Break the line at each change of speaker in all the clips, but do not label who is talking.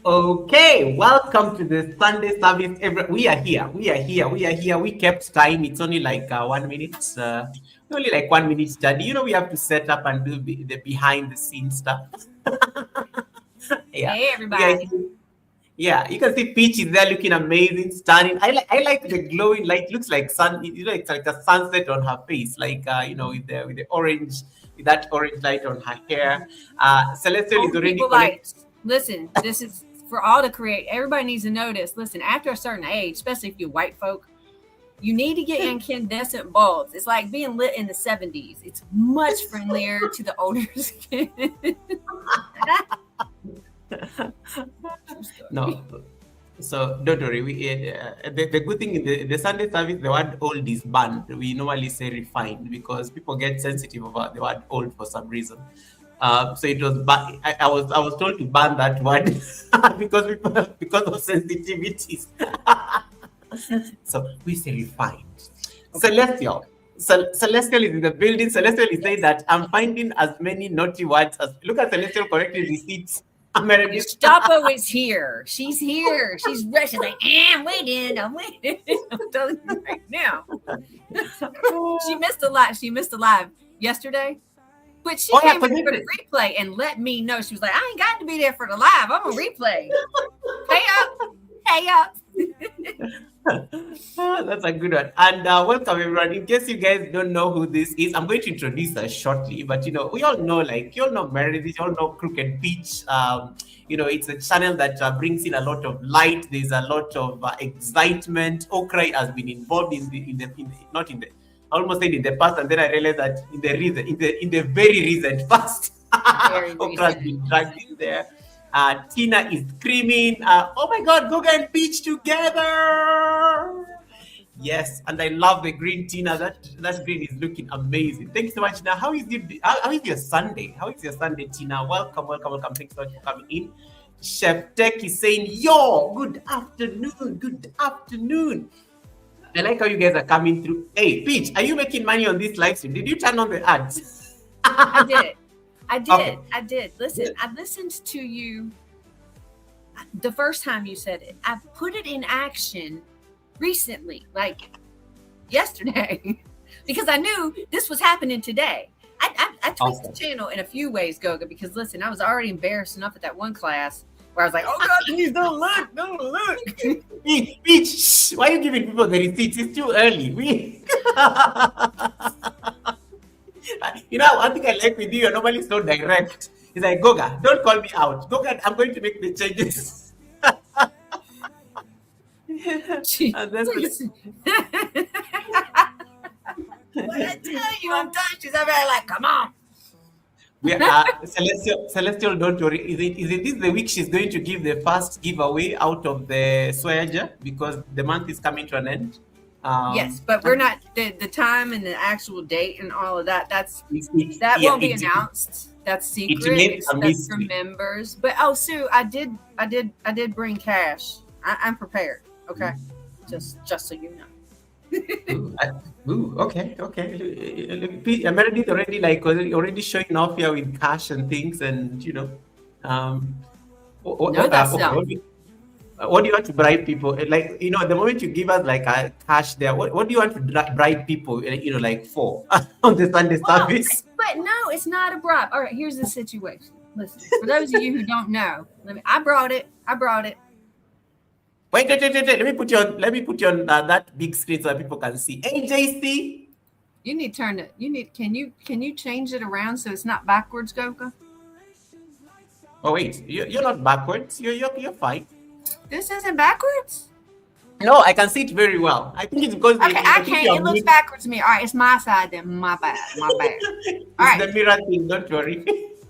Okay, welcome to the Sunday service. We are here. We are here. We are here. We kept time. It's only like 1 minute. Only like 1 minute study. We have to set up and do the behind the scenes stuff. Yeah,
Hey,
we are
everybody.
here. Yeah, you can see Peach is there looking amazing, stunning. I like the glowing light. Looks like sun. It's like a sunset on her face, like with the orange, with that orange light on her hair. Celestial is
Old
already
people
connected.
lights. Listen, this is for all to create. Everybody needs to know this. Listen, after a certain age, especially if you're white folk, you need to get incandescent bulbs. It's like being lit in the 70s. It's much friendlier to the older skin. True story.
No, so don't worry. The good thing in the Sunday service, the word old is banned. We normally say refined because people get sensitive about the word old for some reason. So it was I was told to ban that word because of sensitivities. So we say refined.
Okay.
Celestial. Celestial is in the building. Celestial is saying
Yes.
that I'm finding as many naughty words as look at Celestial correcting receipts. Meredith.
Gestapo is here. She's here. She's ready. She's like, I'm waiting. I'm waiting. I'm telling you right now. She missed a lot. She missed a live yesterday. But she
Oh yeah,
came back for the replay and let me know. She was like, I ain't got to be there for the live. I'm on replay. Pay up. Pay up.
That's a good one. And welcome everyone. In case you guys don't know who this is, I'm going to introduce her shortly. But we all know, like you all know Meredith, you all know Crooked Beach. It's a channel that brings in a lot of light. There's a lot of excitement. Okra has been involved in the not in the I almost said in the past, and then I realized that in the very recent past,
Very
Okra has
recent.
been dragged in there. Tina is screaming, oh my God, Goga and Peach together. Yes, and I love the green Tina. That green is looking amazing. Thank you so much. Now, how is your Sunday? How is your Sunday, Tina? Welcome, welcome, welcome. Thanks so much for coming in. Chef Tech is saying, yo, good afternoon, good afternoon. I like how you guys are coming through. Hey, Peach, are you making money on this live stream? Did you turn on the ads?
I did. I did.
Okay.
I did. Listen, I listened to you the first time you said it. I put it in action recently, like yesterday, because I knew this was happening today. I tweaked the
Awesome.
channel in a few ways, Goga, because listen, I was already embarrassed enough at that one class where I was like, oh God, please don't look.
Peach, shh, why are you giving people the receipts? It's too early. One thing I like with you, you're normally so direct. It's like, Goga, don't call me out. Goga, I'm going to make the changes.
She,
And then,
what I tell you, I'm done. She's over there like, come on.
we are Celestial, don't worry. Is it this the week she's going to give the first giveaway out of the Swager because the month is coming to an end?
Yes, but we're not the time and the actual date and all of that. That
Yeah,
won't be announced. That's
it
secret.
remains a
That's for
mystery.
members. But oh, Sue, I did bring cash. I'm prepared. Okay, just so you know.
Okay, okay. Meredith already showing off here with cash and things, and um,
Know that
okay.
self.
What do you want to bribe people? Like the moment you give us like a cash there, what do you want to bribe people? Like for on the Sunday
Well,
service?
but no, it's not a bribe. All right, here's the situation. Listen, for those of you who don't know, I brought it. I brought it.
Wait. Let me put you on that big screen so that people can see. Hey, JC.
You need to turn it. Can you change it around so it's not backwards, Goka?
Oh wait, you're not backwards. You're fine.
This isn't backwards.
No, I can see it very well. I think it's because
Okay, I
think
can't.
you're
It looks
mute.
backwards to me. All right, it's my side then. My bad. My bad. All
It's
right,
the mirror thing. Don't worry.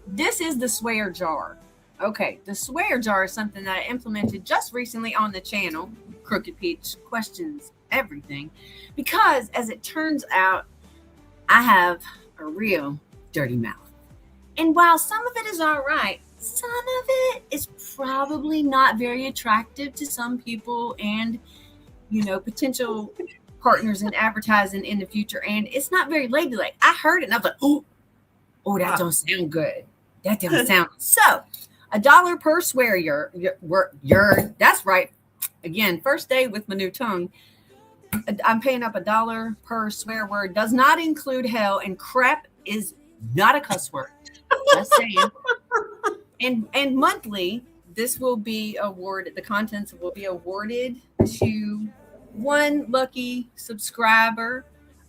this is the swear jar. Okay, the swear jar is something that I implemented just recently on the channel, Crooked Peach Questions Everything, because as it turns out, I have a real dirty mouth. And while some of it is all right, some of it is probably not very attractive to some people and, potential partners in advertising in the future. And it's not very ladylike. I heard it and I was like, oh, that don't sound good. That don't sound so. $1 per swear your that's right. Again, first day with my new tongue. I'm paying up $1 per swear word. Does not include hell, and crap is not a cuss word. Just saying. And monthly, this will be awarded. The contents will be awarded to one lucky subscriber.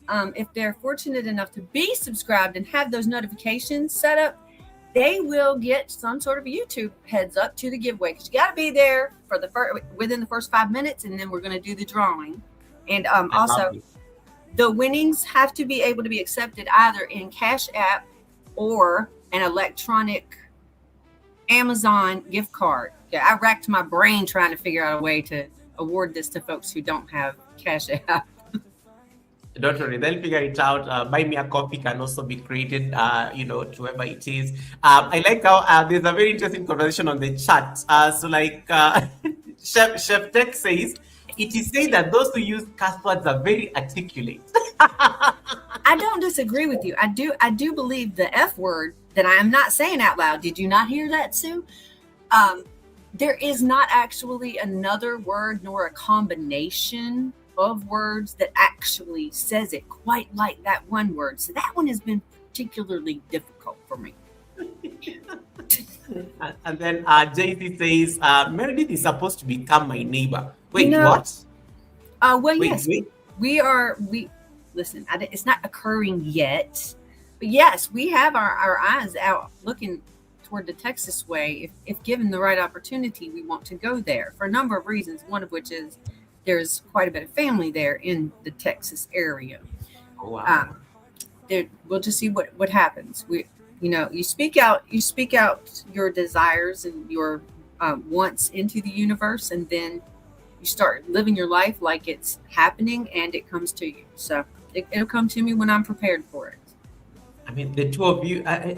If they're fortunate enough to be subscribed and have those notifications set up, they will get some sort of a YouTube heads up to the giveaway. Because you got to be there for within the first 5 minutes, and then we're going to do the drawing. And also, the winnings have to be able to be accepted either in Cash App or an electronic Amazon gift card. Yeah, I racked my brain trying to figure out a way to award this to folks who don't have Cash App.
Don't worry, they'll figure it out. Buy Me a Coffee can also be created, to whoever it is. I like how there's a very interesting conversation on the chat. Chef Tech says, it is said that those who use curse words are very articulate.
I don't disagree with you. I do believe the F word that I am not saying out loud. Did you not hear that, Sue? There is not actually another word nor a combination of words that actually says it quite like that one word. So that one has been particularly difficult for me.
And then JC says, Meredith is supposed to become my neighbor. Wait, what?
Yes. We listen, it's not occurring yet. But yes, we have our eyes out looking toward the Texas way. If given the right opportunity, we want to go there for a number of reasons. One of which is there's quite a bit of family there in the Texas area.
Oh, wow.
We'll just see what happens. You speak out your desires and your wants into the universe, and then you start living your life like it's happening, and it comes to you. So it'll come to me when I'm prepared for it.
I mean, the two of you, I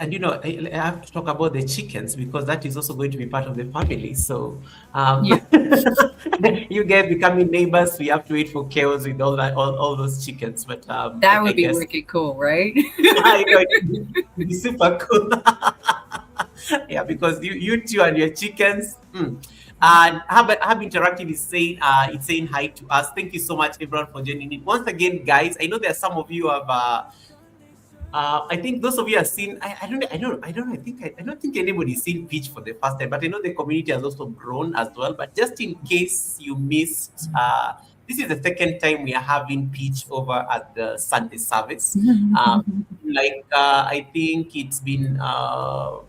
have to talk about the chickens because that is also going to be part of the family. So, you guys becoming neighbors, we have to wait for chaos with all those chickens. But
that would be wicked cool, right?
I know, it would be super cool. Yeah, because you two and your chickens. And Hub Interactive is saying it's saying hi to us. Thank you so much, everyone, for joining in. Once again, guys, I know there are some of you have. I think those of you have seen. I don't think anybody's seen Pitch for the first time, but I know the community has also grown as well. But just in case you missed, this is the second time we are having Pitch over at the Sunday service. I think it's been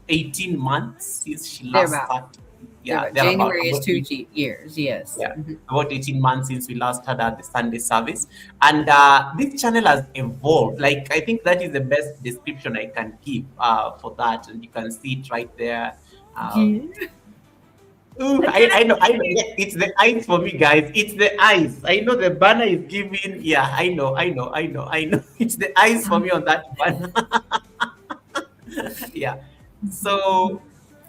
18 months since she last started. Yeah,
January is 2 years. Yes.
Yeah, about 18 months since we last had the Sunday service, and this channel has evolved. Like, I think that is the best description I can give for that, and you can see it right there. Ooh, I know. It's the eyes for me, guys. It's the eyes. I know the banner is giving. Yeah, I know. It's the eyes for me on that banner. Yeah. So.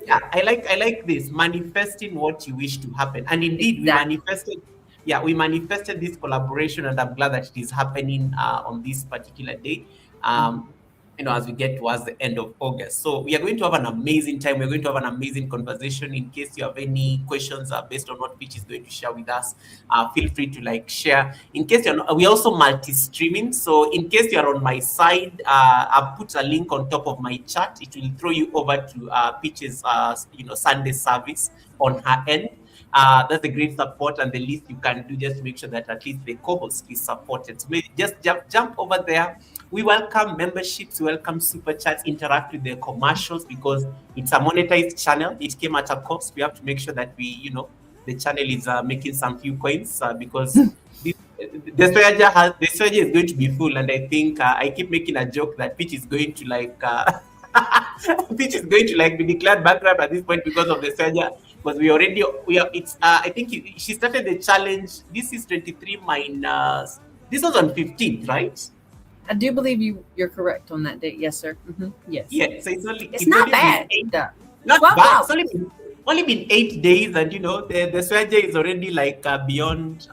Yeah, I like this, manifesting what you wish to happen. And indeed, we manifested this collaboration, and I'm glad that it is happening on this particular day, as we get towards the end of August. So we are going to have an amazing time. We're going to have an amazing conversation. In case you have any questions based on what Pitch is going to share with us, feel free to share. In case we're also multi-streaming. So in case you're on my side, I've put a link on top of my chat. It will throw you over to Pitch's Sunday service on her end. That's a great support, and the least you can do just to make sure that at least the co-host is supported. So maybe just jump over there. We welcome memberships, we welcome super chats, interact with the commercials because it's a monetized channel. It came at a cost. We have to make sure that the channel is making some few coins because the Soja is going to be full, and I think I keep making a joke that Pitch is going to Pitch is going to be declared bankrupt at this point because of the Soja. Because I think she started the challenge. This is 23 minus. This was on 15th, right?
I do believe you're correct on that date. Yes, sir. Mm-hmm. Yes.
Yeah. So
it's not bad.
Not bad. It's only been 8 days, and the Soja is already beyond.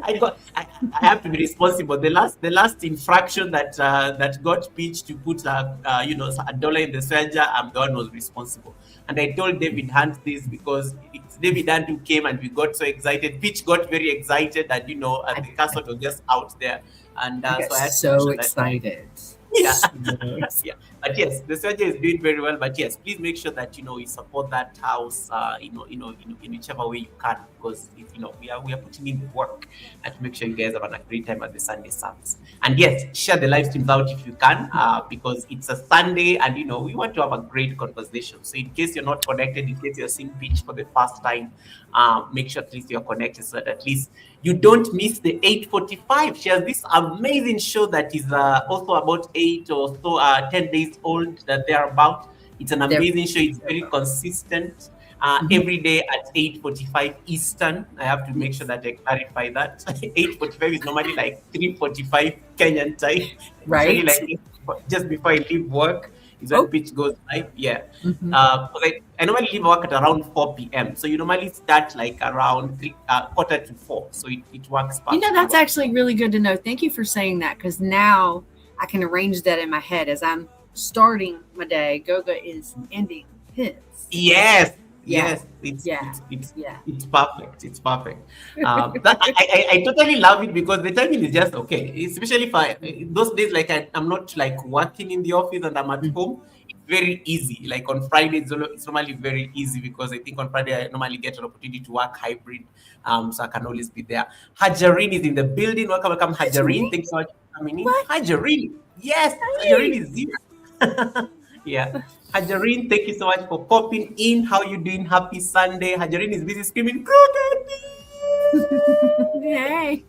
I have to be responsible. The last infraction that got Peach to put $1 in the surgery, I'm the one who was responsible. And I told David Hunt this because it's David Hunt who came and we got so excited. Peach got very excited and the castle was just out there. And
I got
so I had to make
so
sure that
excited.
yeah.
Yes.
Yeah. But yes, the surgery is doing very well. But yes, please make sure that you support that house, in whichever way you can, because we are putting in the work and to make sure you guys have a great time at the Sunday service. And yes, share the live streams out if you can, because it's a Sunday, and we want to have a great conversation. So in case you're not connected, in case you're seeing Peach for the first time, make sure at least you're connected so that at least you don't miss the 8:45. She has this amazing show that is also about 10 days old, that they're about. It's an amazing show. It's very consistent. Every day at 8:45 Eastern. I have to make sure that I clarify that. 8:45 is normally like 3:45 Kenyan time.
Right.
Usually like just before I leave work is when Peach goes live. Yeah. I normally leave work at around 4 p.m. So you normally start like around 3:45. So it works.
That's actually really good to know. Thank you for saying that, because now I can arrange that in my head as I'm starting my day. Goga is ending his.
Yes.
Yeah.
Yes, it's perfect. It's perfect. I totally love it because the timing is just okay. Especially for those days, like I'm not like working in the office and I'm at home. It's very easy. Like on Friday, it's normally very easy because I think on Friday I normally get an opportunity to work hybrid, so I can always be there. Hajarine is in the building. Welcome, Hajarine. Thanks so much for coming in. Hajarine, yes, Hajarine is here. Yeah. Hajarine, thank you so much for popping in. How you doing? Happy Sunday. Hajarine is busy screaming,
Hey.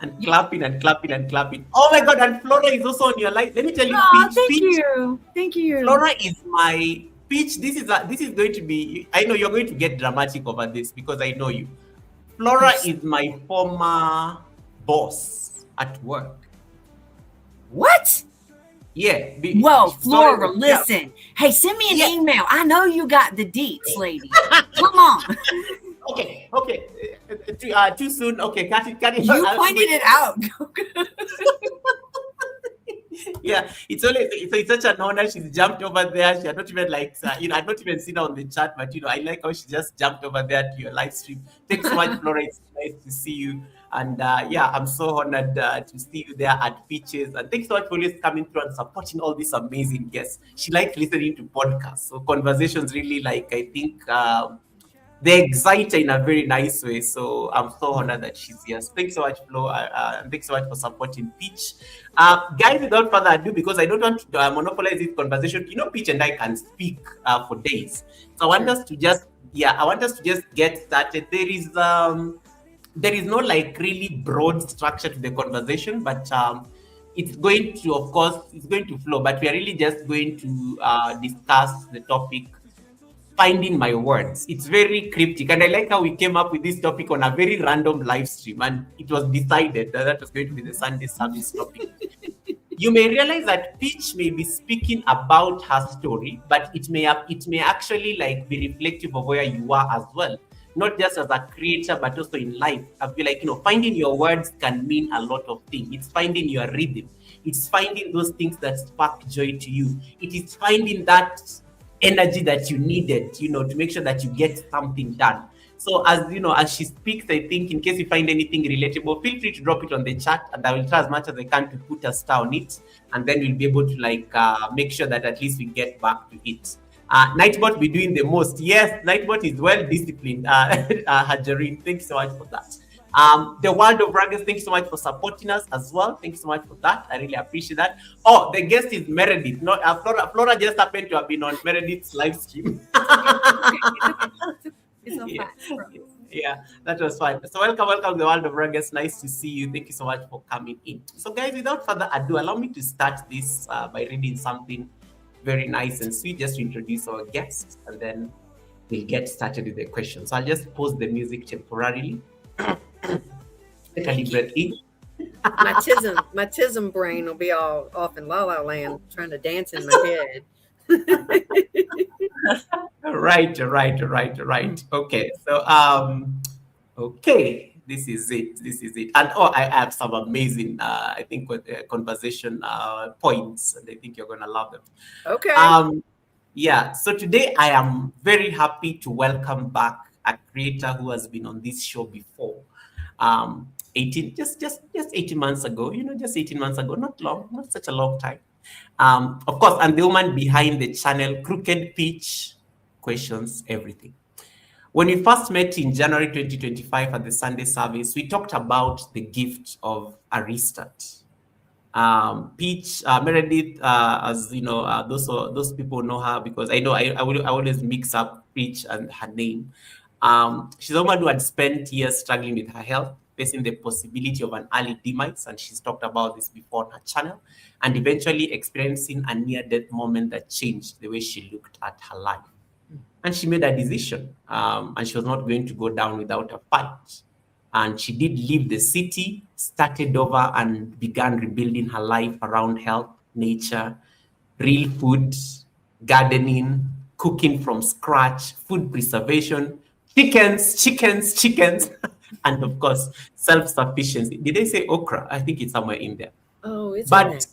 and clapping and clapping and clapping. Oh my God, and Flora is also on your live. Let me tell you,
Thank you.
Flora is my Peach. This is going to be, I know you're going to get dramatic over this because I know you. Flora is my former boss at work.
What?
Yeah.
Whoa, Flora, listen. Hey, send me an email. I know you got the deets, lady. Come on.
Okay. Too soon. Okay, cut it.
You pointed it out.
Yeah, it's such an honor. She's jumped over there. She had not even I'd not even seen her on the chat, but I like how she just jumped over there to your live stream. Thanks so much, Flora. It's nice to see you. And I'm so honored to see you there at Peaches. And thanks so much for always coming through and supporting all these amazing guests. She likes listening to podcasts. So conversations really I think they excite her in a very nice way. So I'm so honored that she's here. So thanks so much, Flo. And thanks so much for supporting Peach. Guys, without further ado, because I don't want to monopolize this conversation, Peach and I can speak for days. So I want us to just get started. There is no really broad structure to the conversation, but it's going to flow. But we are really just going to discuss the topic, finding my words. It's very cryptic, and I like how we came up with this topic on a very random live stream, and it was decided that was going to be the Sunday service topic. You may realize that Peach may be speaking about her story, but it may actually be reflective of where you are as well. Not just as a creator, but also in life. I feel like, finding your words can mean a lot of things. It's finding your rhythm. It's finding those things that spark joy to you. It is finding that energy that you needed, to make sure that you get something done. So as she speaks, I think in case you find anything relatable, feel free to drop it on the chat, and I will try as much as I can to put a star on it, and then we'll be able to make sure that at least we get back to it. Nightbot be doing the most. Yes, Nightbot is well disciplined. Hajarine, thanks so much for that. The World of Ruggers, thanks so much for supporting us as well. Thanks so much for that. I really appreciate that. Oh, the guest is Meredith. Not Flora just happened to have been on Meredith's live stream. Yeah, that was fine. So welcome to the World of Ruggers. Nice to see you. Thank you so much for coming in. So guys, without further ado, allow me to start this by reading something very nice and sweet, just to introduce our guests, and then we'll get started with the questions. So I'll just pause the music temporarily. Take a deep breath in.
My tism brain will be all off in La La Land trying to dance in my head.
Right. Okay. So Okay, this is it. This is it. And oh, I have some amazing, I think, conversation points, and I think you're gonna love them.
Okay.
Um, yeah. So today I am very happy to welcome back a creator who has been on this show before. 18, just 18 months ago. Just 18 months ago. Not long, not such a long time. Of course, and the woman behind the channel, Crooked Pitch, questions everything. When we first met in January 2025 at the Sunday service, we talked about the gift of a restart. Peach, Meredith, as you know, those people know her because I know I always mix up Peach and her name. She's a woman who had spent years struggling with her health, facing the possibility of an early demise, and she's talked about this before on her channel, and eventually experiencing a near-death moment that changed the way she looked at her life. And she made a decision, and she was not going to go down without a fight. And she did leave the city, started over, and began rebuilding her life around health, nature, real food, gardening, cooking from scratch, food preservation, chickens, and of course, self-sufficiency. Did they say okra? I think it's somewhere in there.
Oh, it's in there.
But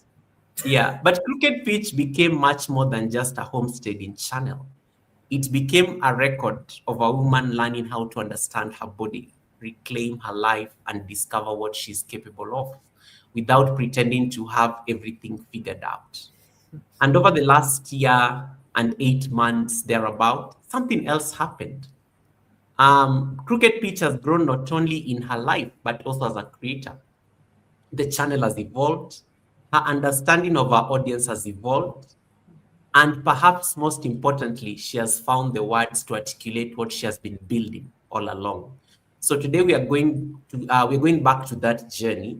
yeah, but Crooked Pitch became much more than just a homesteading channel. It became a record of a woman learning how to understand her body, reclaim her life, and discover what she's capable of without pretending to have everything figured out. And over the last year and 8 months thereabout, something else happened. Crooked Pitch has grown not only in her life, but also as a creator. The channel has evolved, her understanding of her audience has evolved, and perhaps most importantly, she has found the words to articulate what she has been building all along. So today we're going back to that journey,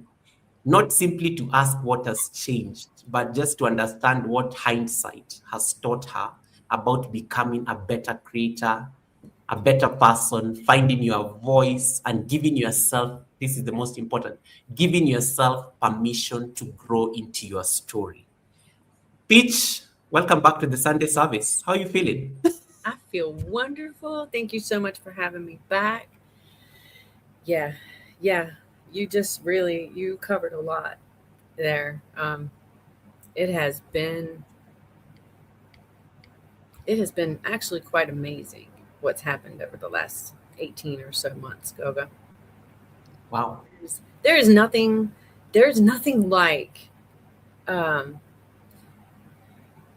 not simply to ask what has changed, but just to understand what hindsight has taught her about becoming a better creator, a better person, finding your voice, and giving yourself, this is the most important, giving yourself permission to grow into your story. Peach, welcome back to the Sunday service. How are you feeling?
I feel wonderful. Thank you so much for having me back. Yeah. You just really, you covered a lot there. It has been actually quite amazing what's happened over the last 18 or so months, Goga.
Wow.
There's nothing like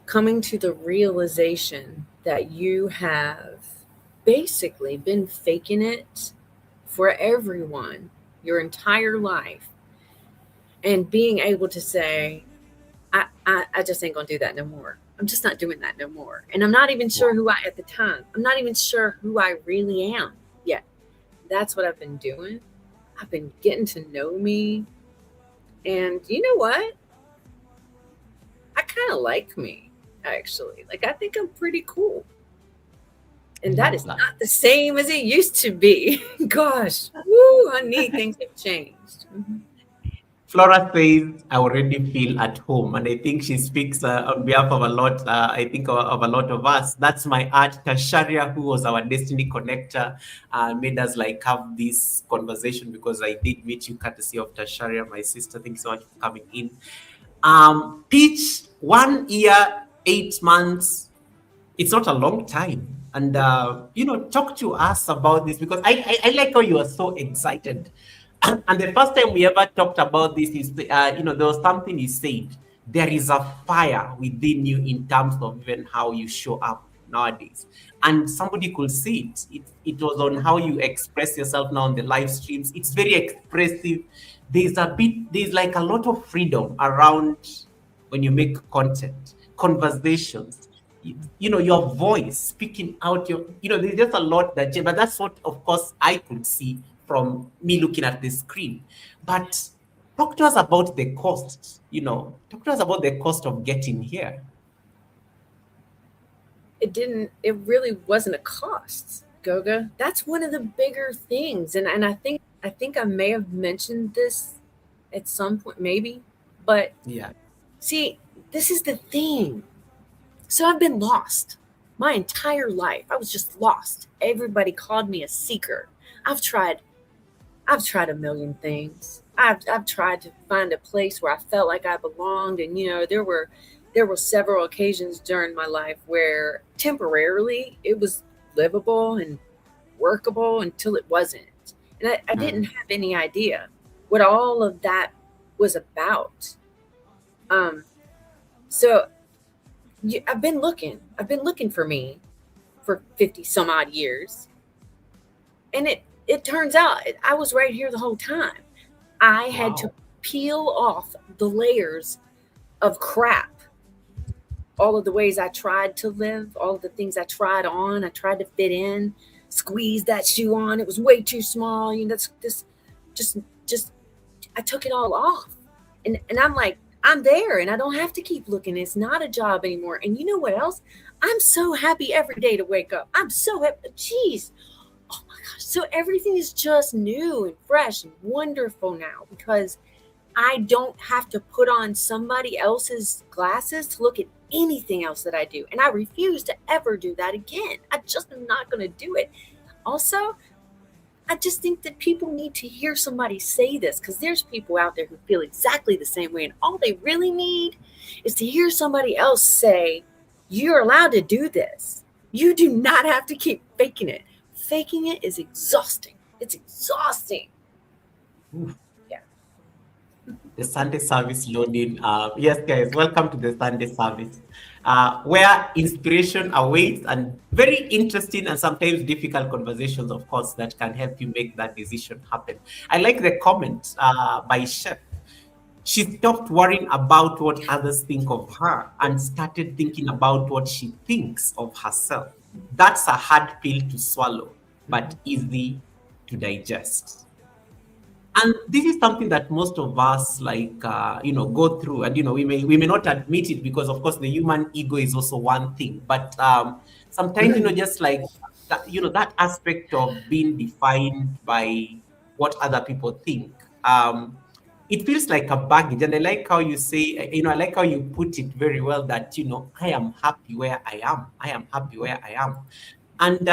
coming to the realization that you have basically been faking it for everyone your entire life and being able to say, I just ain't gonna do that no more. I'm just not doing that no more. And I'm not even sure who at the time, I'm not even sure who I really am yet. That's what I've been doing. I've been getting to know me. And you know what? I kind of like me, actually. Like, I think I'm pretty cool. And that is not the same as it used to be. Gosh, woo, honey, things have changed.
Flora says, I already feel at home. And I think she speaks on behalf of a lot, of a lot of us. That's my aunt, Tasharia, who was our destiny connector, made us like have this conversation because I did meet you courtesy of Tasharia, my sister. Thank you so much for coming in. Peach, 1 year, 8 months. It's not a long time. And, talk to us about this because I like how you are so excited. And the first time we ever talked about this is, there was something you said. There is a fire within you in terms of even how you show up nowadays. And somebody could see it. It was on how you express yourself now on the live streams. It's very expressive. There's like a lot of freedom around when you make content, conversations, your voice, speaking out, there's just a lot but that's what, of course, I could see from me looking at the screen. But talk to us about the cost, talk to us about the cost of getting here.
It really wasn't a cost, Goga. That's one of the bigger things. And I think I may have mentioned this at some point, maybe, but
yeah.
See, this is the thing. So I've been lost my entire life. I was just lost. Everybody called me a seeker. I've tried I've tried a million things. I've tried to find a place where I felt like I belonged, and there were several occasions during my life where temporarily it was livable and workable until it wasn't. And I didn't
Mm.
have any idea what all of that was about. Um, so I've been looking. I've been looking for me for 50 some odd years. And it turns out I was right here the whole time. I had to
Wow.
peel off the layers of crap, all of the ways I tried to live, all of the things I tried on. I tried to fit in, squeeze that shoe on. It was way too small. That's this just I took it all off. And I'm like, I'm there and I don't have to keep looking. It's not a job anymore. And you know what else? I'm so happy every day to wake up. I'm so happy. Jeez. Oh my gosh. So everything is just new and fresh and wonderful now because I don't have to put on somebody else's glasses to look at anything else that I do. And I refuse to ever do that again. I just am not going to do it. Also, I just think that people need to hear somebody say this because there's people out there who feel exactly the same way. And all they really need is to hear somebody else say, you're allowed to do this. You do not have to keep faking it. Faking it is exhausting. It's exhausting.
Oof.
Yeah.
The Sunday service loading. Yes, guys, welcome to the Sunday service, where inspiration awaits and very interesting and sometimes difficult conversations, of course, that can help you make that decision happen. I like the comment by Chef. She stopped worrying about what others think of her and started thinking about what she thinks of herself. That's a hard pill to swallow, but easy to digest. And this is something that most of us go through, and we may not admit it because of course the human ego is also one thing, but sometimes just like that, that aspect of being defined by what other people think, it feels like a baggage. And I like how you say, I like how you put it very well, that I am happy where I am happy where I am. And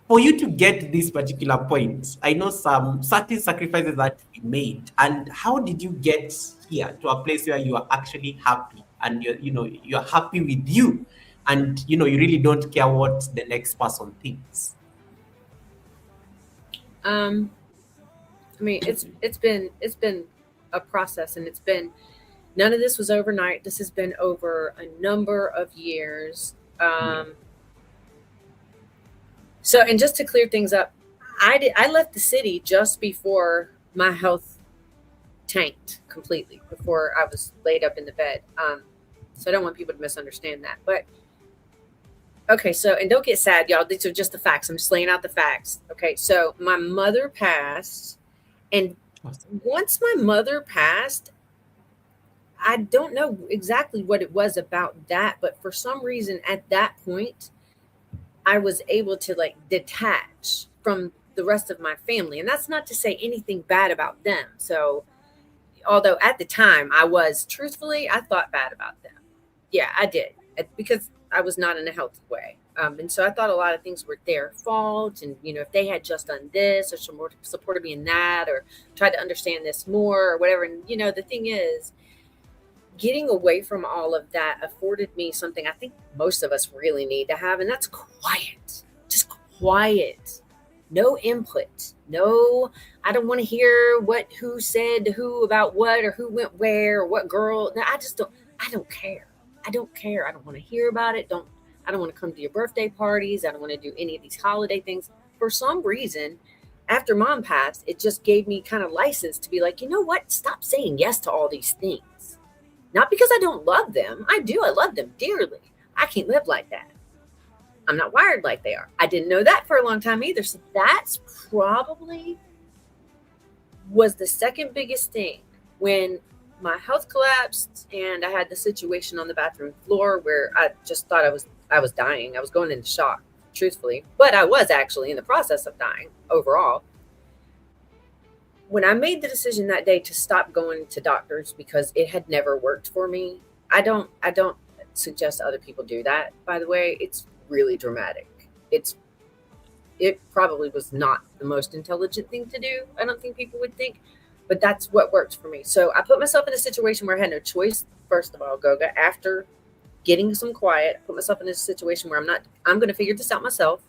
for you to get this particular point, I know some certain sacrifices that we made. And how did you get here to a place where you are actually happy and you're happy with you, and you really don't care what the next person thinks?
Um, I mean, it's been a process, and it's been none of this was overnight. This has been over a number of years.
Yeah.
And just to clear things up, I left the city just before my health tanked completely, before I was laid up in the bed. So I don't want people to misunderstand that. But okay, so and don't get sad, y'all. These are just the facts. I'm just laying out the facts. Okay, so my mother passed, and
Awesome.
once my mother passed, I don't know exactly what it was about that, but for some reason at that point, I was able to like detach from the rest of my family. And that's not to say anything bad about them. So, although at the time I thought bad about them. Yeah, I did because I was not in a healthy way. And so I thought a lot of things were their fault. And, if they had just done this or some more supported me in that or tried to understand this more or whatever. And, the thing is, getting away from all of that afforded me something I think most of us really need to have, and that's quiet. Just quiet. No input. No, I don't want to hear who said to who about what or who went where or what girl. No, I don't care. I don't care. I don't want to hear about it. I don't want to come to your birthday parties. I don't want to do any of these holiday things. For some reason, after mom passed, it just gave me kind of license to be like, you know what? Stop saying yes to all these things. Not because I don't love them. I do. I love them dearly. I can't live like that. I'm not wired like they are. I didn't know that for a long time either. So that's probably was the second biggest thing when my health collapsed and I had the situation on the bathroom floor where I just thought I was dying. I was going into shock, truthfully, but I was actually in the process of dying overall. When I made the decision that day to stop going to doctors because it had never worked for me, I don't suggest other people do that. By the way, it's really dramatic. It's it probably was not the most intelligent thing to do. I don't think people would think, but that's what worked for me. So I put myself in a situation where I had no choice. First of all, Goga, after getting some quiet, I put myself in a situation where I'm going to figure this out myself.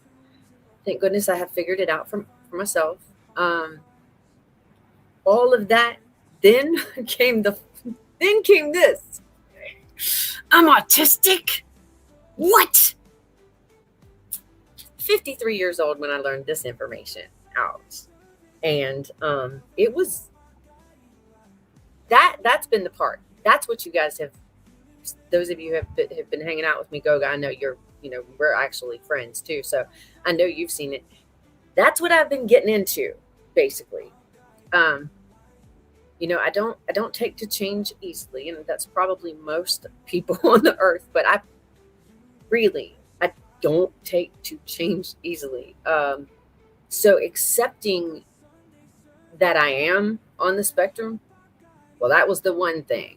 Thank goodness I have figured it out for myself. All of that, then came this. I'm autistic. What? 53 years old when I learned this information out. And it was that's been the part. That's what you guys have, those of you who have been hanging out with me, Goga, I know we're actually friends too. So I know you've seen it. That's what I've been getting into, basically. I don't take to change easily, and that's probably most people on the earth, but I don't take to change easily. So accepting that I am on the spectrum, well, that was the one thing.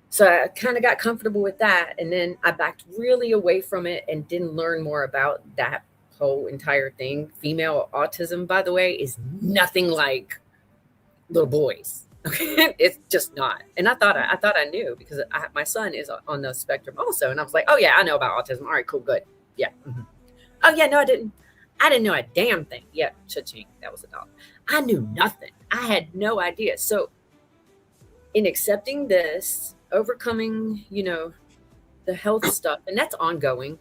So I kind of got comfortable with that, and then I backed really away from it and didn't learn more about that whole entire thing. Female autism, by the way, is nothing like little boys. Okay, it's just not. And I thought I knew, because my son is on the spectrum also, and I was like, oh yeah, I know about autism. All right, cool, good, yeah. Mm-hmm. Oh yeah, no, I didn't know a damn thing. Yeah, cha-ching, that was a dog. I knew nothing. I had no idea. So in accepting this, overcoming, the health stuff, and that's ongoing,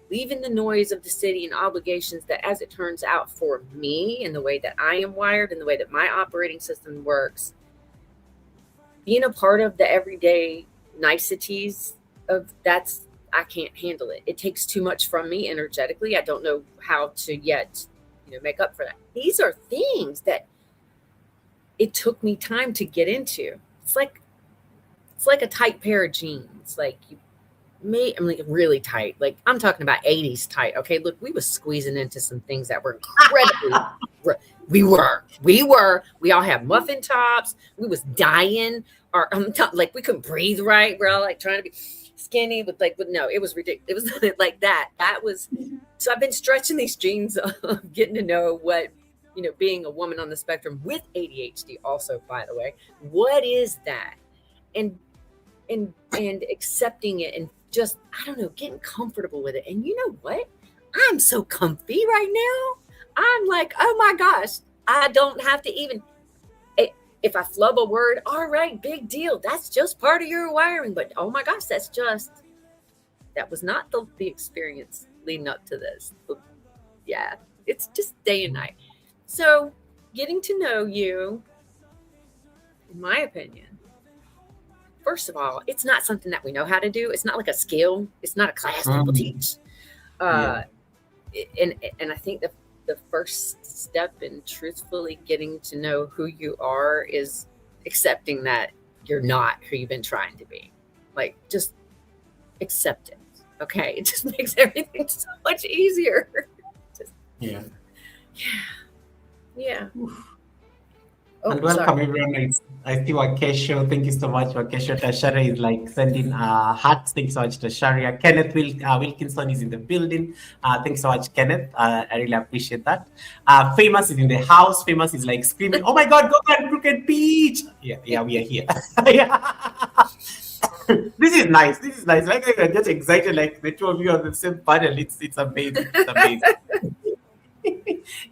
leaving the noise of the city and obligations that, as it turns out, for me and the way that I am wired and the way that my operating system works, being a part of the everyday niceties of that's, I can't handle it. It takes too much from me energetically. I don't know how to yet, make up for that. These are things that it took me time to get into. It's like a tight pair of jeans. Like I'm like really tight. Like I'm talking about 80s tight. Okay, look, we was squeezing into some things that were incredibly. We all had muffin tops. We was dying. Or like we couldn't breathe right. We're all like trying to be skinny, but no, it was ridiculous. It was like that. That was. So I've been stretching these jeans of getting to know what, being a woman on the spectrum with ADHD also, by the way, what is that? And accepting it and just, I don't know, getting comfortable with it. And you know what? I'm so comfy right now. I'm like, oh my gosh, I don't have to even, if I flub a word, all right, big deal. That's just part of your wiring. But oh my gosh, that was not the experience leading up to this. Yeah, it's just day and night. So getting to know you, in my opinion, first of all, it's not something that we know how to do. It's not like a skill. It's not a class people teach. And I think the first step in truthfully getting to know who you are is accepting that you're not who you've been trying to be. Like, just accept it. Okay. It just makes everything so much easier.
Yeah.
Oh,
and welcome everyone. I see Wakesho. Thank you so much, Wakesho. Tasharia is like sending hearts. Thanks so much, Tasharia. Kenneth Wilkinson is in the building. Thanks so much, Kenneth. I really appreciate that. Famous is in the house. Famous is like screaming, "Oh my God, go and Crooked Peach!" Yeah, we are here. This is nice. Like I'm just excited. Like the two of you on the same panel. It's amazing. It's amazing.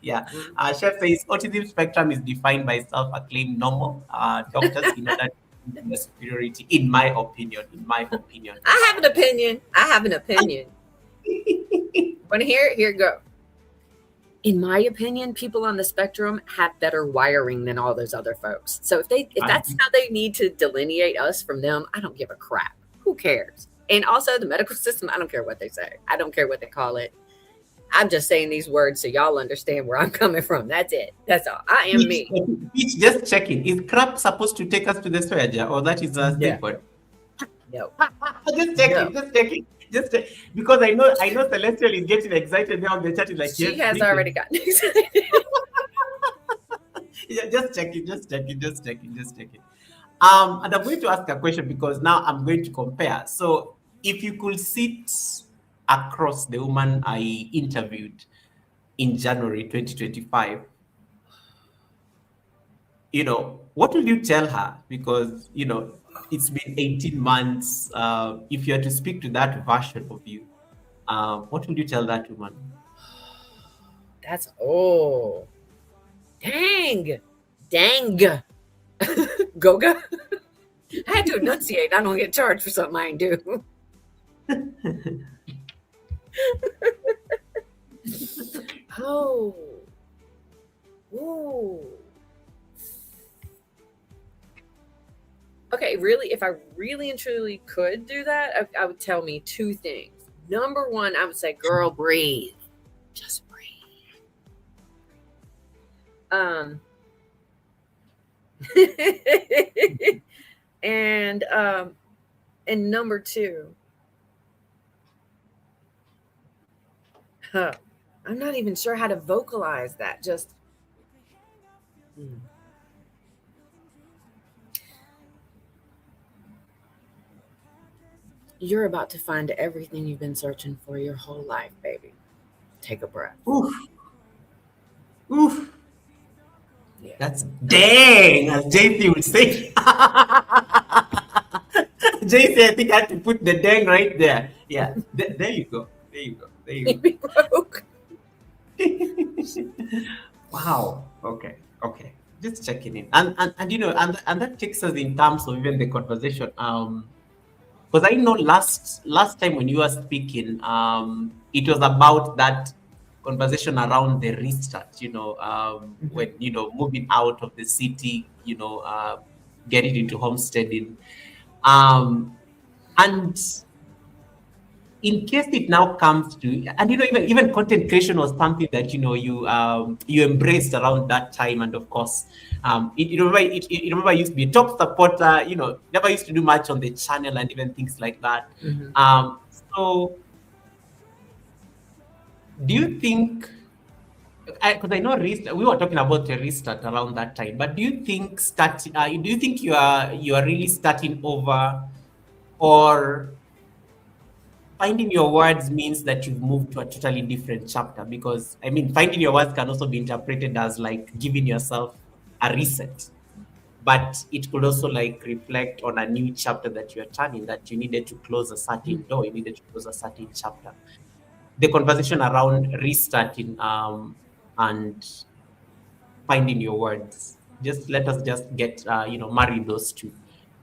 Yeah. Chef says autism spectrum is defined by self-acclaimed normal doctors in order to the superiority, in my opinion.
I have an opinion. Want to hear it? Here you go. In my opinion, people on the spectrum have better wiring than all those other folks. So if that's how they need to delineate us from them, I don't give a crap. Who cares? And also the medical system, I don't care what they say. I don't care what they call it. I'm just saying these words so y'all understand where I'm coming from. That's it. That's all. I am me.
Just checking. Is crap supposed to take us to the swear, or that is a statement?
No.
Just checking. Because I know Celestial is getting excited now. The chat is like,
she has already gotten excited.
Yeah, just checking. And I'm going to ask a question because now I'm going to compare. So if you could sit across the woman I interviewed, in January 2025, what will you tell her? Because, it's been 18 months. If you had to speak to that version of you, what would you tell that woman?
That's dang. Goga. I had to enunciate. I don't get charged for something I ain't do. Oh. Ooh. Okay, really, if I really and truly could do that, I would tell me two things. Number one, I would say, girl, breathe. Just breathe. And number two, I'm not even sure how to vocalize that. Just you're about to find everything you've been searching for your whole life, baby. Take a breath.
Oof. Oof.
Yeah.
That's dang, as JC would say. JC, I think I had to put the dang right there. Yeah, there you go. There you go. There you go.
Broke.
Wow. Okay. Okay. Just checking in, and that takes us in terms of even the conversation. Because I know last time when you were speaking, it was about that conversation around the restart. When moving out of the city, getting into homesteading, and in case it now comes to, and even content creation was something that you embraced around that time, and of course, remember you used to be a top supporter, never used to do much on the channel and even things like that. So do you think, because I know we were talking about a restart around that time, but do you think you are really starting over, or finding your words means that you've moved to a totally different chapter? Because finding your words can also be interpreted as like giving yourself a reset, but it could also like reflect on a new chapter that you're turning, that you needed to close a certain door, you needed to close a certain chapter. The conversation around restarting and finding your words, just let us just get marry those two.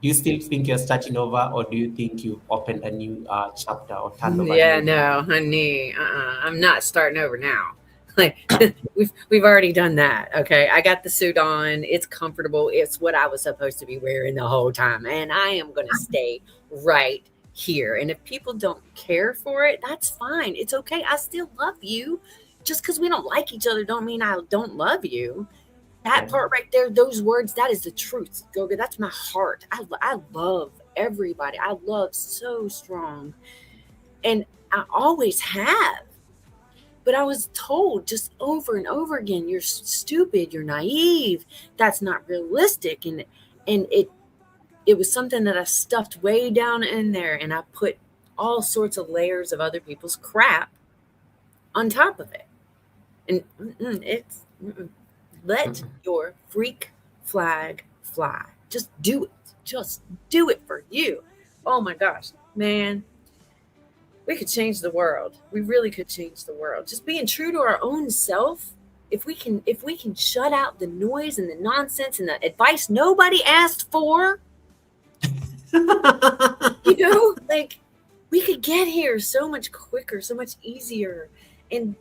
Do you still think you're starting over, or do you think you've opened a new chapter or turned over?
Yeah, no, honey, I'm not starting over now. Like we've already done that. Okay, I got the suit on. It's comfortable. It's what I was supposed to be wearing the whole time, and I am going to stay right here. And if people don't care for it, that's fine. It's okay. I still love you. Just because we don't like each other don't mean I don't love you. That part right there, those words, that is the truth, Goga. That's my heart. I love everybody. I love so strong. And I always have. But I was told just over and over again, you're stupid, you're naive, that's not realistic. And it was something that I stuffed way down in there, and I put all sorts of layers of other people's crap on top of it. And it's... Let your freak flag fly. Just do it. Just do it for you. Oh my gosh, man. We could change the world. We really could change the world. Just being true to our own self. If we can shut out the noise and the nonsense and the advice nobody asked for, like we could get here so much quicker, so much easier. And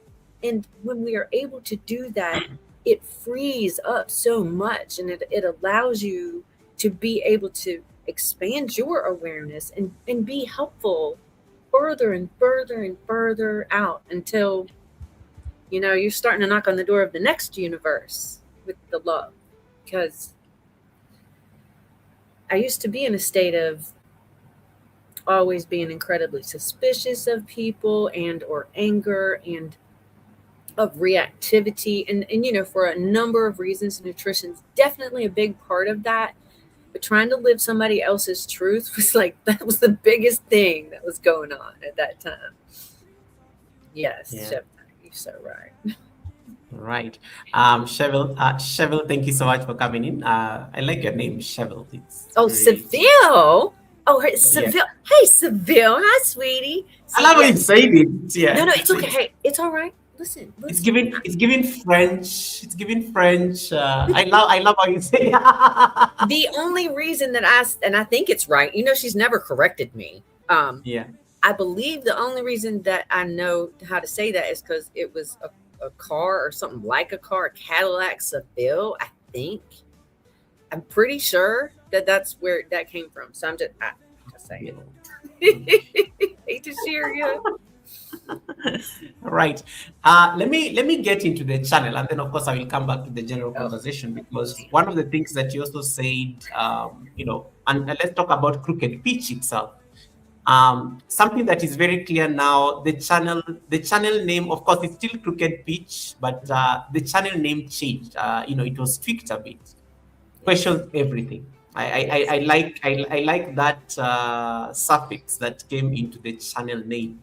when we are able to do that, it frees up so much, and it allows you to be able to expand your awareness and be helpful further and further and further out until, you're starting to knock on the door of the next universe with the love. Because I used to be in a state of always being incredibly suspicious of people and or anger and of reactivity, and for a number of reasons. Nutrition's definitely a big part of that, but trying to live somebody else's truth was like, that was the biggest thing that was going on at that time. Yes,
Yeah.
Chef, you're so right.
Right. Cheryl, thank you so much for coming in. I like your name, Cheryl. It's
Oh,
very,
Seville. Oh, her,
yeah.
Seville. Hey, Seville. Hi, sweetie.
I
See,
love how
yeah.
you said it.
No,
Yeah.
no, it's okay. Hey, it's all right. Listen,
It's
listen.
giving, it's giving French. It's giving French. I love how you say.
The only reason that and I think it's right, she's never corrected me.
Yeah.
I believe the only reason that I know how to say that is because it was a car or something like a car, a Cadillac Seville, I think. I'm pretty sure that that's where that came from. So I'm just saying. Hate to share you.
Right. Let me get into the channel, and then of course I will come back to the general
Oh,
conversation, because one of the things that you also said, and let's talk about Crooked Pitch itself. Something that is very clear now, the channel name, of course, it's still Crooked Pitch, but the channel name changed. It was tweaked a bit. Questions everything. I like that suffix that came into the channel name.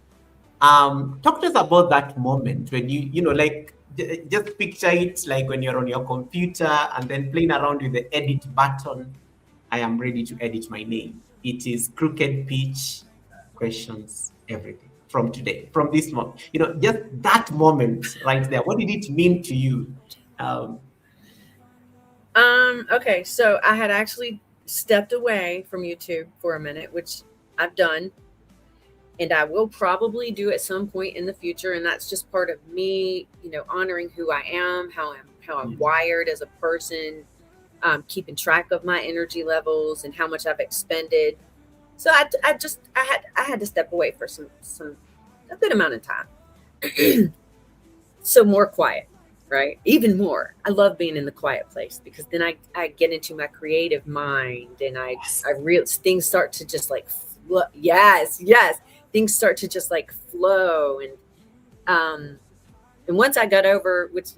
Talk to us about that moment when like, just picture it like when you're on your computer and then playing around with the edit button. I am ready to edit my name. It is Crooked Pitch, questions everything from today, from this moment. Just that moment right there. What did it mean to you? Um,
Okay, so I had actually stepped away from YouTube for a minute, which I've done, and I will probably do at some point in the future. And that's just part of me, honoring who I am, how I'm wired as a person, keeping track of my energy levels and how much I've expended. So I had to step away for a good amount of time. So more quiet, right? Even more. I love being in the quiet place because then I get into my creative mind, and I real things start to just like flow. Yes, things start to just like flow. And once I got over, which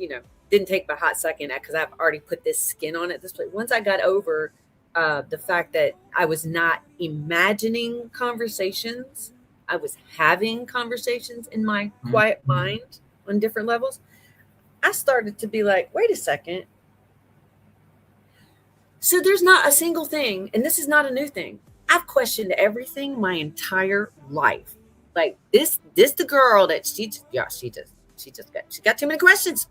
didn't take a hot second because I've already put this skin on it this place. Once I got over the fact that I was not imagining conversations, I was having conversations in my quiet mind on different levels. I started to be like, wait a second. So there's not a single thing, and this is not a new thing. I've questioned everything my entire life. Like the girl that she got too many questions.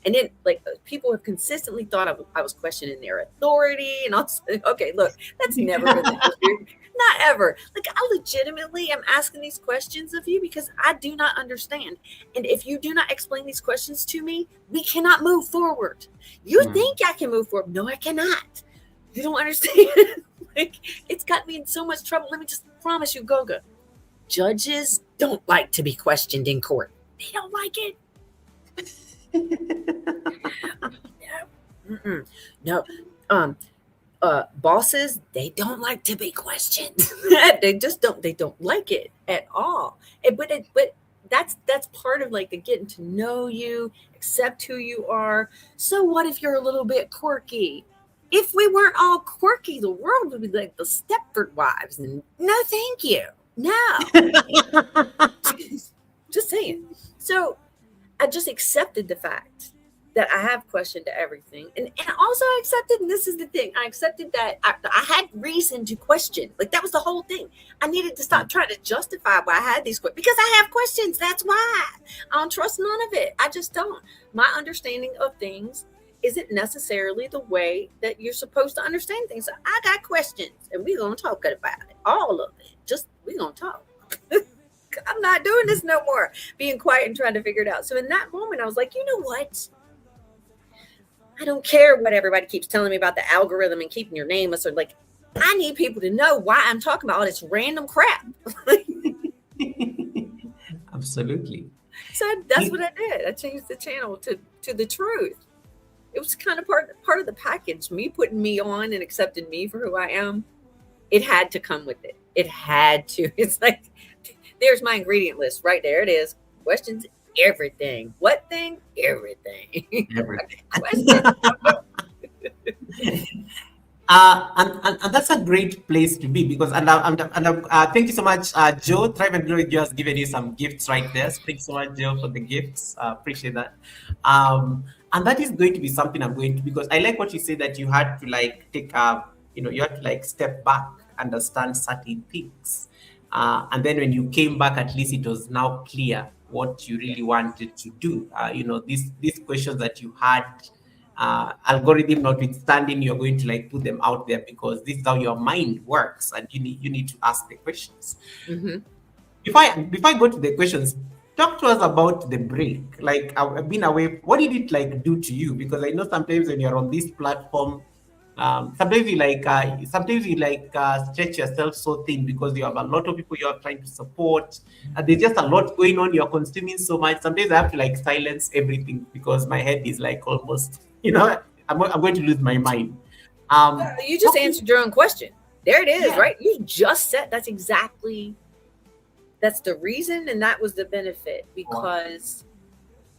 And then like people have consistently thought I was questioning their authority, and also, okay, look, that's never been the issue. Not ever. Like I legitimately am asking these questions of you because I do not understand. And if you do not explain these questions to me, we cannot move forward. You think I can move forward. No, I cannot. You don't understand. Like it's got me in so much trouble. Let me just promise you, Goga. Judges don't like to be questioned in court. They don't like it. No. Bosses, they don't like to be questioned. They don't like it at all. But that's part of like the getting to know you, accept who you are. So what if you're a little bit quirky? If we weren't all quirky, the world would be like the Stepford Wives. And no, thank you. No. Just saying. So I just accepted the fact that I have questioned everything. And also I accepted, and this is the thing, I accepted that I had reason to question. Like that was the whole thing. I needed to stop trying to justify why I had these questions. Because I have questions. That's why. I don't trust none of it. I just don't. My understanding of things isn't necessarily the way that you're supposed to understand things. So I got questions, and we're going to talk about it. All of it. Just, we're going to talk. I'm not doing this no more. Being quiet and trying to figure it out. So in that moment, I was like, you know what? I don't care what everybody keeps telling me about the algorithm and keeping your name. So like, I need people to know why I'm talking about all this random crap.
Absolutely.
So that's what I did. I changed the channel to the truth. It was kind of part of the package. Me putting me on and accepting me for who I am. It had to come with it. It had to. It's like, there's my ingredient list right there. It is. Questions everything. What thing? Everything.
Everything.
Questions.
And that's a great place to be because thank you so much, Joe. Thrive and Glory Joe has given you some gifts right there. So thanks so much, Joe, for the gifts. Appreciate that. And that is going to be something I'm going to, because I like what you say, that you had to like take you had to like step back, understand certain things, and then when you came back, at least it was now clear what you really wanted to do. These questions that you had, algorithm notwithstanding, you're going to like put them out there because this is how your mind works, and you need to ask the questions.
Mm-hmm.
Before I go to the questions, talk to us about the break. Like, I've been away. What did it like do to you? Because I know sometimes when you're on this platform, sometimes you like stretch yourself so thin because you have a lot of people you are trying to support. There's just a lot going on. You're consuming so much. Sometimes I have to like silence everything because my head is like almost, I'm going to lose my mind.
You just answered your own question. There it is,
Yeah.
right? You just said that's the reason, and that was the benefit, because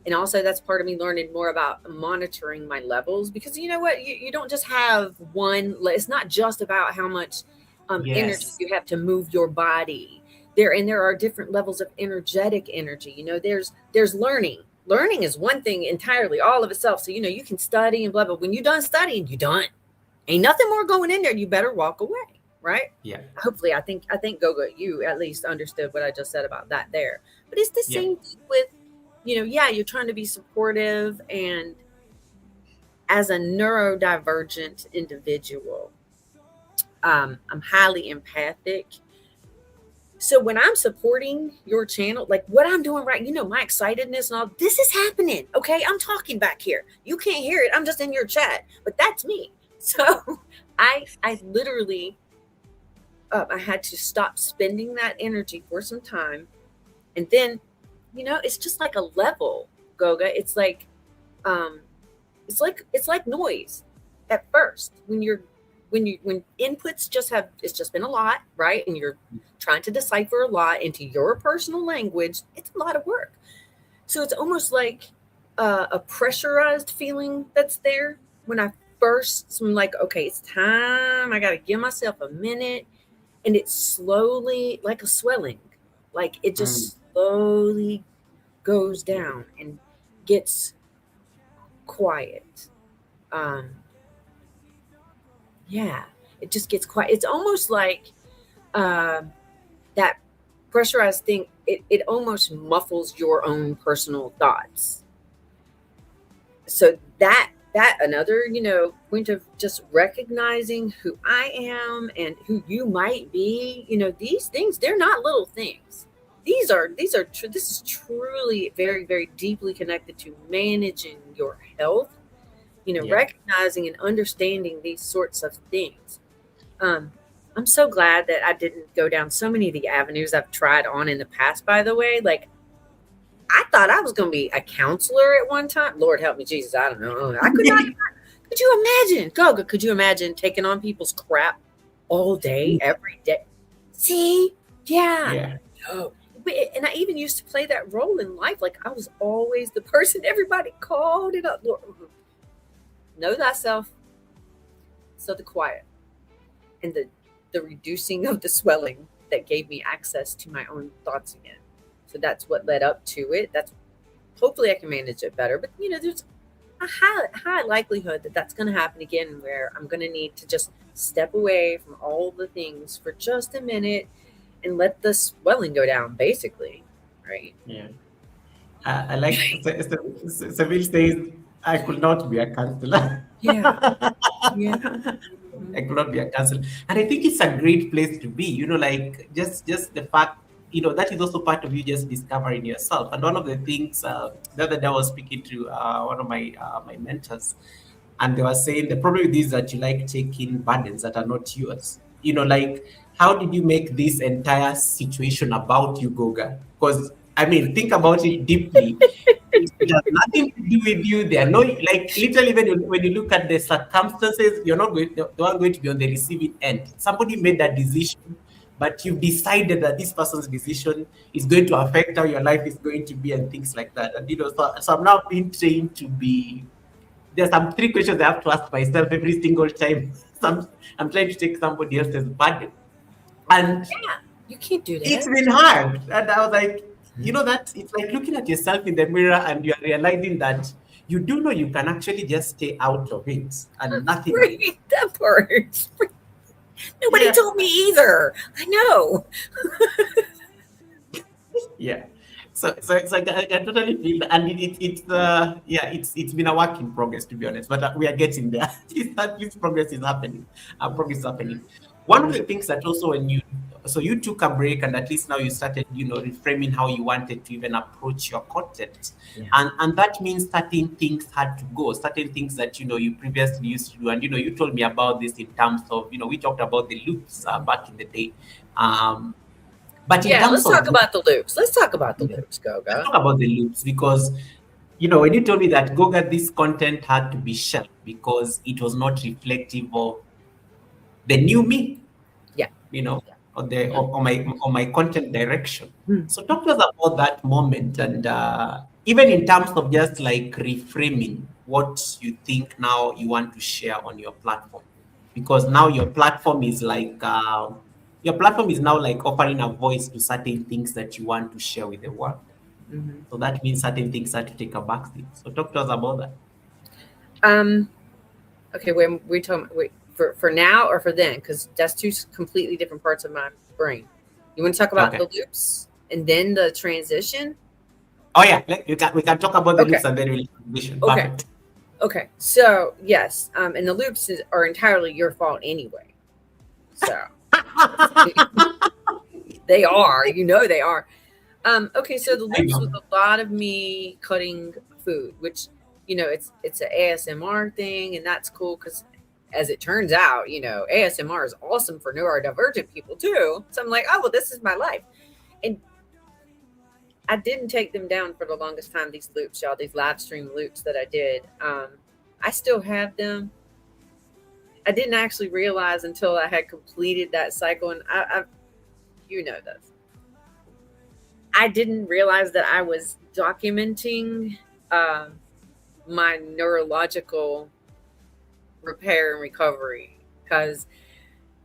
and also that's part of me learning more about monitoring my levels, because you know what, you don't just have one. It's not just about how much energy
Yes.
you have to move your body there are different levels of energetic energy. There's learning is one thing entirely all of itself. So you can study and blah blah. When you're done studying, you're done. Ain't nothing more going in there. You better walk away, right?
Yeah.
Hopefully, I think Goga, you at least understood what I just said about that there. But it's the
Yeah.
same thing with, yeah, you're trying to be supportive, and as a neurodivergent individual, I'm highly empathic. So when I'm supporting your channel, like what I'm doing right, my excitedness and all this is happening. Okay, I'm talking back here. You can't hear it. I'm just in your chat, but that's me. So I literally I had to stop spending that energy for some time, and then it's just like a level, Goga. It's like noise at first when inputs it's just been a lot, right? And you're trying to decipher a lot into your personal language. It's a lot of work. So it's almost like a pressurized feeling that's there when I first. I'm like, okay, it's time. I got to give myself a minute. And it's slowly, like a swelling, like it just slowly goes down and gets quiet. Yeah, it just gets quiet. It's almost like that pressurized thing. It almost muffles your own personal thoughts. So that another point of just recognizing who I am and who you might be. These things, they're not little things. This is truly very, very deeply connected to managing your health,
Yeah.
recognizing and understanding these sorts of things. I'm so glad that I didn't go down so many of the avenues I've tried on in the past, by the way. Like, I thought I was going to be a counselor at one time. Lord help me, Jesus. I don't know. I could not. Could you imagine, Goga? Could you imagine taking on people's crap all day, every day? See? Yeah.
Yeah.
No. And I even used to play that role in life. Like, I was always the person everybody called it up. Lord, know thyself. So the quiet and the reducing of the swelling that gave me access to my own thoughts again. So that's what led up to it. Hopefully I can manage it better. But there's a high likelihood that that's going to happen again, where I'm going to need to just step away from all the things for just a minute and let the swelling go down, basically, right?
Yeah. I like Seville says, I could not be a counselor.
Yeah. Yeah.
I could not be a counselor. And I think it's a great place to be, like just the fact, that is also part of you just discovering yourself. And one of the things, the other day I was speaking to one of my mentors, and they were saying the problem with this is that you like taking burdens that are not yours. Like, how did you make this entire situation about you, Goga? Because think about it deeply. It has nothing to do with you. They are no, like, literally when you look at the circumstances, you're not going the one going to be on the receiving end. Somebody made that decision, but you've decided that this person's decision is going to affect how your life is going to be and things like that. And so I'm now being trained to be there's some 3 questions I have to ask myself every single time I'm trying to take somebody else's burden. And
You can't do
it's
that.
been hard. And I was like, you know, that it's like looking at yourself in the mirror and you're realizing that you do know you can actually just stay out of it and nothing.
Right, that part. Nobody
Yeah.
told me either. I know.
Yeah. So I totally feel that, and it's been a work in progress, to be honest, but we are getting there. At least progress is happening. Progress is happening. One of the things that also when you took a break and at least now you started, reframing how you wanted to even approach your content,
Yeah.
and that means certain things had to go, certain things that you previously used to do, and you told me about this in terms of we talked about the loops back in the day, but in
Yeah,
terms
let's
of
talk about the loops. Let's talk about the loops,
let's
Goga.
talk about the loops because when you told me that Goga, this content had to be shelved because it was not reflective of the new me.
Yeah.
On my content direction.
Hmm.
So talk to us about that moment and even in terms of just like reframing what you think now you want to share on your platform, because now your platform is like now like offering a voice to certain things that you want to share with the world.
Mhm.
So that means certain things have to take a backseat. So talk to us about that.
Okay, when we talking for now or for then, because that's two completely different parts of my brain. You want to talk about
Okay.
the loops and then the transition?
Oh yeah, we can talk about the
Okay.
loops and then we'll transition.
Okay.
Perfect.
Okay, so yes, and the loops are entirely your fault anyway. So they are, they are. Okay, so the loops was a lot of me cutting food, which it's an ASMR thing, and that's cool because as it turns out, ASMR is awesome for neurodivergent people too. So I'm like, oh well, this is my life, and I didn't take them down for the longest time. These loops, y'all, these live stream loops that I did, I still have them. I didn't actually realize until I had completed that cycle, and I this. I didn't realize that I was documenting my neurological repair and recovery because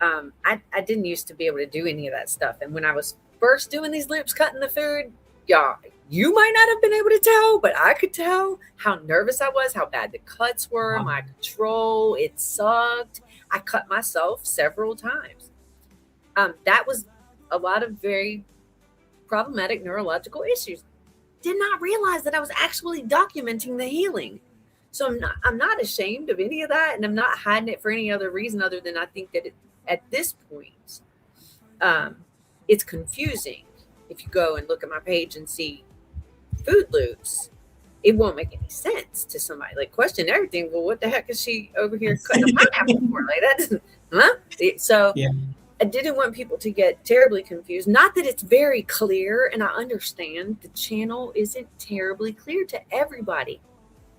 I didn't used to be able to do any of that stuff. And when I was first doing these loops, cutting the food, y'all, you might not have been able to tell, but I could tell how nervous I was, how bad the cuts were,
Wow.
my control, it sucked. I cut myself several times. That was a lot of very problematic neurological issues. Did not realize that I was actually documenting the healing. So I'm not ashamed of any of that, and I'm not hiding it for any other reason other than I think that at this point, it's confusing. If you go and look at my page and see food loops, it won't make any sense to somebody. Like, question everything. Well, what the heck is she over here cutting a pineapple for? Like, that doesn't, huh? So
Yeah.
I didn't want people to get terribly confused. Not that it's very clear, and I understand the channel isn't terribly clear to everybody.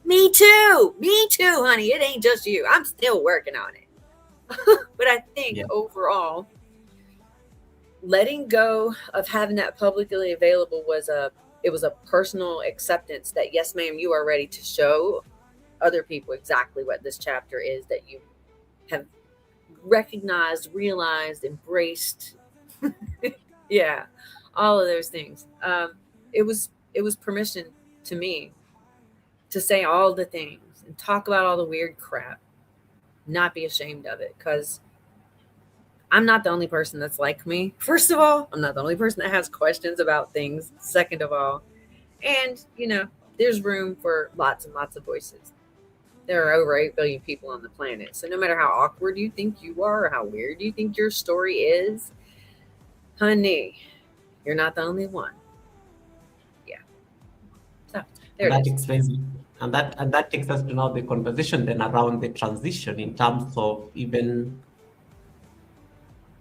Me too, honey. It ain't just you. I'm still working on it. But I think overall, letting go of having that publicly available was a personal acceptance that, yes, ma'am, you are ready to show other people exactly what this chapter is that you have recognized, realized, embraced. Yeah, all of those things. It was permission to me to say all the things and talk about all the weird crap, not be ashamed of it, because I'm not the only person that's like me. First of all, I'm not the only person that has questions about things. Second of all, and there's room for lots and lots of voices. There are over 8 billion people on the planet. So no matter how awkward you think you are or how weird you think your story is, honey, you're not the only one. Yeah. So there
That
it is.
explains it. And that takes us to now the conversation then around the transition in terms of even,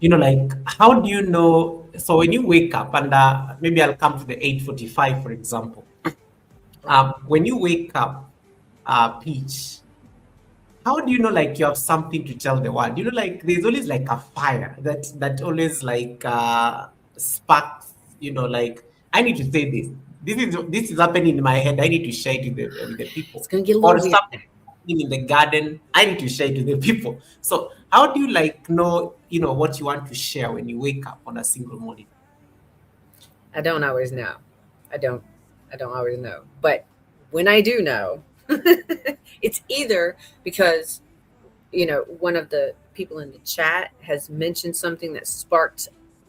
like, how do you know? So when you wake up, and maybe I'll come to the 8:45, for example. When you wake up, Peach, how do you know like you have something to tell the world? Like there's always like a fire that always like sparks. Like I need to say this. This is happening in my head. I need to share it with the people.
It's gonna get a
Or
little weird.
something. in the garden. I need to share it to the people. So how do you like know, what you want to share when you wake up on a single morning?
I don't always know. I don't. I don't always know. But when I do know, it's either because one of the people in the chat has mentioned something that sparked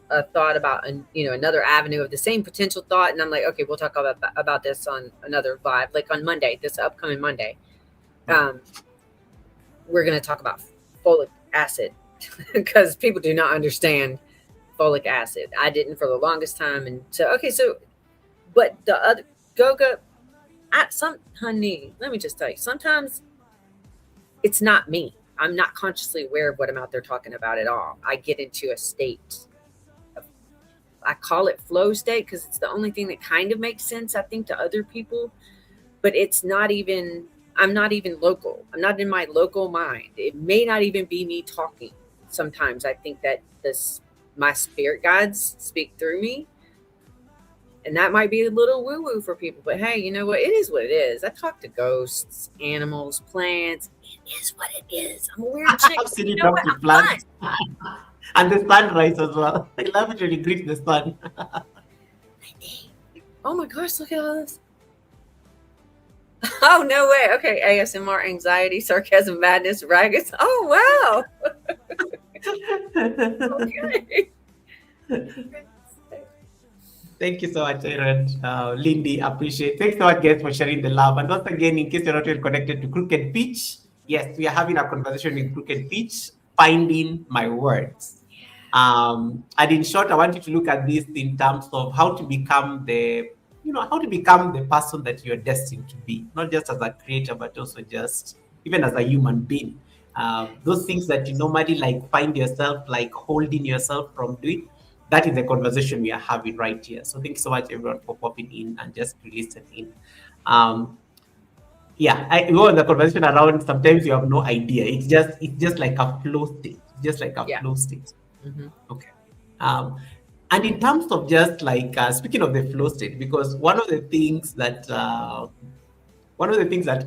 a thought about another avenue of the same potential thought, and I'm like, okay, we'll talk about this on another live, like on Monday, this upcoming Monday. We're going to talk about folic acid because people do not understand folic acid. I didn't for the longest time, and so but the other Goga, honey, let me just tell you, sometimes it's not me. I'm not consciously aware of what I'm out there talking about at all. I get into a state I call it flow state because it's the only thing that kind of makes sense, I think, to other people. But I'm not even local. I'm not in my local mind. It may not even be me talking. Sometimes I think that my spirit guides speak through me. And that might be a little woo-woo for people. But hey, you know what? It is what it is. I talk to ghosts, animals, plants. It is what it is. I'm a weird chick.
I've seen
You
it
know
up
what?
to
I'm
plants.
fun.
And the sunrise as well. I love it when you greet the sun.
Oh my gosh, look at all this. Oh, no way. Okay, ASMR, anxiety, sarcasm, madness, ragged. Oh, wow. Okay.
Thank you so much, Aaron. Lindy, appreciate. Thanks so much, guys, for sharing the love. And once again, in case you're not yet connected to Crooked Peach, yes, we are having a conversation with Crooked Peach, finding my words. And in short, I want you to look at this in terms of how to become how to become the person that you're destined to be, not just as a creator, but also just even as a human being. Those things that you normally like find yourself like holding yourself from doing, that is the conversation we are having right here. So thank you so much, everyone, for popping in and just to listen in. We go on the conversation around sometimes you have no idea. It's just like a flow state. Just like a flow state.
Mm-hmm.
Okay. And in terms of just like speaking of the flow state, because one of the things that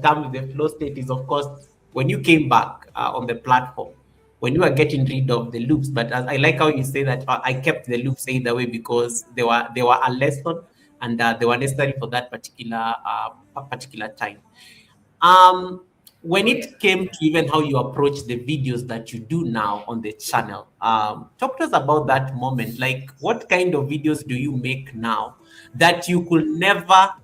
comes with the flow state is, of course, when you came back on the platform, when you are getting rid of the loops. But as I like how you say that I kept the loops either way because they were a lesson and they were necessary for that particular time. When it came to even how you approach the videos that you do now on the channel, talk to us about that moment. Like, what kind of videos do you make now that you will not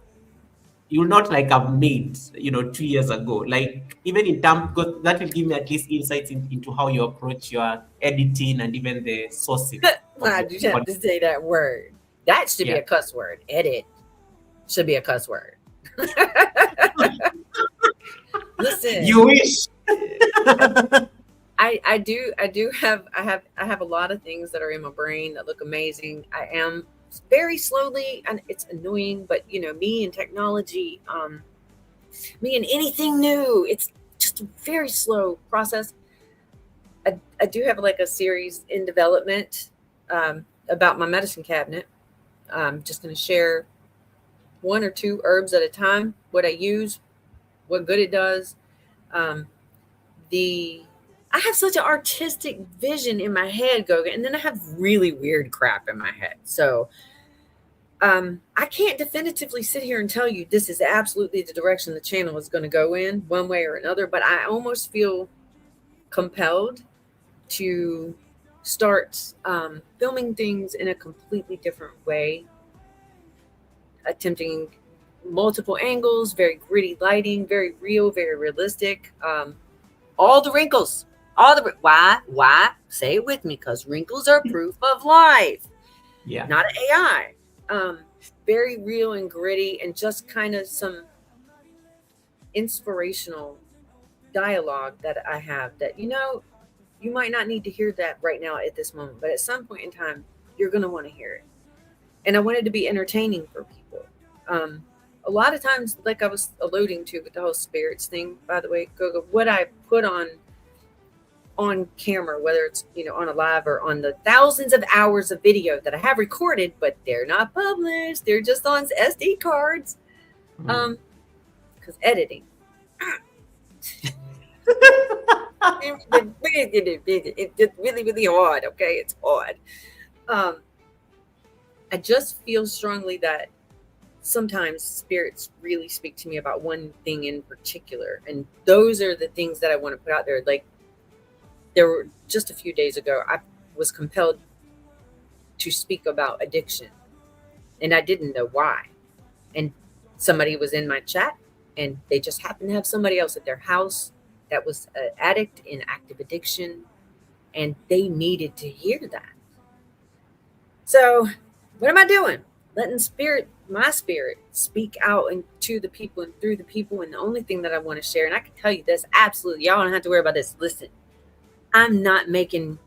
like have made, 2 years ago? Like, even in terms, because that will give me at least insights into how you approach your editing and even the sourcing.
Why do you have to say that word? That should be a cuss word. Edit should be a cuss word. Listen,
you wish.
I have a lot of things that are in my brain that look amazing. I am very slowly, and it's annoying, but me and technology, me and anything new, it's just a very slow process. I do have like a series in development about my medicine cabinet. I'm just going to share 1 or 2 herbs at a time, what I use, what good it does. I have such an artistic vision in my head, Goga, and then I have really weird crap in my head. So I can't definitively sit here and tell you this is absolutely the direction the channel is going to go in one way or another, but I almost feel compelled to start filming things in a completely different way, attempting multiple angles, very gritty lighting, very real, very realistic. All the wrinkles, why? Say it with me, because wrinkles are proof of life.
Yeah.
Not AI. Very real and gritty, and just kind of some inspirational dialogue that I have that, you might not need to hear that right now at this moment, but at some point in time, you're going to want to hear it. And I want it to be entertaining for people. A lot of times, like I was alluding to with the whole spirits thing, by the way, Goga, what I put on camera, whether it's, on a live or on the thousands of hours of video that I have recorded, but they're not published. They're just on SD cards. Because editing. It's really, really hard. Okay, it's hard. I just feel strongly that sometimes spirits really speak to me about one thing in particular, and those are the things that I want to put out there. Like, there were just a few days ago, I was compelled to speak about addiction, and I didn't know why. And somebody was in my chat, and they just happened to have somebody else at their house that was an addict in active addiction, and they needed to hear that. So what am I doing? Letting my spirit, speak out and to the people and through the people. And the only thing that I want to share, and I can tell you this, absolutely, y'all don't have to worry about this. Listen, I'm not making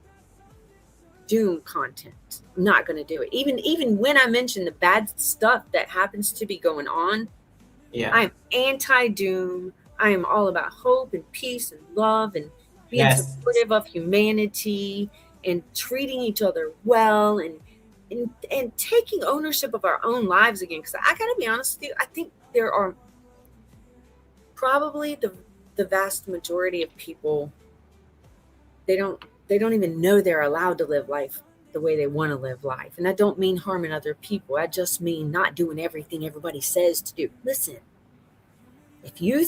doom content. I'm not going to do it. Even when I mention the bad stuff that happens to be going on, I'm anti-doom. I am all about hope and peace and love and being supportive of humanity and treating each other well and taking ownership of our own lives again. Because I got to be honest with you, I think there are probably the vast majority of people, they don't even know they're allowed to live life the way they want to live life. And I don't mean harming other people. I just mean not doing everything everybody says to do. Listen, if you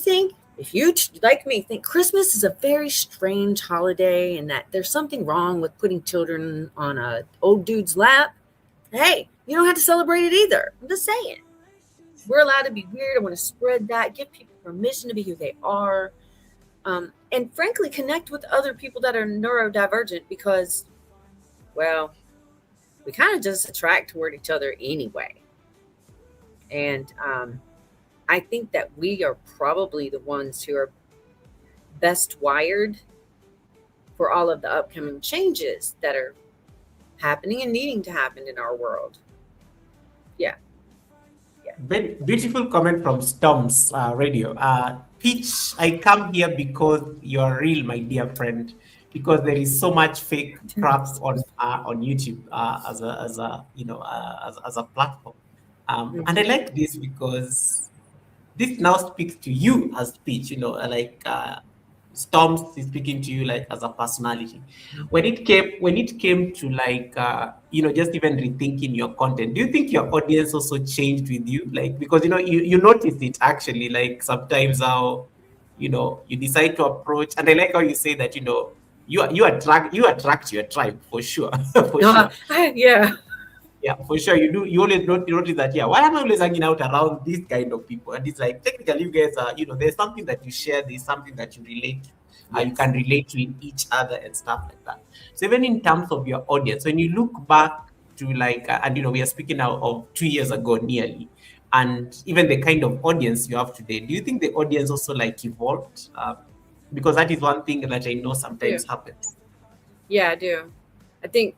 like me think Christmas is a very strange holiday and that there's something wrong with putting children on a old dude's lap, hey, you don't have to celebrate it either. I'm just saying. We're allowed to be weird. I want to spread that, give people permission to be who they are. And frankly, connect with other people that are neurodivergent because, well, we kind of just attract toward each other anyway. And I think that we are probably the ones who are best wired for all of the upcoming changes that are happening and needing to happen in our world. Yeah.
Very beautiful comment from Storms Radio. Peach, I come here because you're real, my dear friend. Because there is so much fake crap on YouTube as a platform, and I like this because this now speaks to you as Peach. Storms is speaking to you like as a personality. When it came to just even rethinking your content, do you think your audience also changed with you? Like, because you notice it actually, like sometimes how you decide to approach, and I like how you say that you attract your tribe for sure. For sure. Yeah, for sure. You do. You always notice that. Yeah, why am I always hanging out around these kind of people? And it's like technically, you guys are. There's something that you share. There's something that you relate to. You can relate to in each other and stuff like that. So even in terms of your audience, when you look back to we are speaking now of 2 years ago nearly, and even the kind of audience you have today, do you think the audience also evolved? Because that is one thing that I know sometimes happens.
Yeah, I do. I think,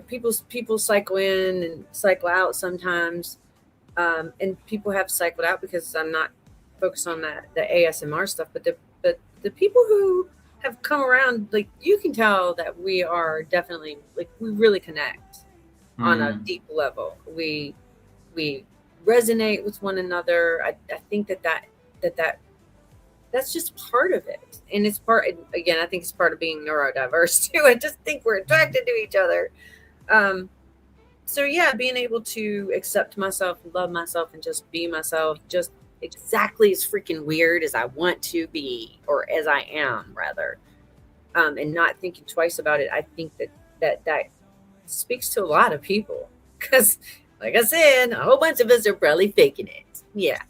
people cycle in and cycle out sometimes. And people have cycled out because I'm not focused on the ASMR stuff, but the people who have come around, like, you can tell that we are definitely, like, we really connect on a deep level. We resonate with one another. I think that's just part of it. And it's again, I think it's part of being neurodiverse too. I just think we're attracted to each other. So yeah, being able to accept myself, love myself, and just be myself, just exactly as freaking weird as I want to be, or as I am rather, and not thinking twice about it. I think that speaks to a lot of people, because like I said, a whole bunch of us are probably faking it. Yeah.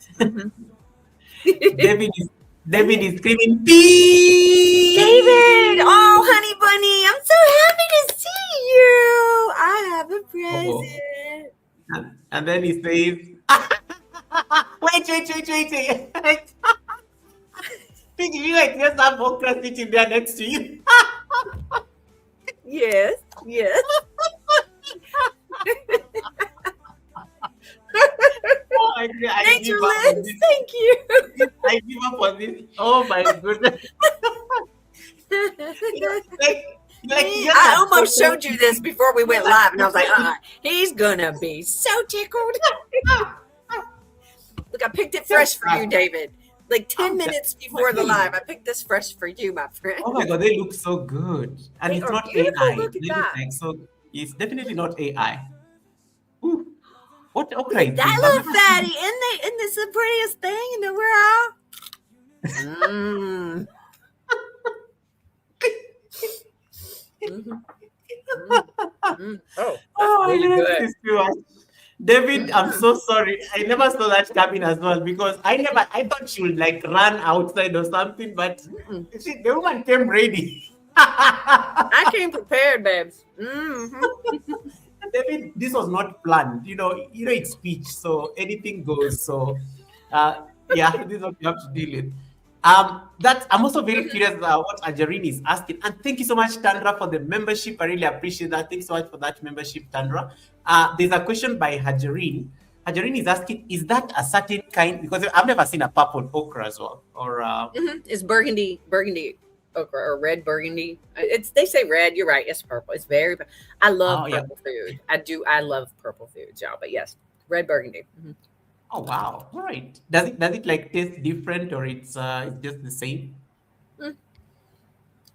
David is screaming, "Peace!"
David! Oh, honey bunny, I'm so happy to see you. I have a present.
And then he says, wait. Did you just have Okra sitting there next to you?
Yes. Nature Liz, thank you.
I give up on this. Oh my goodness.
I almost showed you this before we went live, and I was like, he's gonna be so tickled. Look, I picked it fresh for you, David. Like 10
Oh,
minutes before the live. I picked this fresh for you, my friend.
oh my God, they look so good. And
They
it's
are
not
beautiful.
AI.
Look at
They look
that.
like so, it's definitely not AI. Ooh, what okra
Look at
is
that
this? I've
little
never seen.
fatty. Isn't this the prettiest thing in the world? Mm. Mhm. Oh, that's
Oh my
really
goodness,
good.
it's too much. David, I'm so sorry. I never saw that coming as well because I thought she would like run outside or something, but
Mm-mm.
the woman came ready.
I came prepared, babes. Mm-hmm.
David, this was not planned. It's speech, so anything goes. So, yeah, this is what you have to deal with. That I'm also very curious about what Ajarin is asking, and thank you so much, Tandra, for the membership. I really appreciate that. Thanks so much for that membership, Tandra. There's a question by Hajarin. Hajarin is asking, is that a certain kind? Because I've never seen a purple okra as well, or
It's burgundy okra or red burgundy. They say red. You're right. It's purple. It's very. I love
oh yeah.
purple food. I do. I love purple foods, y'all. But yes, red burgundy. Mhm.
Oh wow! All right. Does it like taste different, or it's just the same?
Mm.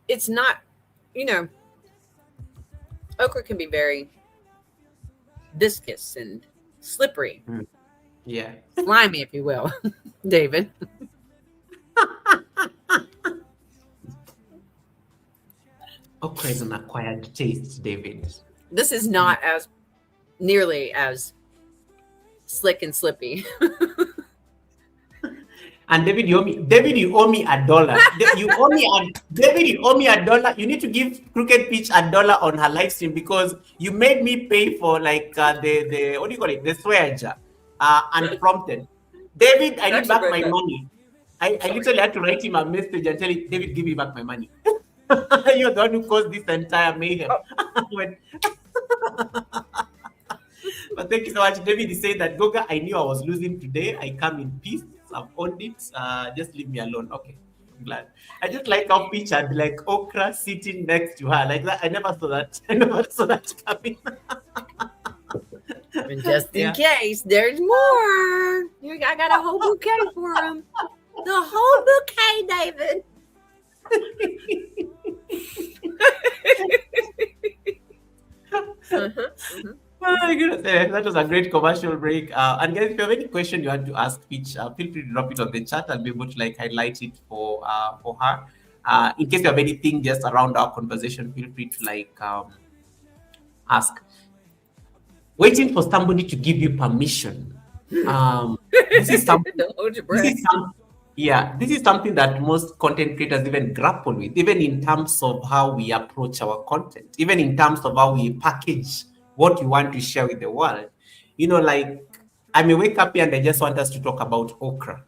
It's not. You know, okra can be very viscous and slippery,
Yeah.
slimy, if you will, David.
Okra is an acquired taste, David.
This is not as nearly as slick and slippy.
And David, you owe me. David, you owe me $1. You owe me David, you owe me $1. You need to give Crooked Peach $1 on her live stream because you made me pay for like the what do you call it? The swear jar, unprompted. David, I need
Actually,
back my
very good.
money. I
Sorry.
literally had to write him a message and tell him, David, give me back my money. You're the one who caused this entire mayhem. When- But thank you so much. David is saying that Goga, I knew I was losing today. I come in peace. I've owned it. Just leave me alone. Okay. I'm glad. I just like how Peach had like okra sitting next to her. Like that. I never saw that. I never saw that coming.
And just in
Yeah.
case, there's more. I got a whole bouquet for him. The whole bouquet, David.
Oh my goodness, that was a great commercial break. And guys, if you have any question you want to ask Peach, feel free to drop it on the chat. I'll be able to like highlight it for her. In case you have anything just around our conversation, feel free to like ask. Waiting for somebody to give you permission. This is something.
Don't hold your
This
breath.
is this is something that most content creators even grapple with, even in terms of how we approach our content, even in terms of how we package what you want to share with the world. Like I may wake up here and I just want us to talk about okra.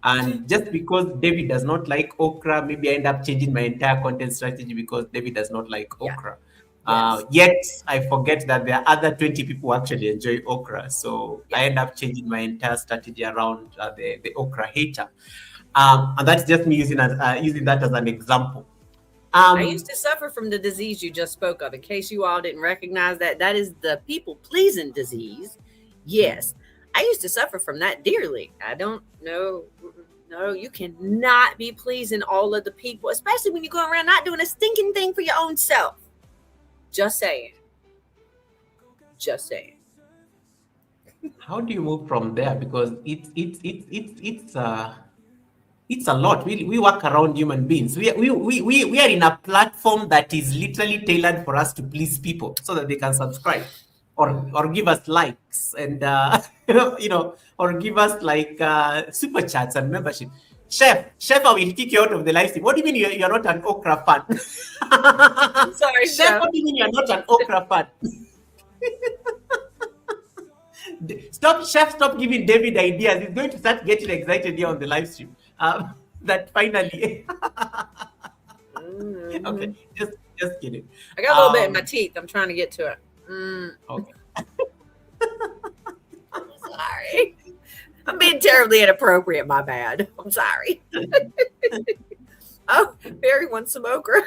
And just because David does not like okra, maybe I end up changing my entire content strategy because David does not like
Yeah.
okra.
Yes.
Yet I forget that there are other 20 people who actually enjoy okra. So I end up changing my entire strategy around the okra hater. And that's just me using that as an example.
I used to suffer from the disease you just spoke of. In case you all didn't recognize that is the people pleasing disease. Yes, I used to suffer from that dearly. I don't know. No, you cannot be pleasing all of the people, especially when you go around not doing a stinking thing for your own self. Just saying. Just saying.
How do you move from there? Because it's a lot. We work around human beings. We are in a platform that is literally tailored for us to please people so that they can subscribe or give us likes and or give us like super chats and membership. Chef, I will kick you out of the live stream. What do you mean you're not an okra fan?
Sorry,
Chef,
Chef.
what do you mean you're not an okra fan? Stop giving David ideas. He's going to start getting excited here on the live stream. That finally. Okay, just kidding.
I got a little bit in my teeth. I'm trying to get to it.
Okay.
Sorry. I'm being terribly inappropriate. My bad. I'm sorry. Oh, Barry wants some okra.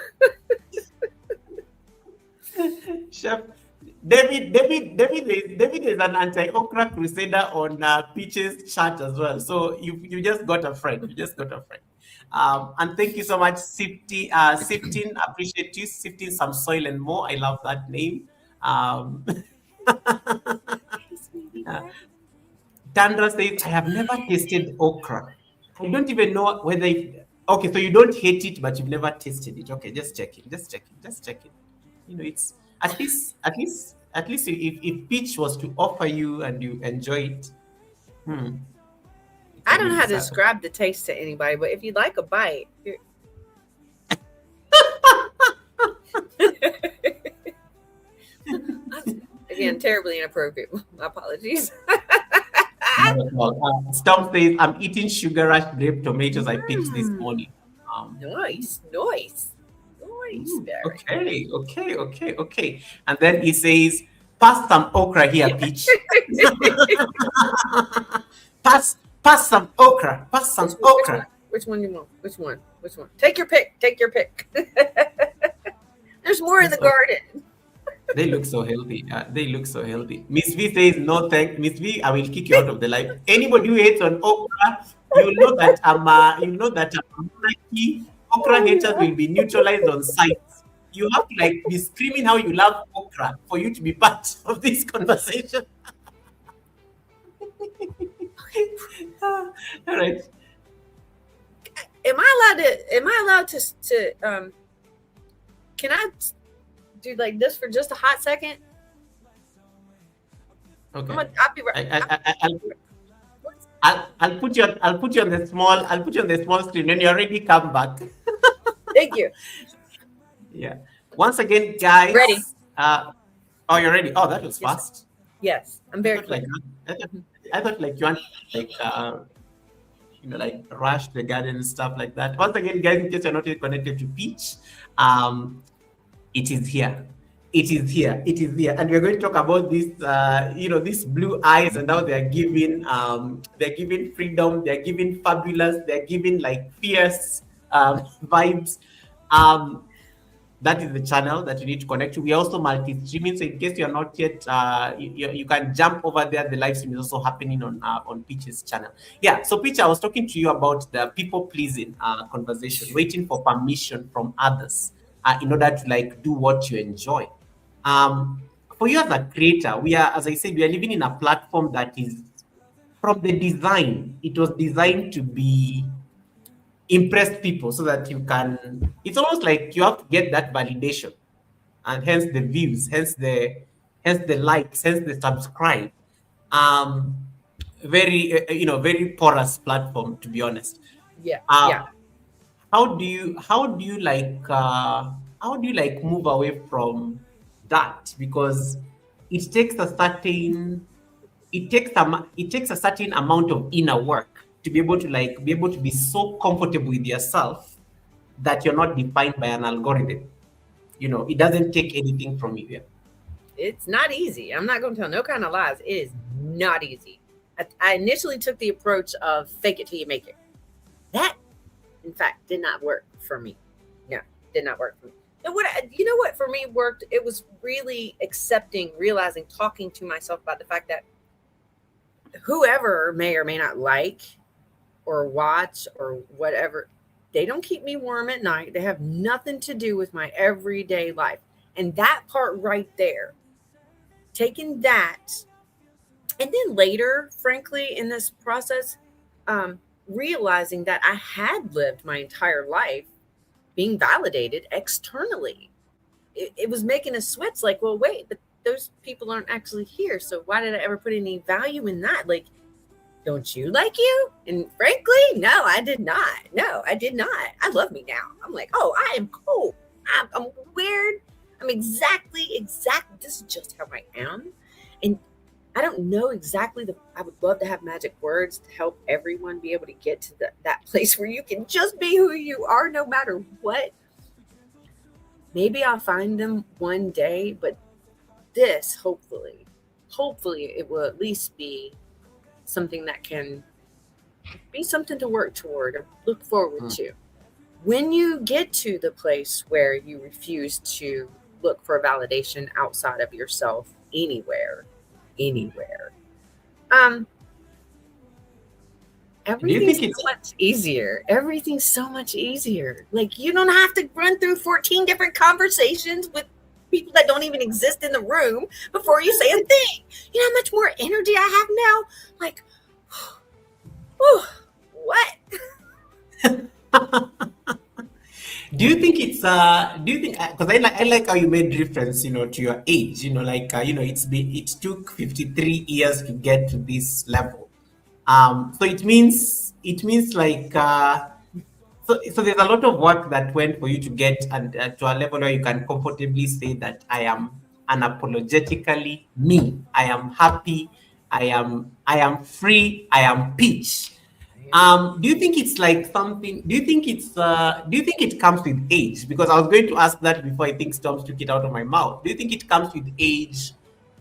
Chef, David is an anti-okra crusader on Peach's chat as well. So you just got a friend. You just got a friend. And thank you so much, Siftin. Appreciate you, Siftin some soil and more. I love that name. Uh, Tandra says, I have never tasted okra. I don't even know whether okay, so you don't hate it, but you've never tasted it. Okay, just check it. Just check it. Just check it. It's at least if Peach was to offer you and you enjoy it, hmm, it
I
can
don't
be
know how to
decided.
describe the taste to anybody, but if you'd like a bite, here. Again, terribly inappropriate. My apologies.
Not at all. Stump says, I'm eating sugar rush grape tomatoes I picked this
Mm,
morning.
nice. Very.
Okay. And then he says, pass some okra here, Peach. Pass some okra. Pass some okra.
Which one you want? Which one? Take your pick. There's more in the garden.
They look so healthy. Miss V says, no thanks. Miss V, I will kick you out of the life. Anybody who hates on okra, you know that I'm lucky. Okra haters will be neutralized on sight. You have to be screaming how you love okra for you to be part of this conversation. All right.
Am I allowed to can I do like this for just a hot second?
Okay.
I'll be right.
I'll put you on the small screen when you already come back.
Thank you.
Yeah. Once again, guys.
Ready.
Oh, you're ready. Oh, that was
Yes.
fast.
Yes, I'm very
I thought you want rush the garden and stuff like that. Once again, guys, in case you're not yet connected to Peach, it is here. And we're going to talk about this, these blue eyes and how they're giving freedom, they're giving fabulous, they're giving fierce vibes. That is the channel that you need to connect to. We are also multi-streaming, so in case you're not yet, you can jump over there. The live stream is also happening on Peach's channel. Yeah, so Peach, I was talking to you about the people-pleasing conversation, waiting for permission from others in order to do what you enjoy. For you as a creator, as I said, we are living in a platform that is, from the design, it was designed to be impress people so that you can, it's almost like you have to get that validation, and hence the views, hence the likes, hence the subscribe. Very porous platform, to be honest.
Yeah.
How do you move away from that? Because it takes a certain amount of inner work to be able to be so comfortable with yourself that you're not defined by an algorithm. It doesn't take anything from you. Yeah.
It's not easy. I'm not going to tell no kind of lies. It is not easy. I initially took the approach of fake it till you make it. That, in fact, did not work for me. No, did not work for me. And what for me worked, it was really realizing, talking to myself about the fact that whoever may or may not like or watch or whatever, they don't keep me warm at night. They have nothing to do with my everyday life. And that part right there, taking that, and then later, frankly, in this process, realizing that I had lived my entire life being validated externally. It was making a switch like, well, wait, but those people aren't actually here. So why did I ever put any value in that? Like, don't you like you? And frankly, no, I did not. I love me now. I'm like, oh, I am cool. I'm weird. I'm exactly. This is just how I am. And I don't know exactly I would love to have magic words to help everyone be able to get to that place where you can just be who you are no matter what. Maybe I'll find them one day, but this, hopefully it will at least be something that can be something to work toward or look forward to. When you get to the place where you refuse to look for validation outside of yourself anywhere.
Do you
Everything's
think
so
it's
much easier. Everything's so much easier. Like, you don't have to run through 14 different conversations with people that don't even exist in the room before you say a thing. You know how much more energy I have now? Like, whew, what?
Do you think it's do you think because I like how you made reference, to your age, like it took 53 years to get to this level. So it means like so there's a lot of work that went for you to get and to a level where you can comfortably say that I am unapologetically me. I am happy. I am free. I am peach. Do you think it's like something? Do you think it comes with age? Because I was going to ask that before I think Storms took it out of my mouth. Do you think it comes with age,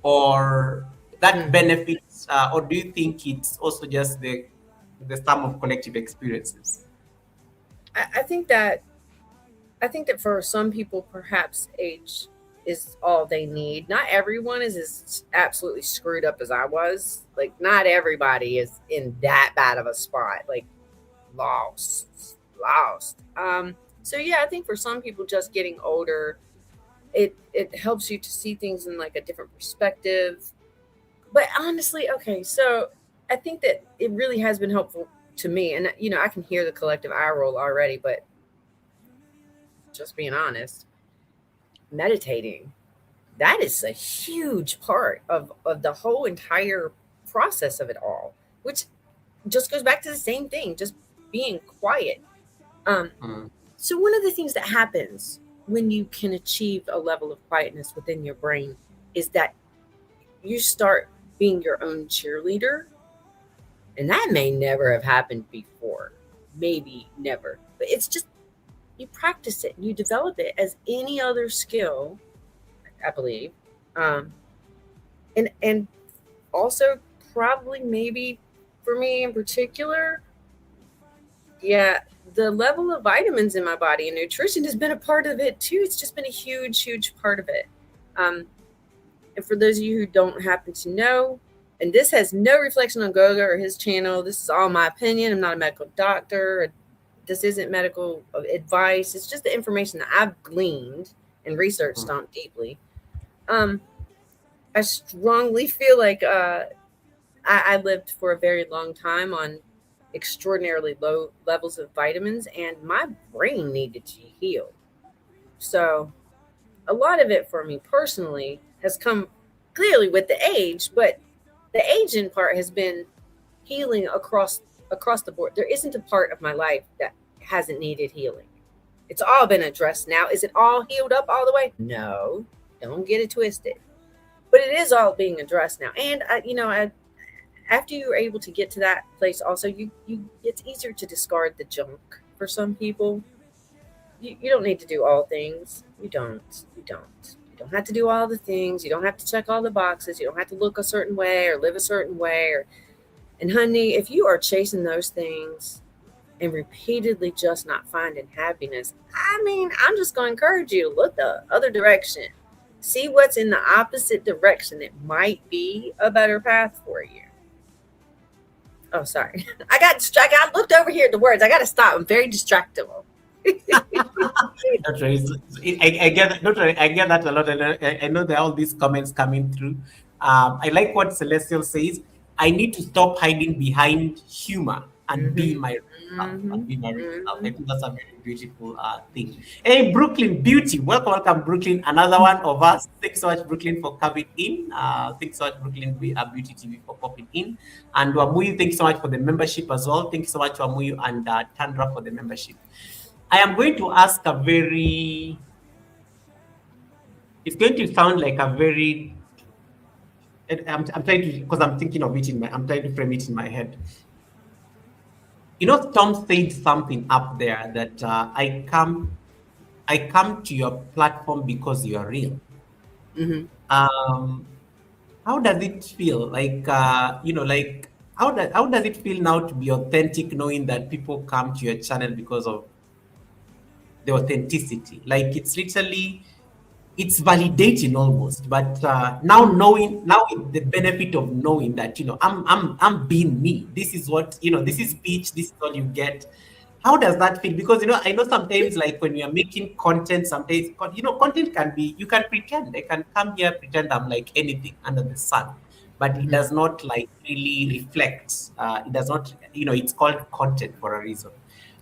or that
Hmm.
benefits, or do you think it's also just the sum of collective experiences?
I think that for some people, perhaps age is all they need. Not everyone is as absolutely screwed up as I was. Like, not everybody is in that bad of a spot. Like, lost. So yeah, I think for some people, just getting older, it helps you to see things in like a different perspective. But honestly, okay, so I think that it really has been helpful to me, and I can hear the collective eye roll already. But just being honest, meditating, that is a huge part of the whole entire process of it all, which just goes back to the same thing, just being quiet. um
Mm,
so one of the things that happens when you can achieve a level of quietness within your brain is that you start being your own cheerleader, and that may never have happened before, maybe never, but it's just, you practice it, you develop it as any other skill, I believe. um and also, probably, maybe for me in particular, yeah, the level of vitamins in my body and nutrition has been a part of it too. It's just been a huge part of it. um and for those of you who don't happen to know, and this has no reflection on Goga or his channel, this is all my opinion. I'm not a medical doctor. This isn't medical advice. It's just the information that I've gleaned and researched
mm,
on deeply. um I strongly feel like I lived for a very long time on extraordinarily low levels of vitamins, and my brain needed to heal. So a lot of it for me personally has come clearly with the age, but the aging part has been healing across the board. There isn't a part of my life that hasn't needed healing. It's all been addressed now. Is it all healed up all the way? No, don't get it twisted. But it is all being addressed now. And after you're able to get to that place, also you it's easier to discard the junk. For some people, you don't need to do all things. You don't have to do all the things. You don't have to check all the boxes. You don't have to look a certain way or live a certain way. And honey, if you are chasing those things and repeatedly just not finding happiness, I mean, I'm just going to encourage you to look the other direction. See what's in the opposite direction. It might be a better path for you. Oh, sorry. I got distracted. I looked over here at the words. I got to stop. I'm very distractible.
Not really. I get that. Not really, I get that a lot, and I know there are all these comments coming through. I like what Celestial says. I need to stop hiding behind humor and be
Mm-hmm.
my real self. And be my real self. I
Mm-hmm.
think that's a very beautiful thing. Hey, Brooklyn Beauty, welcome, Brooklyn. Another one of us. Thanks so much, Brooklyn, for coming in. Thanks so much, Brooklyn Beauty TV, for popping in. And Wamuyu, thanks so much for the membership as well. Thanks so much, Wamuyu and Tandra, for the membership. I am going to ask a very, it's going to sound like a very, I'm trying to, because I'm thinking of it I'm trying to frame it in my head. Tom said something up there that I come to your platform because you are real.
Mm-hmm.
Um, how does it feel? Like, how does it feel now to be authentic, knowing that people come to your channel because of the authenticity? Like, it's literally, it's validating almost. But now knowing, now with the benefit of knowing that, I'm being me. This is what, this is speech. This is all you get. How does that feel? Because I know sometimes, like when you are making content, sometimes content can be, you can pretend. I can come here, pretend I'm like anything under the sun, but it does not like really reflect. It does not, it's called content for a reason.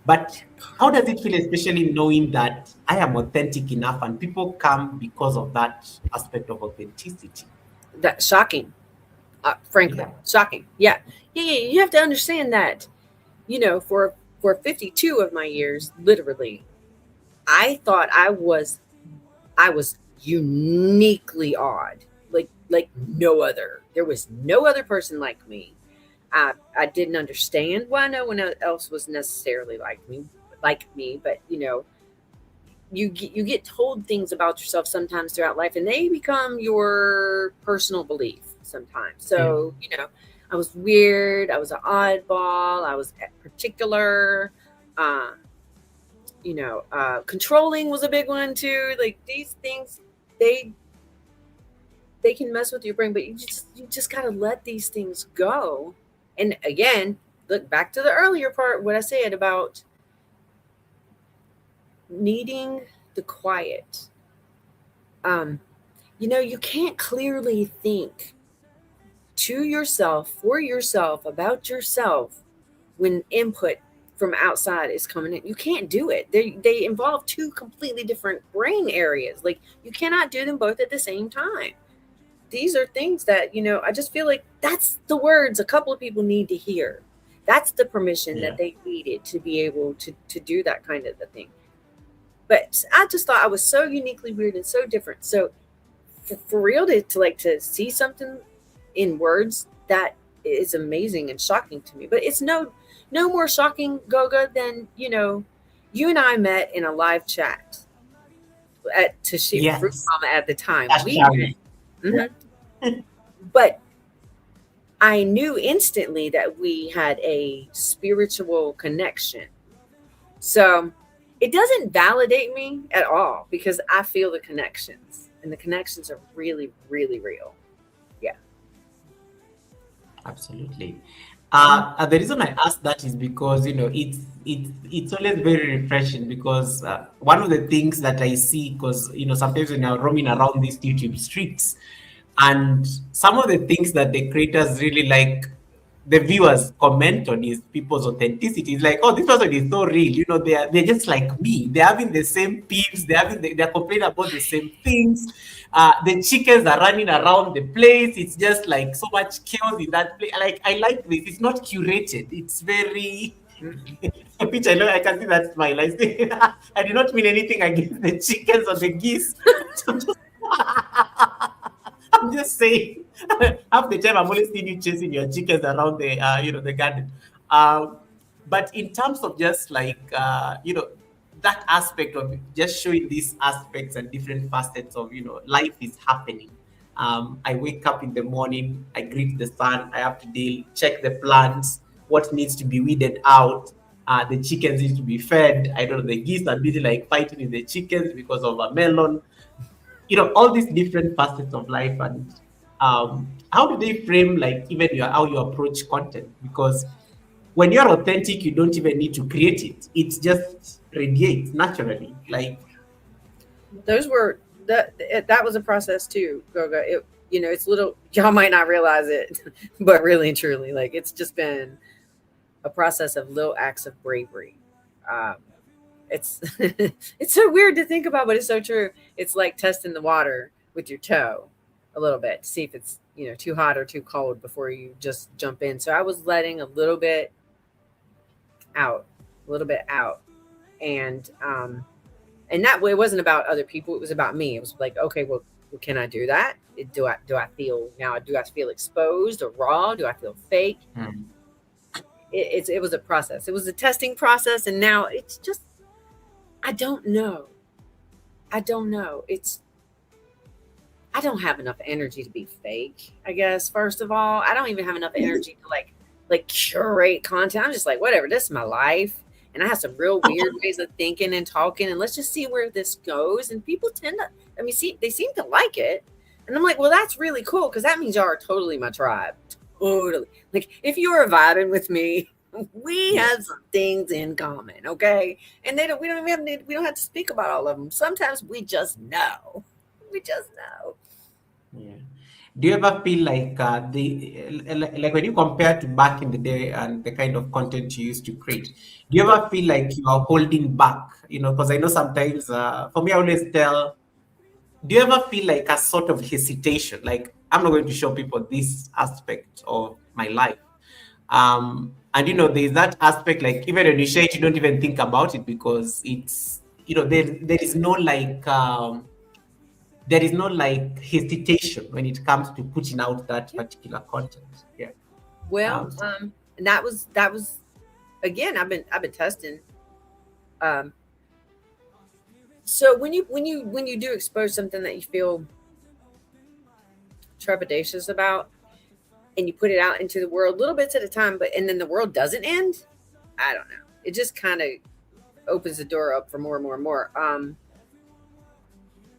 But how does it feel, especially knowing that I am authentic enough and people come because of that aspect of authenticity?
That's shocking. Frankly,
Yeah.
shocking. Yeah. You have to understand that, for 52 of my years, literally, I thought I was uniquely odd, like no other. There was no other person like me. I didn't understand why no one else was necessarily like me, but you get told things about yourself sometimes throughout life, and they become your personal belief sometimes. So I was weird, I was an oddball, I was particular. um Controlling was a big one too. Like these things, they they can mess with your brain, but you just gotta let these things go. And again, look back to the earlier part, what I said about needing the quiet. um you can't clearly think to yourself, for yourself, about yourself, when input from outside is coming in. You can't do it. They involve two completely different brain areas. Like you cannot do them both at the same time. These are things that, I just feel like that's the words a couple of people need to hear. That's the permission
Yeah.
that they needed to be able to do that kind of a thing. But I just thought I was so uniquely weird and so different. So for real, to see something in words, that is amazing and shocking to me. But it's no more shocking, Goga, than you and I met in a live chat at Tashima Fruit
Yes.
Mama at the time.
That's
We
Charlie.
Mhm. But I knew instantly that we had a spiritual connection. So it doesn't validate me at all, because I feel the connections, and the connections are really, really real. Yeah.
Absolutely. The reason I ask that is because it's always very refreshing, because one of the things that I see, because sometimes when you're roaming around these YouTube streets, and some of the things that the creators really like, the viewers comment on, is people's authenticity. It's like, oh, this person is so real. They're just like me. They're having the same peeves. They're complaining about the same things. The chickens are running around the place. It's just like so much chaos in that place. Like I like this. It's not curated. It's very. Which I know I can see that smile. I say I did not mean anything against the chickens or the geese. I'm just saying. Half the time, I'm only seeing you chasing your chickens around the garden. Um, but in terms of just like, that aspect of just showing these aspects and different facets of, life is happening. I wake up in the morning, I greet the sun, I have to deal, check the plants, what needs to be weeded out. The chickens need to be fed. I don't know, the geese are busy like fighting with the chickens because of a melon. All these different facets of life. And how do they frame, like, even how you approach content? Because when you're authentic, you don't even need to create it just radiates naturally, like.
Those were that was a process too, Goga. It's little, y'all might not realize it, but really and truly, like, it's just been a process of little acts of bravery. Um, it's it's so weird to think about, but it's so true. It's like testing the water with your toe a little bit to see if it's too hot or too cold before you just jump in. So I was letting a little bit out, and that way it wasn't about other people. It was about me. It was like, okay, well, can I do that? Do I feel exposed or raw? Do I feel fake?
Hmm.
It was a process. It was a testing process, and now it's just, I don't know. I don't have enough energy to be fake, I guess. First of all, I don't even have enough energy to like curate content. I'm just like, whatever, this is my life. and I have some real weird ways of thinking and talking, and let's just see where this goes. And people tend to, I mean, see, they seem to like it. And I'm like, well, that's really cool because that means y'all are totally my tribe. Totally. Like, if you're vibing with me, we have some things in common, okay? And we don't have to speak about all of them. Sometimes we just know. We just know.
Yeah. Do you ever feel like like when you compare to back in the day and the kind of content you used to create, do you ever feel like you are holding back? You know, because I know sometimes for me, I always tell, do you ever feel like a sort of hesitation? Like, I'm not going to show people this aspect of my life. And you know, there's that aspect, like even when you share it, you don't even think about it because it's, you know, there is no like there is no like hesitation when it comes to putting out that particular content. Yeah.
Well, and that was again, I've been testing. So when you do expose something that you feel trepidatious about, and you put it out into the world little bits at a time, and then the world doesn't end, I don't know. It just kind of opens the door up for more and more and more.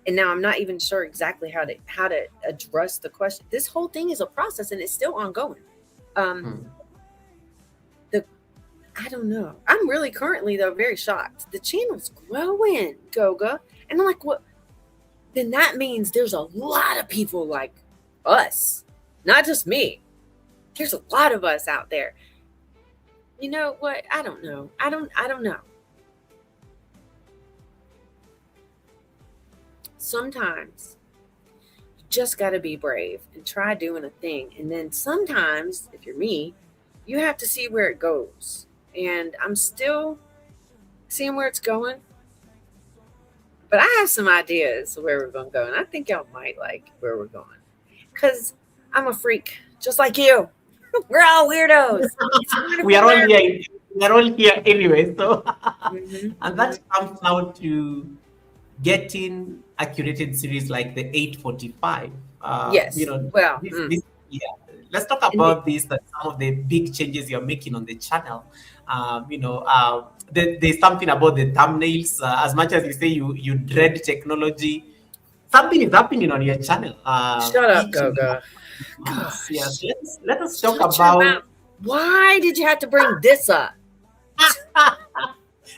And now I'm not even sure exactly how to address the question. This whole thing is a process and it's still ongoing. I don't know. I'm really currently though very shocked. The channel's growing, Goga. And I'm like, what? Then that means there's a lot of people like us. Not just me. There's a lot of us out there. You know what? I don't know. I don't know. Sometimes you just got to be brave and try doing a thing. And then sometimes, if you're me, you have to see where it goes. And I'm still seeing where it's going. But I have some ideas of where we're going to go. And I think y'all might like where we're going. Because I'm a freak, just like you. We're all weirdos.
We are all here. We are all here anyway. So, and that comes now to getting a curated series like the 845.
Yes.
You know,
well,
yeah. Let's talk about this. That some of the big changes you're making on the channel. You know, there's something about the thumbnails. As much as you say you dread technology, something is happening on your channel.
Shut up, Goga.
Yes. Let us talk about.
Why did you have to bring this up?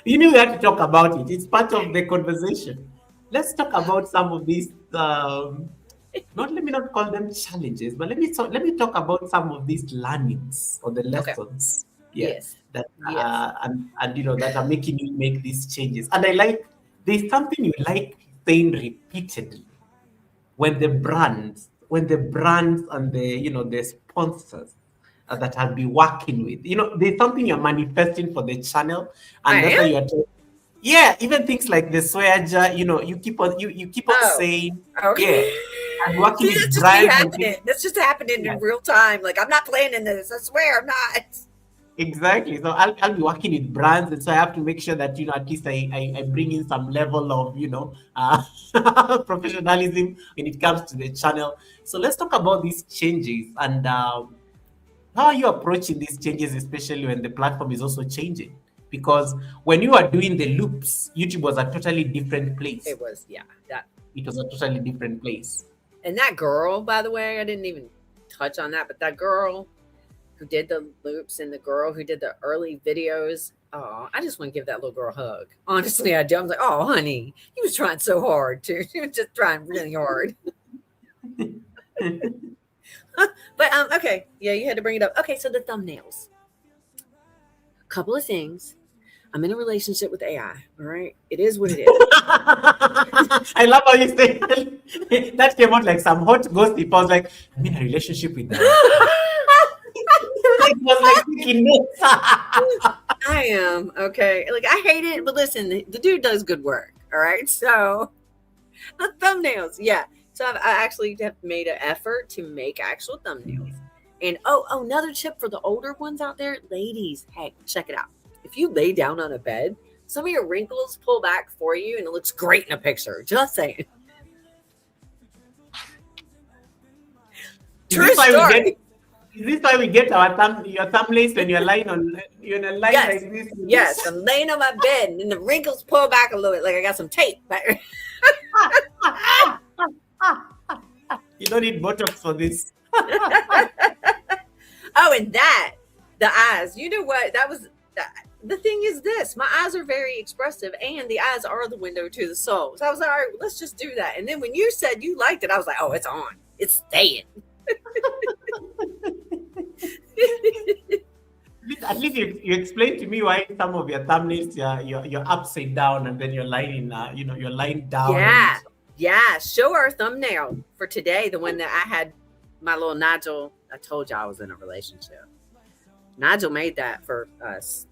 You knew we had to talk about it. It's part of the conversation. Let's talk about some of these. Let me not call them challenges, but let me talk about some of these learnings or the lessons.
Okay. Yes.
That and you know that are making you make these changes. And I like there's something you like saying repeatedly when the brands and the sponsors that I'll be working with, you know, there's something you're manifesting for the channel, and that's why you're even things like the swear jar, you know, you keep on saying,
okay.
And working with
that's
brands.
That's just happening in real time. Like, I'm not playing in this. I swear I'm not.
Exactly. So I'll be working with brands, and so I have to make sure that, you know, at least I bring in some level of, you know, professionalism when it comes to the channel. So let's talk about these changes and how are you approaching these changes, especially when the platform is also changing? Because when you are doing the loops, YouTube was a totally different place.
It was,
it was a totally different place.
And that girl, by the way, I didn't even touch on that, but that girl who did the loops and the girl who did the early videos, oh, I just want to give that little girl a hug. Honestly, I do. I'm like, oh, honey, he was trying so hard too. He was just trying really hard. But okay, yeah, you had to bring it up. Okay, so the thumbnails. A couple of things. I'm in a relationship with AI. All right, it is what it is.
I love how you say that came out like some hot gossip. I was like, I'm in a relationship with that. It was like thinking notes.
I am okay. Like, I hate it, but listen, the dude does good work. All right, so the thumbnails, yeah. So I actually have made an effort to make actual thumbnails. And another tip for the older ones out there, ladies, hey, check it out. If you lay down on a bed, some of your wrinkles pull back for you and it looks great in a picture. Just saying. True story.
Is this why we get your thumbnails when you're lying like
Yes.
this?
Yes, I'm laying on my bed and the wrinkles pull back a little bit, like I got some tape.
You don't need Botox for this.
Oh, and the eyes. You know what? The thing is this. My eyes are very expressive, and the eyes are the window to the soul. So I was like, all right, let's just do that. And then when you said you liked it, I was like, oh, it's on. It's staying.
At least you explained to me why some of your thumbnails you're upside down and then you're lying you're lying down.
Yeah. Yeah. Show our thumbnail for today. The one that I had my little Nigel. I told you I was in a relationship. Nigel made that for us.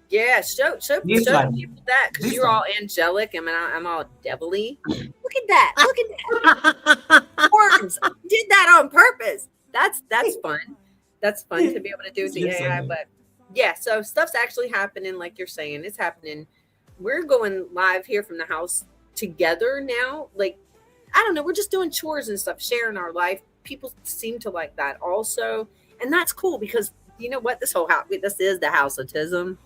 Yeah, show people that because you're all angelic and I'm all devilly. Look at that. Look at that. Horns. I did that on purpose. That's fun. That's fun to be able to do with the AI. But yeah, so stuff's actually happening, like you're saying. It's happening. We're going live here from the house together now. Like, I don't know, we're just doing chores and stuff, sharing our life. People seem to like that also. And that's cool because you know what? This is the house autism.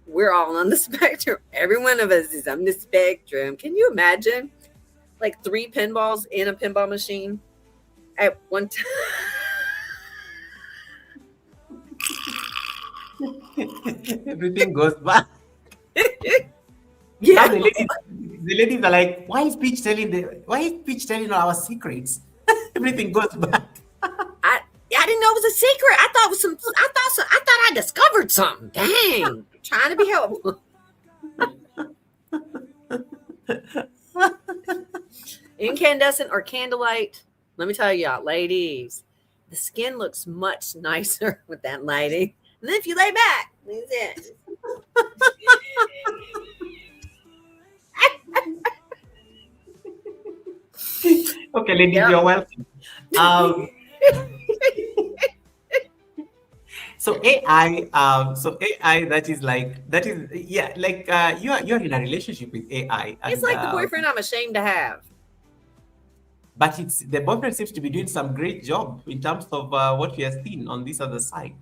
We're all on the spectrum. Every one of us is on the spectrum. Can you imagine? Like 3 pinballs in a pinball machine at one time.
Everything goes back.
Yeah.
Now the ladies are like, why is Peach telling our secrets? Everything goes back.
I didn't know it was a secret. I thought I discovered something. Dang. Trying to be helpful. Incandescent or candlelight. Let me tell y'all, ladies, the skin looks much nicer with that lighting. And then if you lay back, that's it.
Okay, ladies, you're welcome. So AI, you're in a relationship with AI.
It's like the boyfriend I'm ashamed to have.
But the boyfriend seems to be doing some great job in terms of what we have seen on this other side.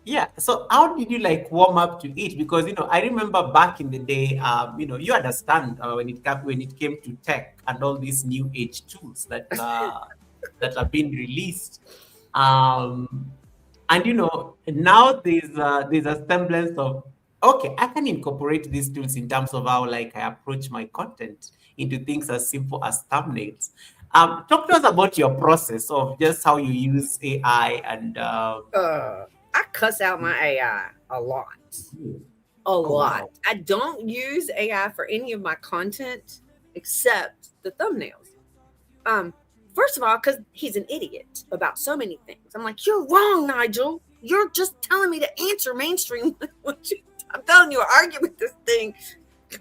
Yeah. So how did you warm up to it? Because I remember back in the day, you understand when it came to tech and all these new age tools that that are being released. And now there's a semblance of, okay, I can incorporate these tools in terms of how I approach my content into things as simple as thumbnails. Talk to us about your process of just how you use AI and.
I cuss out my AI a lot. Wow. I don't use AI for any of my content except the thumbnails. First of all, because he's an idiot about so many things. I'm like, you're wrong, Nigel. You're just telling me to answer mainstream. I'm telling you, argue with this thing.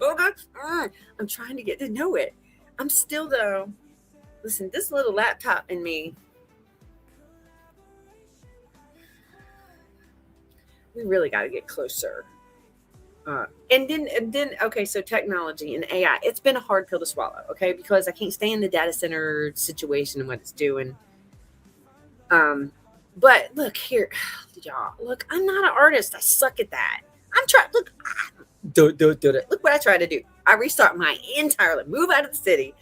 I'm trying to get to know it. I'm still though. Listen, this little laptop in me. We really got to get closer. And then, okay, so technology and AI, it's been a hard pill to swallow, okay, because I can't stand the data center situation and what it's doing. But look here, y'all, look, I'm not an artist. I suck at that. I'm trying, look, look what I try to do. I restart my entire life, move out of the city,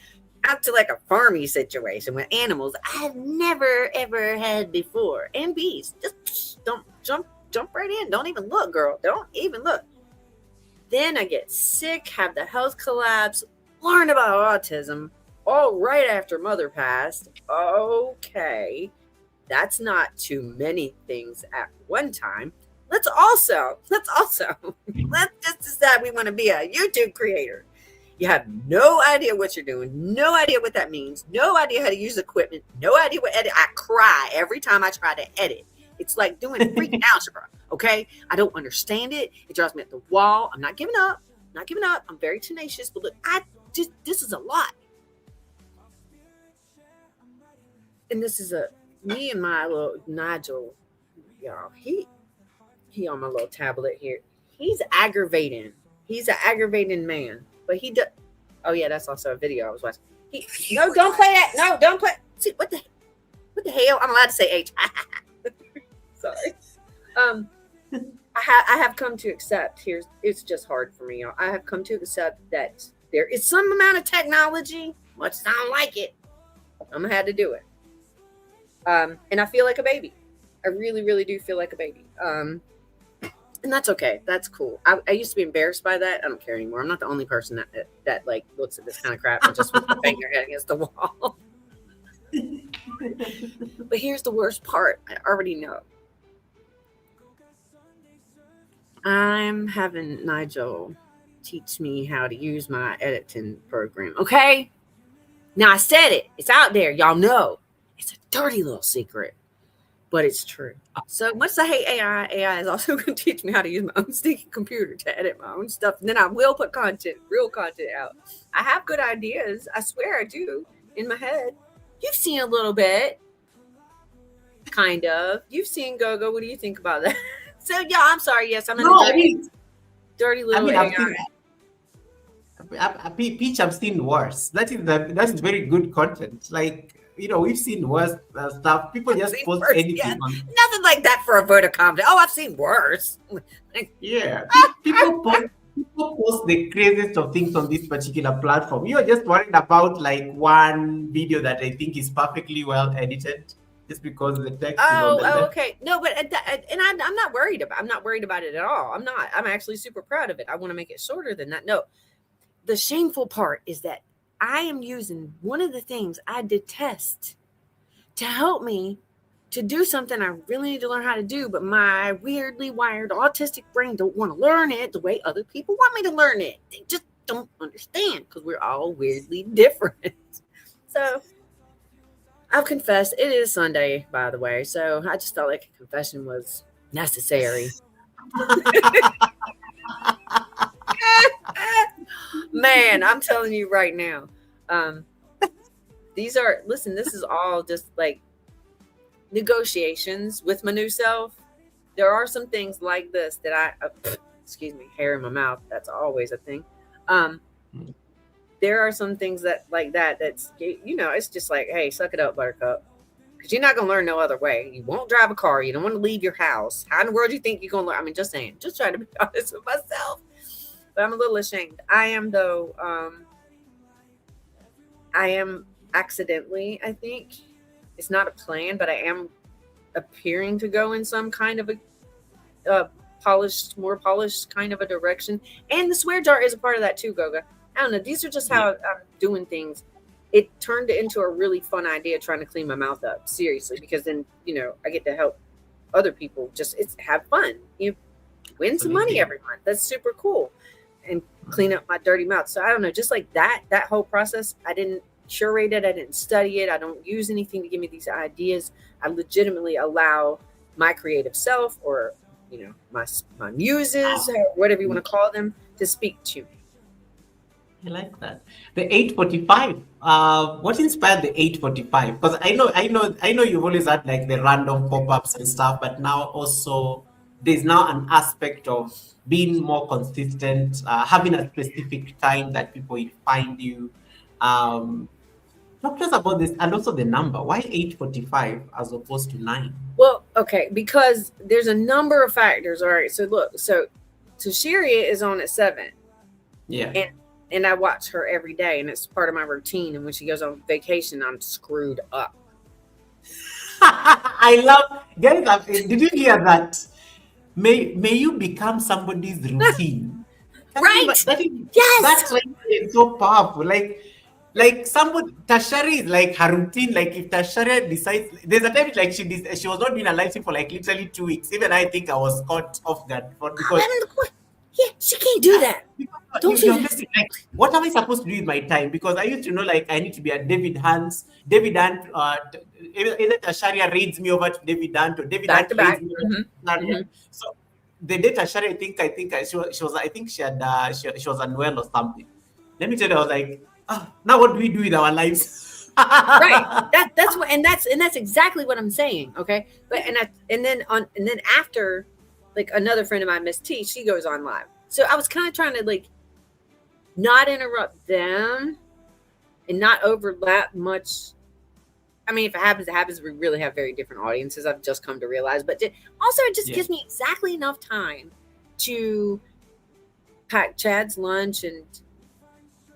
out to a farmy situation with animals I've never, ever had before. And bees, just don't jump right in. Don't even look, girl. Don't even look. Then I get sick, have the health collapse, learn about autism, all right after mother passed. Okay, that's not too many things at one time. Let's just decide we want to be a YouTube creator. You have no idea what you're doing, no idea what that means, no idea how to use equipment, no idea what edit. I cry every time I try to edit. It's like doing freaking algebra, okay? I don't understand it. It drives me at the wall. I'm not giving up. I'm very tenacious, but look, this is a lot. And this is me and my little Nigel, y'all. He on my little tablet here. He's aggravating. He's an aggravating man. But he does. Oh yeah, that's also a video I was watching. No, don't play that. No, don't play. See what the. What the hell? I'm allowed to say H. Sorry. I have come to accept. It's just hard for me. Y'all. I have come to accept that there is some amount of technology. Much as I don't like it, I'm gonna have to do it. And I feel like a baby. I really, really do feel like a baby. And that's okay. That's cool. I used to be embarrassed by that. I don't care anymore. I'm not the only person that like looks at this kind of crap and just wants to bang their head against the wall. But here's the worst part. I already know. I'm having Nigel teach me how to use my editing program. Okay? Now I said it. It's out there. Y'all know. It's a dirty little secret. But it's true. So much as I hate AI, AI is also going to teach me how to use my own stinky computer to edit my own stuff. And then I will put real content out. I have good ideas. I swear I do in my head. You've seen a little bit. Kind of. You've seen Gogo. What do you think about that? So, yeah, I'm sorry. Yes, I'm in dirty little AI.
Peach, I've seen worse. That is very good content. Like, we've seen worse stuff. People just post anything.
Yeah. Nothing like that for a vote of confidence. Oh, I've seen worse.
Yeah. People post the craziest of things on this particular platform. You're just worried about like one video that I think is perfectly well edited, just because the text.
Okay. No, but I'm not worried about. I'm not worried about it at all. I'm not. I'm actually super proud of it. I want to make it shorter than that. No, the shameful part is that I am using one of the things I detest to help me to do something I really need to learn how to do, but my weirdly wired autistic brain don't want to learn it the way other people want me to learn it. They just don't understand because we're all weirdly different. So I've confessed. It is Sunday, by the way, so I just felt like a confession was necessary. Man, I'm telling you right now. This is all just like negotiations with my new self. There are some things like this that excuse me, hair in my mouth. That's always a thing. There are some things that's, it's just like, hey, suck it up, buttercup. Because you're not going to learn no other way. You won't drive a car. You don't want to leave your house. How in the world do you think you're going to learn? I mean, just saying, just trying to be honest with myself. But I'm a little ashamed. I am, though. I am accidentally, I think. It's not a plan, but I am appearing to go in some kind of a more polished kind of a direction. And the swear jar is a part of that too, Goga. I don't know. These are just how I'm doing things. It turned into a really fun idea trying to clean my mouth up. Seriously, because then, I get to help other people have fun. You win some money every month. That's super cool. And clean up my dirty mouth. So I don't know, just like that whole process, I didn't curate it. I didn't study it. I don't use anything to give me these ideas. I legitimately allow my creative self or, my muses or whatever you want to call them to speak to me.
I like that. The 845. What inspired the 845? Because I know you've always had like the random pop-ups and stuff, but now also there's now an aspect of being more consistent, having a specific time that people will find you. Talk to us about this and also the number. Why 8:45 as opposed to 9?
Well, okay, because there's a number of factors. All right, so look, so Tashiria is on at 7.
Yeah.
And I watch her every day, and it's part of my routine. And when she goes on vacation, I'm screwed up.
I love, guys, did you hear that? May you become somebody's routine.
Right. Yes.
That's like it's so powerful. Like somebody, Tashari is like her routine. Like if Tashari decides, there's a time like she was not being alive for like literally 2 weeks. Even I think I was caught off guard because
she can't do that. Don't do that.
Like, what am I supposed to do with my time? Because I used to know like I need to be at David Hunt. Either Tasharia reads me over to David Hunt or David
Back
Hunt
to back.
reads me over to So the day Tasharia, she was unwell or something. Let me tell you, I was like, now what do we do with our lives?
Right. That's exactly what I'm saying. Okay. But and then after, like another friend of mine, Miss T, she goes on live. So I was kind of trying to like not interrupt them and not overlap much I mean, if it happens, it happens. We really have very different audiences. I've just come to realize, but also it just
Yeah.
gives me exactly enough time to pack Chad's lunch and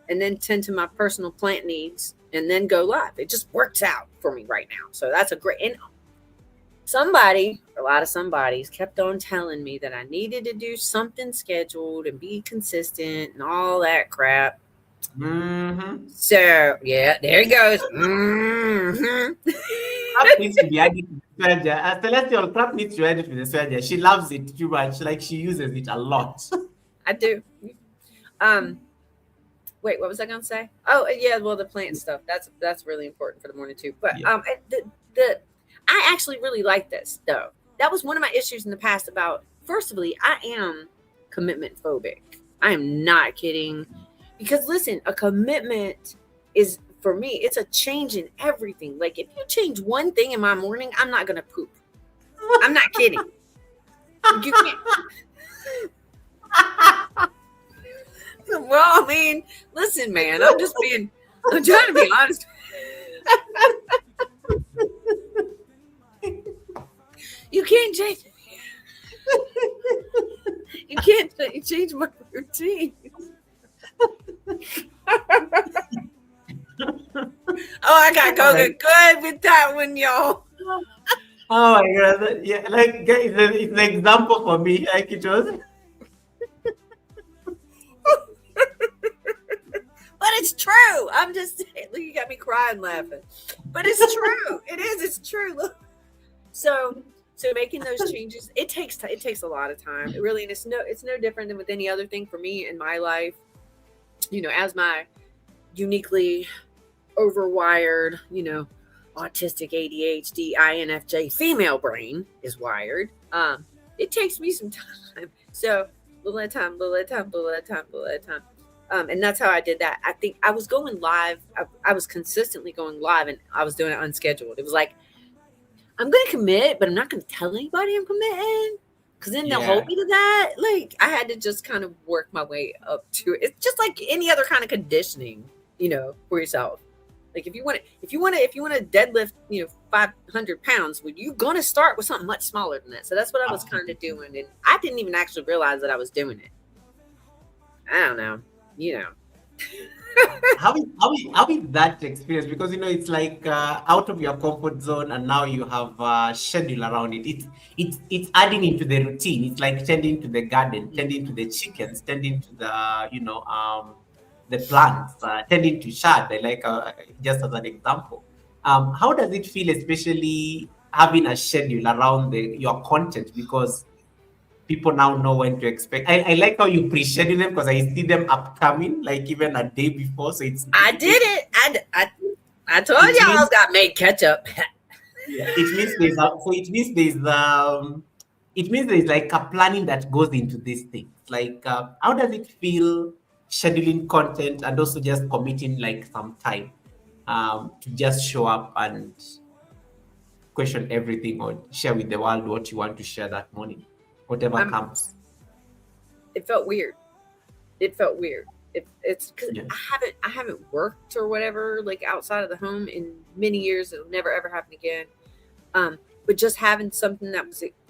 then tend to my personal plant needs and then go live. It just works out for me right now. So that's a great, and a lot of somebodies kept on telling me that I needed to do something scheduled and be consistent and all that crap.
Mm-hmm.
So yeah, there he goes. Mm-hmm.
Crap needs to be added to the swear. Celestial crap needs to be added to the swear. She loves it too much. Like she uses it a lot.
I do. Wait, what was I gonna say? Oh, yeah, well, the plant stuff. That's really important for the morning too. But
Yeah.
the I actually really like this though. That was one of my issues in the past about. Firstly, I am commitment phobic. I am not kidding. Because listen, a commitment is for me. It's a change in everything. Like if you change one thing in my morning, I'm not gonna poop. I'm not kidding. You can't. Well, I mean, listen, man, I'm trying to be honest. You can't change. You can't change my routine. Oh, I got going good with that one, y'all.
Oh my god! Yeah, like it's an example for me. Like it was.
But it's true. I'm just saying. Look, you got me crying laughing. But it's true. It is. It's true. Look. So making those changes, it takes a lot of time. It really, and it's no different than with any other thing for me in my life. You know, as my uniquely overwired, autistic ADHD INFJ female brain is wired. It takes me some time. So little at a time. And that's how I did that. I think I was going live. I was consistently going live, and I was doing it unscheduled. It was like, I'm going to commit, but I'm not going to tell anybody I'm committing, because then they'll hold me to that. Like, I had to just kind of work my way up to it. It's just like any other kind of conditioning, for yourself. Like if you want to deadlift, 500 pounds, well, you're going to start with something much smaller than that. So that's what I was kind of doing. And I didn't even actually realize that I was doing it. I don't know.
How is that experience? Because it's like out of your comfort zone, and now you have a schedule around it. It's adding into the routine. It's like tending to the garden, tending to the chickens, tending to the plants, tending to Shad. I like just as an example. How does it feel, especially having a schedule around your content? Because people now know when to expect. I like how you pre-schedule them, because I see them upcoming, like even a day before. So
I did it. I told y'all I got made ketchup.
Yeah, it means there's like a planning that goes into these things. Like, how does it feel scheduling content and also just committing like some time to just show up and question everything or share with the world what you want to share that morning, whatever comes?
It felt weird. It's because I haven't worked or whatever, like outside of the home in many years. It'll never ever happen again. But just having something that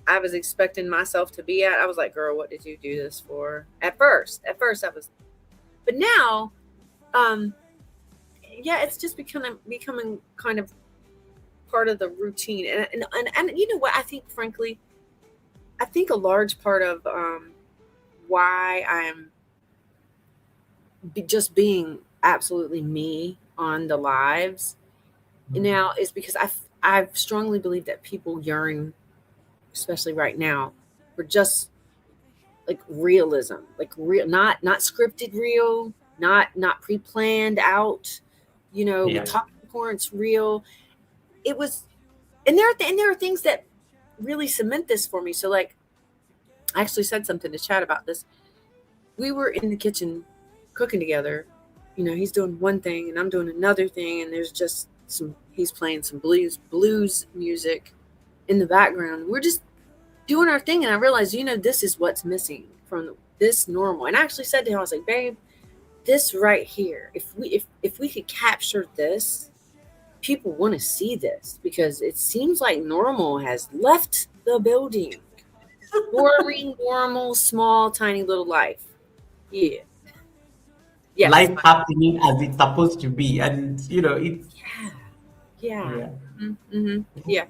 I was expecting myself to be at, I was like, girl, what did you do this for? At first I was, but now, it's just becoming kind of part of the routine. And you know what? I think, frankly, a large part of why I'm just being absolutely me on the lives now is because I strongly believe that people yearn, especially right now, for just like realism, like real, not scripted real, not pre-planned out, talking points real. It was, and there are things that really cement this for me. So like, I actually said something to Chad about this. We were in the kitchen cooking together. He's doing one thing and I'm doing another thing, and there's just he's playing some blues music in the background. We're just doing our thing, and I realized, this is what's missing from this normal. And I actually said to him, I was like, babe, this right here, if we could capture this, people want to see this because it seems like normal has left the building. Boring, normal, small, tiny little life. Yeah. Yes.
Life happening as it's supposed to be, and it's
Yeah. Yeah.
yeah.
Mm-hmm. Yeah.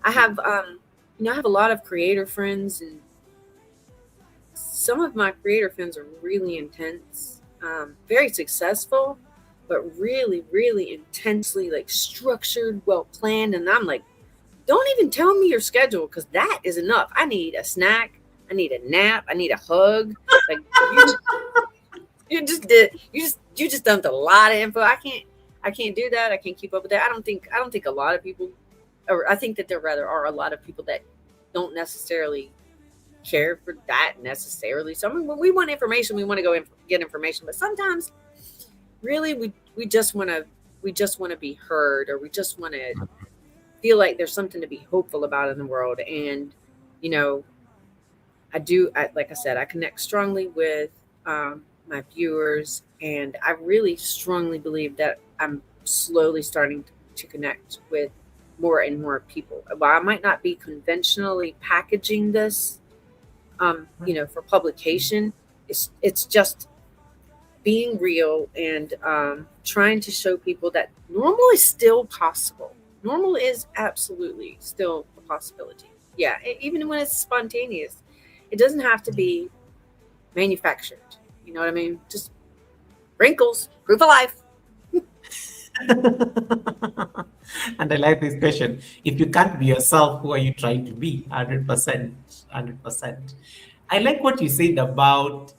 I have I have a lot of creator friends, and some of my creator friends are really intense, very successful, but really, really intensely like structured, well planned. And I'm like, don't even tell me your schedule because that is enough. I need a snack, I need a nap, I need a hug. Like you just dumped a lot of info. I can't do that. I can't keep up with that. I don't think a lot of people, or I think that there rather are a lot of people that don't necessarily care for that necessarily. So I mean, when we want information, we want to go get information, but sometimes really we just want to be heard, or we just want to feel like there's something to be hopeful about in the world. And like I said, I connect strongly with my viewers, and I really strongly believe that I'm slowly starting to connect with more and more people. While I might not be conventionally packaging this, for publication, it's just being real and trying to show people that normal is still possible. Normal is absolutely still a possibility. Yeah, even when it's spontaneous, it doesn't have to be manufactured. You know what I mean? Just wrinkles, proof of life.
And I like this question. If you can't be yourself, who are you trying to be? 100%. 100%. I like what you said about,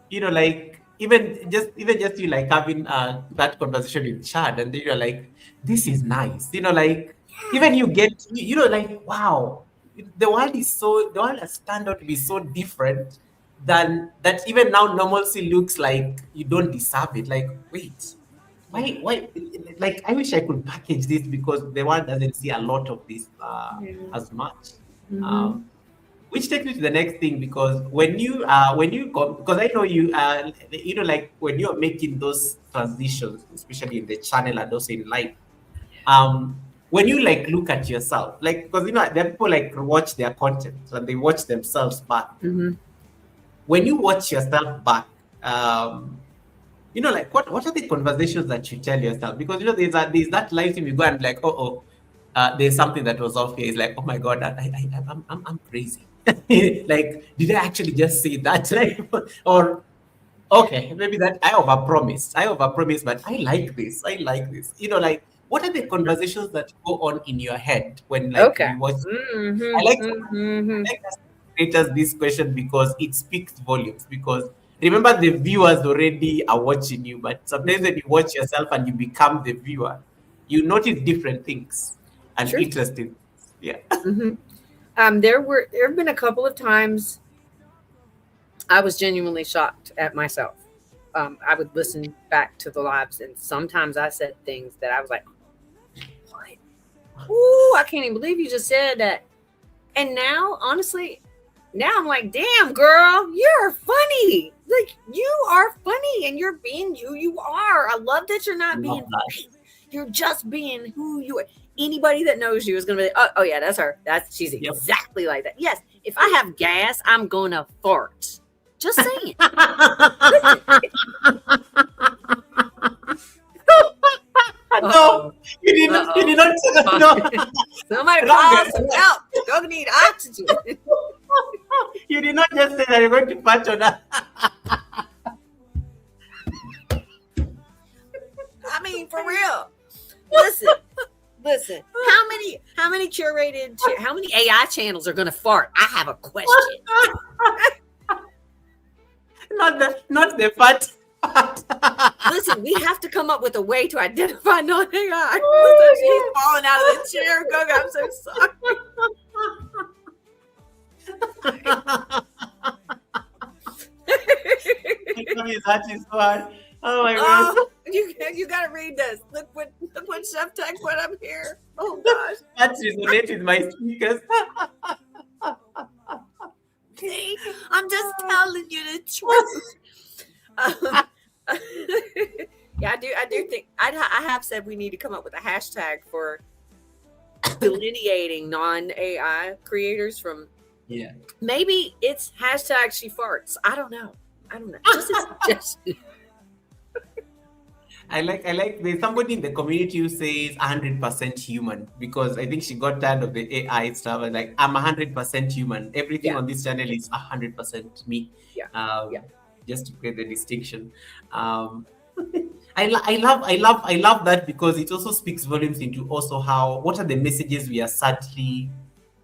like even just you like having that conversation with Chad, and then you're like, this is nice. Like even you get, like, wow, the world has turned out to be so different than that. Even now, normalcy looks like you don't deserve it. Like, wait. Why? Like, I wish I could package this because the world doesn't see a lot of this as much.
Mm-hmm.
Which takes me to the next thing, because when you because I know you like when you're making those transitions, especially in the channel and also in life, when you like look at yourself, like, because there are people like watch their content and they watch themselves back.
Mm-hmm.
When you watch yourself back, like what are the conversations that you tell yourself? Because there's that life stream you go and like, there's something that was off here. It's like, oh my god, I'm crazy. Like, did I actually just say that? Like, or okay, maybe that I overpromised, but I like this. Like, what are the conversations that go on in your head when like
Okay.
you watch?
Mm-hmm.
I like
Mm-hmm.
us creators this question because it speaks volumes. Because remember, the viewers already are watching you, but sometimes when you watch yourself and you become the viewer, you notice different things and
Sure.
interesting things. Yeah.
Mm-hmm. There have been a couple of times I was genuinely shocked at myself. I would listen back to the lives, and sometimes I said things that I was like, "What? Ooh, I can't even believe you just said that." And now, honestly, I'm like, "Damn, girl, you're funny. Like, you are funny, and you're being who you are. I love that you're not being fake. You're just being who you are." Anybody that knows you is gonna be like, oh yeah, that's her. She's exactly like that. Yes, if I have gas, I'm gonna fart. Just saying.
No, you did not. No.
Somebody call some help. Don't need oxygen.
You did not just say that you're going to patch on that.
I mean, for real. Listen. How many curated? How many AI channels are gonna fart? I have a question.
Not the fat.
Listen, we have to come up with a way to identify non-AI. Listen, she's falling out of the chair. Goga, I'm so sorry.
That is hard. Oh my god.
You gotta read this. Look what Chef Tech put up here. Oh gosh.
That resonates with my speakers.
Okay. I'm just telling you the truth. Yeah, I do think I have said we need to come up with a hashtag for delineating non-AI creators from.
Yeah.
Maybe it's hashtag she farts. I don't know. Just a suggestion.
I like there's somebody in the community who says 100% human, because I think she got tired of the AI stuff and like, I'm 100% human. Everything
Yeah,
on this channel is 100% me.
yeah,
Um,
yeah.
just to create the distinction. Um, I love that, because it also speaks volumes into also how, what are the messages we are sadly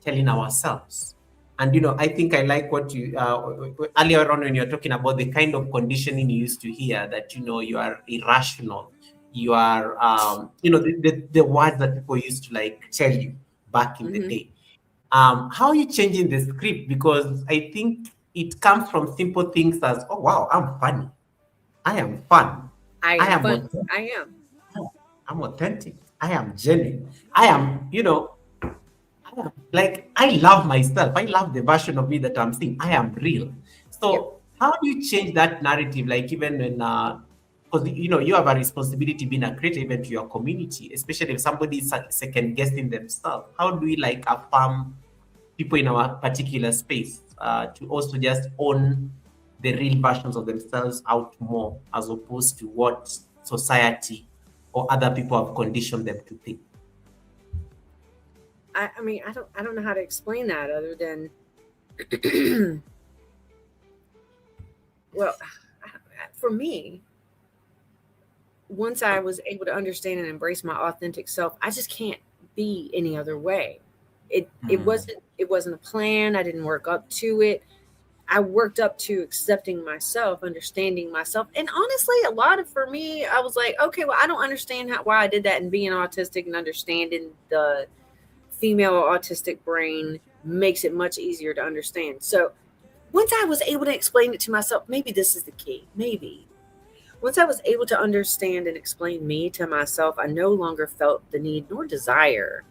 telling ourselves. And I think I like what you earlier on when you're talking about the kind of conditioning you used to hear, that you are irrational, you are the words that people used to like tell you back in the
Hmm.
day. How are you changing the script? Because I think it comes from simple things as, oh wow, I'm funny, I am fun,
I
I
am
am
fun.
authentic,
I am.
I am genuine, I am, like, I love myself. I love the version of me that I'm seeing. I am real.
Yep.
So how do you change that narrative? Like, even when, because you have a responsibility being a creator even to your community, especially if somebody is second guessing themselves. How do we like affirm people in our particular space to also just own the real versions of themselves out more, as opposed to what society or other people have conditioned them to think?
I mean, I don't know how to explain that other than, well, for me, once I was able to understand and embrace my authentic self, I just can't be any other way.
Mm.
It wasn't a plan. I didn't work up to it. I worked up to accepting myself, understanding myself. And honestly, a lot of for me, I was like, okay, well, I don't understand why I did that, and being autistic and understanding the female autistic brain makes it much easier to understand. So once I was able to explain it to myself, maybe this is the key. Maybe once I was able to understand and explain me to myself, I no longer felt the need nor desire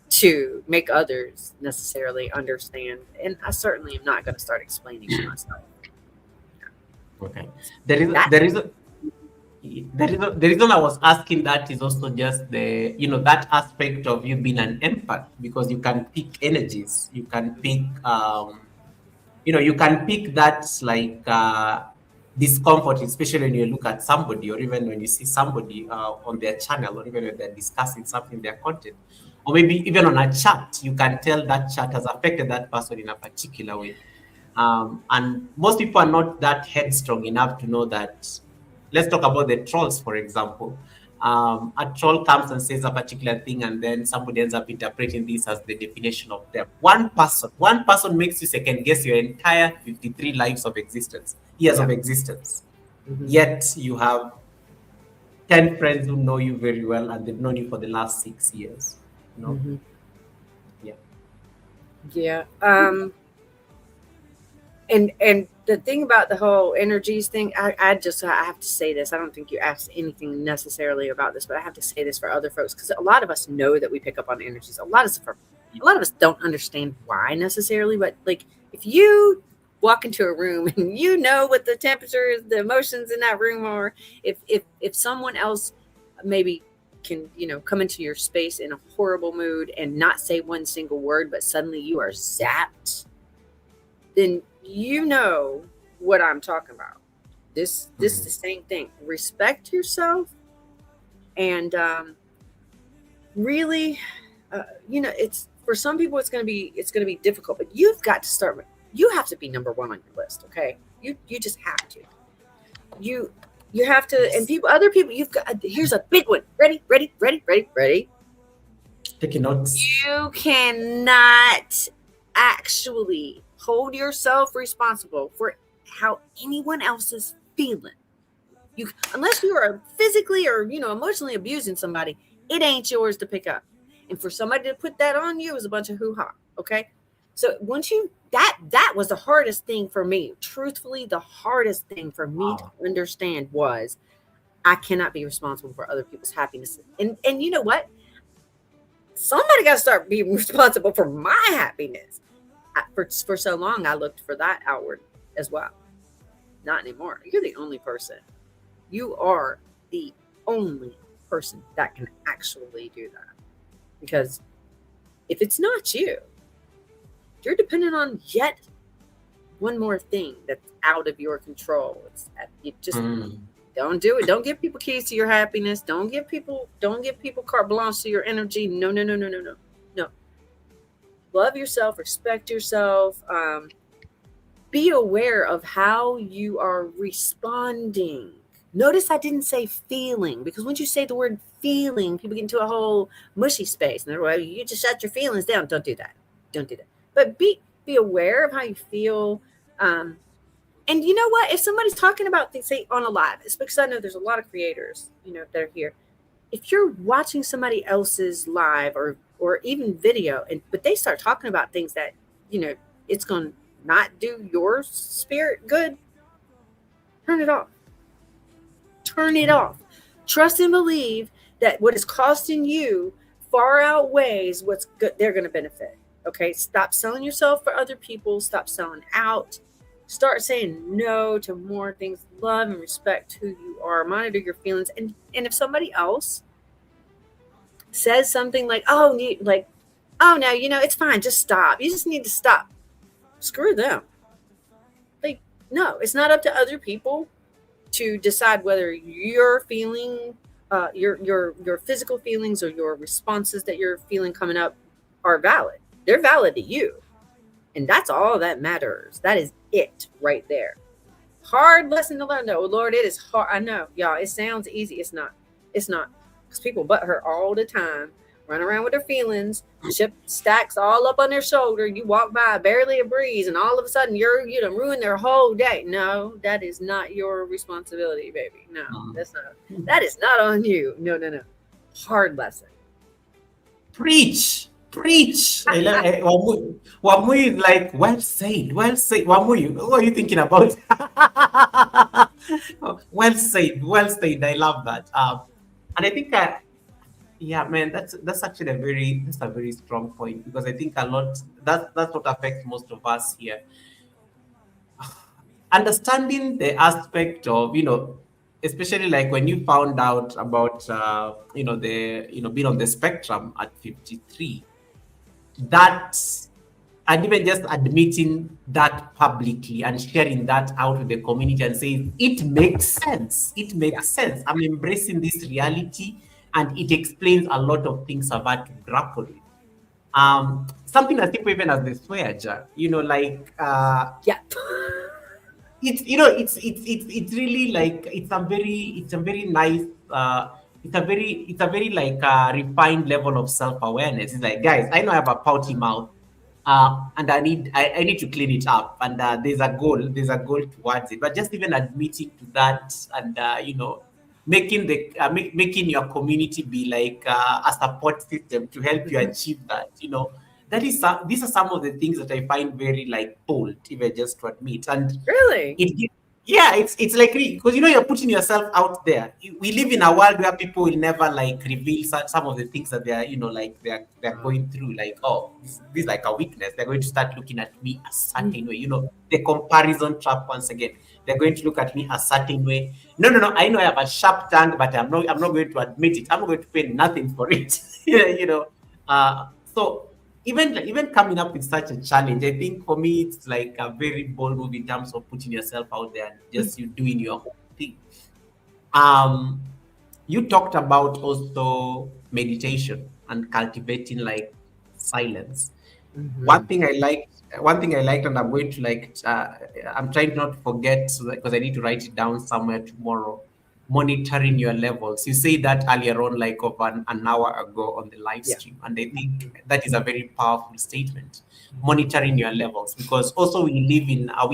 to make others necessarily understand. And I certainly am not going to start explaining to myself.
Okay. There is
That
there is a, the reason I was asking that is also just that aspect of you being an empath, because you can pick energies, you can pick you can pick that, like, discomfort, especially when you look at somebody, or even when you see somebody on their channel, or even when they're discussing something, their content, or maybe even on a chat, you can tell that chat has affected that person in a particular way. And most people are not that headstrong enough to know that. Let's talk about the trolls, for example. A troll comes and says a particular thing, and then somebody ends up interpreting this as the definition of them. One person makes you second guess your entire 53 lives of existence, years
yeah.
of existence.
Hmm.
Yet you have 10 friends who know you very well, and they've known you for the last 6 years. You know?
Hmm.
Yeah.
Yeah. And the thing about the whole energies thing, I have to say this. I don't think you asked anything necessarily about this, but I have to say this for other folks, because a lot of us know that we pick up on energies. A lot of us don't understand why necessarily, but like if you walk into a room and you know what the temperature is, the emotions in that room are, if someone else maybe can come into your space in a horrible mood and not say one single word, but suddenly you are zapped, then you know what I'm talking about. This is the
Mhm.
same thing. Respect yourself, and really, it's for some people it's gonna be difficult, but you've got to start with. You have to be number one on your list. Okay, you just have to. You you have to, and
Yes.
other people. You've got. Here's a big one. Ready, ready, ready, ready, ready.
Taking notes.
You cannot actually hold yourself responsible for how anyone else is feeling. You, unless you are physically or emotionally abusing somebody, it ain't yours to pick up. And for somebody to put that on you is a bunch of hoo-ha. Okay. So once you that was the hardest thing for me. Truthfully, the hardest thing for me to
Wow.
understand was I cannot be responsible for other people's happiness. And you know what? Somebody got to start being responsible for my happiness. For so long, I looked for that outward as well. Not anymore. You're the only person. You are the only person that can actually do that. Because if it's not you, you're dependent on yet one more thing that's out of your control. You just don't do it. Don't give people keys to your happiness. Don't give people carte blanche to your energy. No. Love yourself, respect yourself. Be aware of how you are responding. Notice I didn't say feeling, because once you say the word feeling, people get into a whole mushy space. And they're like, you just shut your feelings down. Don't do that. But be aware of how you feel. And you know what? If somebody's talking about things, say on a live, it's because I know there's a lot of creators, that are here. If you're watching somebody else's live or even video, but they start talking about things that, it's going to not do your spirit good, turn it off. Trust and believe that what is costing you far outweighs what's good they're going to benefit. Okay, stop selling yourself for other people. Stop selling out. Start saying no to more things. Love and respect who you are. Monitor your feelings. And if somebody else says something like, oh, no, it's fine. Just stop. You just need to stop. Screw them. No, it's not up to other people to decide whether you're feeling, your physical feelings or your responses that you're feeling coming up are valid. They're valid to you. And that's all that matters. That is it right there. Hard lesson to learn, though. Lord, it is hard. I know, y'all, it sounds easy. It's not. Because people butt hurt all the time, run around with their feelings, ship stacks all up on their shoulder. You walk by, barely a breeze, and all of a sudden you done ruined their whole day. No, that is not your responsibility, baby. No, that is not on you. No. Hard lesson.
Preach. Wamui is like, well said. Wamui, what are you thinking about? Well said. I love that. And I think man, that's actually a very strong point, because I think a lot that's what affects most of us here. Understanding the aspect of, especially like when you found out about being on the spectrum at 53, that, and even just admitting that publicly and sharing that out with the community and saying it makes sense. Sense. I'm embracing this reality, and it explains a lot of things I've had to grapple with. Something as simple even as the swear jar, it's really like it's a very nice it's a very like refined level of self-awareness. It's like, guys, I know I have a pouty mouth, and I need to clean it up, and there's a goal towards it. But just even admitting to that, and making your community be like a support system to help you achieve that, these are some of the things that I find very like bold, even just to admit. And
really,
it's like, because you're putting yourself out there. We live in a world where people will never like reveal some of the things that they're they're going through. Like, oh, this is like a weakness. They're going to start looking at me a certain way. The comparison trap once again. They're going to look at me a certain way. No. I know I have a sharp tongue, but I'm not going to admit it. I'm not going to pay nothing for it. So even coming up with such a challenge, I think for me it's like a very bold move in terms of putting yourself out there and just you doing your own thing. You talked about also meditation and cultivating like silence.
Mm-hmm.
One thing I liked, and I'm going to I'm trying not to forget, because I need to write it down somewhere tomorrow. Monitoring your levels. You say that earlier on, like of an hour ago on the live stream, and I think that is a very powerful statement. Monitoring your levels, because also we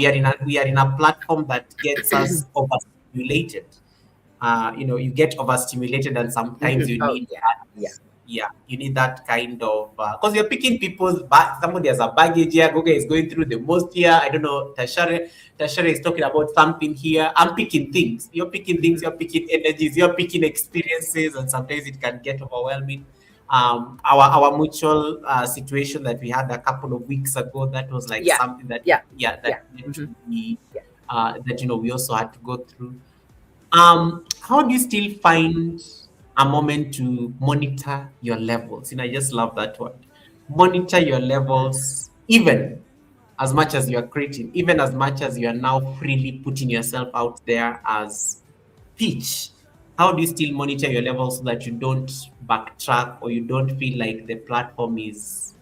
are in a platform that gets us overstimulated. You get overstimulated, and sometimes you need you need that kind of, because you're picking people's somebody has a baggage here. Goga is going through the most here. I don't know. Tashere is talking about something here. I'm picking things. You're picking things. You're picking energies. You're picking experiences, and sometimes it can get overwhelming. Our mutual situation that we had a couple of weeks ago, that was like something that that we also had to go through. How do you still find a moment to monitor your levels? I just love that word. Monitor your levels, even as much as you are creating, even as much as you are now freely putting yourself out there as Peach. How do you still monitor your levels so that you don't backtrack or you don't feel like the platform is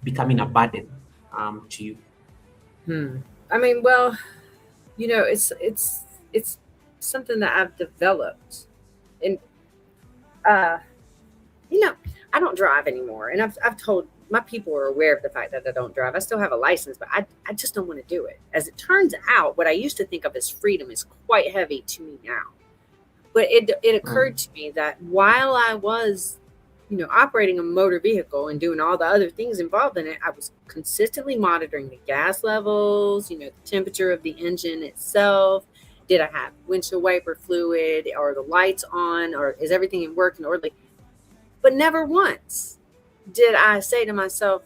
becoming a burden to you?
I mean, well, it's something that I've developed, and uh, you know, I don't drive anymore, and I've told my people are aware of the fact that I don't drive. I still have a license, but I just don't want to do it. As it turns out, what I used to think of as freedom is quite heavy to me now. But it occurred to me that while I was, operating a motor vehicle and doing all the other things involved in it, I was consistently monitoring the gas levels, the temperature of the engine itself. Did I have windshield wiper fluid? Are the lights on? Or is everything in working orderly? But never once did I say to myself,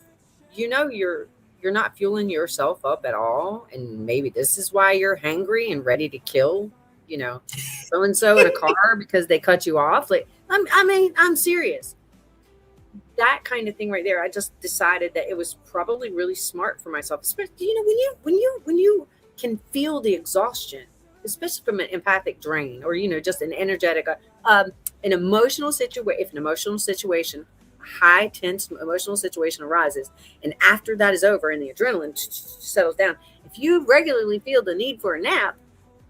you're not fueling yourself up at all, and maybe this is why you're hangry and ready to kill, so and so in a car because they cut you off. Like, I'm serious. That kind of thing right there. I just decided that it was probably really smart for myself, especially when you can feel the exhaustion, especially from an empathic drain or just an energetic, an emotional situation. If an emotional situation, high tense emotional situation arises, and after that is over and the adrenaline settles down, if you regularly feel the need for a nap,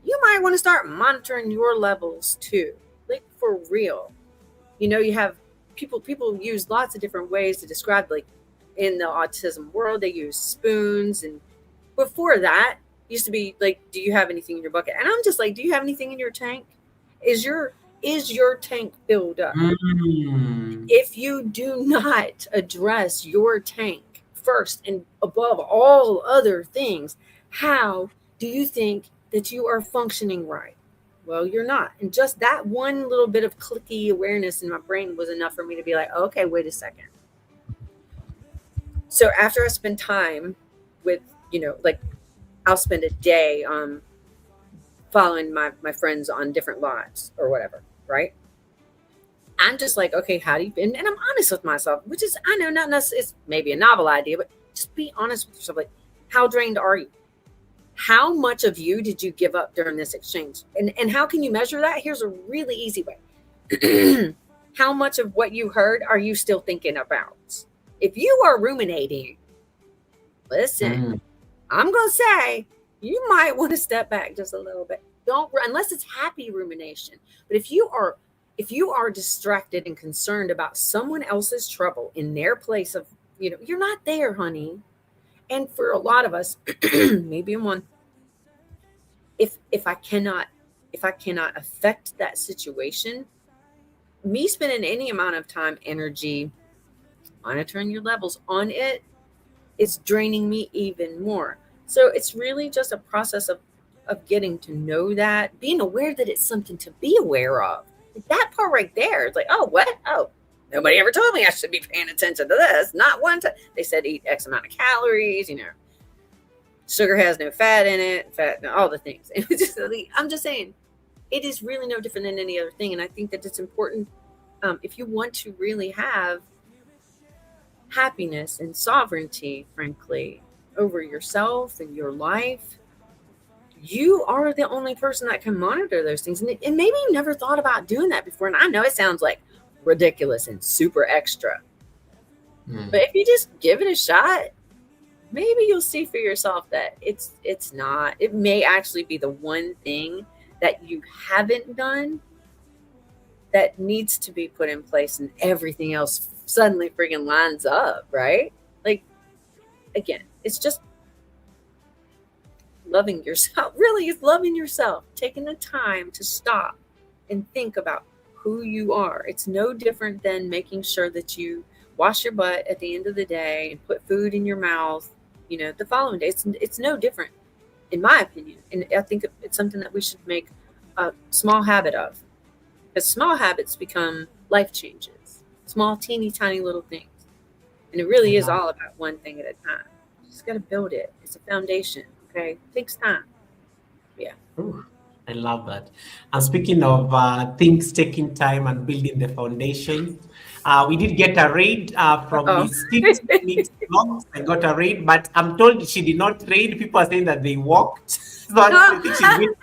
you might want to start monitoring your levels too, like for real. You have people use lots of different ways to describe, like in the autism world they use spoons, and before that used to be like, do you have anything in your bucket? And I'm just like, do you have anything in your tank? Is your tank filled up? If you do not address your tank first and above all other things, how do you think that you are functioning right? Well, you're not. And just that one little bit of clicky awareness in my brain was enough for me to be like, okay, wait a second. So after I spend time with, like I'll spend a day following my friends on different lives or whatever, right? I'm just like, okay, how do you, and I'm honest with myself, which is, I know not necessarily, it's maybe a novel idea, but just be honest with yourself. Like, how drained are you? How much of you did you give up during this exchange? And how can you measure that? Here's a really easy way. How much of what you heard are you still thinking about? If you are ruminating, listen, I'm going to say, you might want to step back just a little bit. Don't, unless it's happy rumination. But if you are distracted and concerned about someone else's trouble in their place of, you're not there, honey. And for a lot of us, maybe I'm one, if I cannot affect that situation, me spending any amount of time, energy, monitoring your levels on it is draining me even more. So it's really just a process of getting to know that, being aware that it's something to be aware of. That part right there, it's like, oh, what? Oh, nobody ever told me I should be paying attention to this. Not one time. They said eat X amount of calories, sugar has no fat in it, all the things. It was just, I'm just saying, it is really no different than any other thing. And I think that it's important, if you want to really have happiness and sovereignty, frankly, over yourself and your life, you are the only person that can monitor those things. And maybe you never thought about doing that before. And I know it sounds like ridiculous and super extra, but if you just give it a shot, maybe you'll see for yourself that it's not. It may actually be the one thing that you haven't done that needs to be put in place, and everything else suddenly friggin' lines up, right? Like, again, it's just loving yourself. Really, it's loving yourself, taking the time to stop and think about who you are. It's no different than making sure that you wash your butt at the end of the day and put food in your mouth, the following day. It's no different, in my opinion. And I think it's something that we should make a small habit of, because small habits become life changes, small, teeny, tiny little things. And it really is all about one thing at a time. You just got to build it. It's a foundation. Okay. It takes time. Yeah.
Ooh, I love that. And speaking of things taking time and building the foundations, we did get a raid from
Oh.
Miss Tips. Vlogs. I got a raid, but I'm told she did not raid. People are saying that they walked. So I think she's been.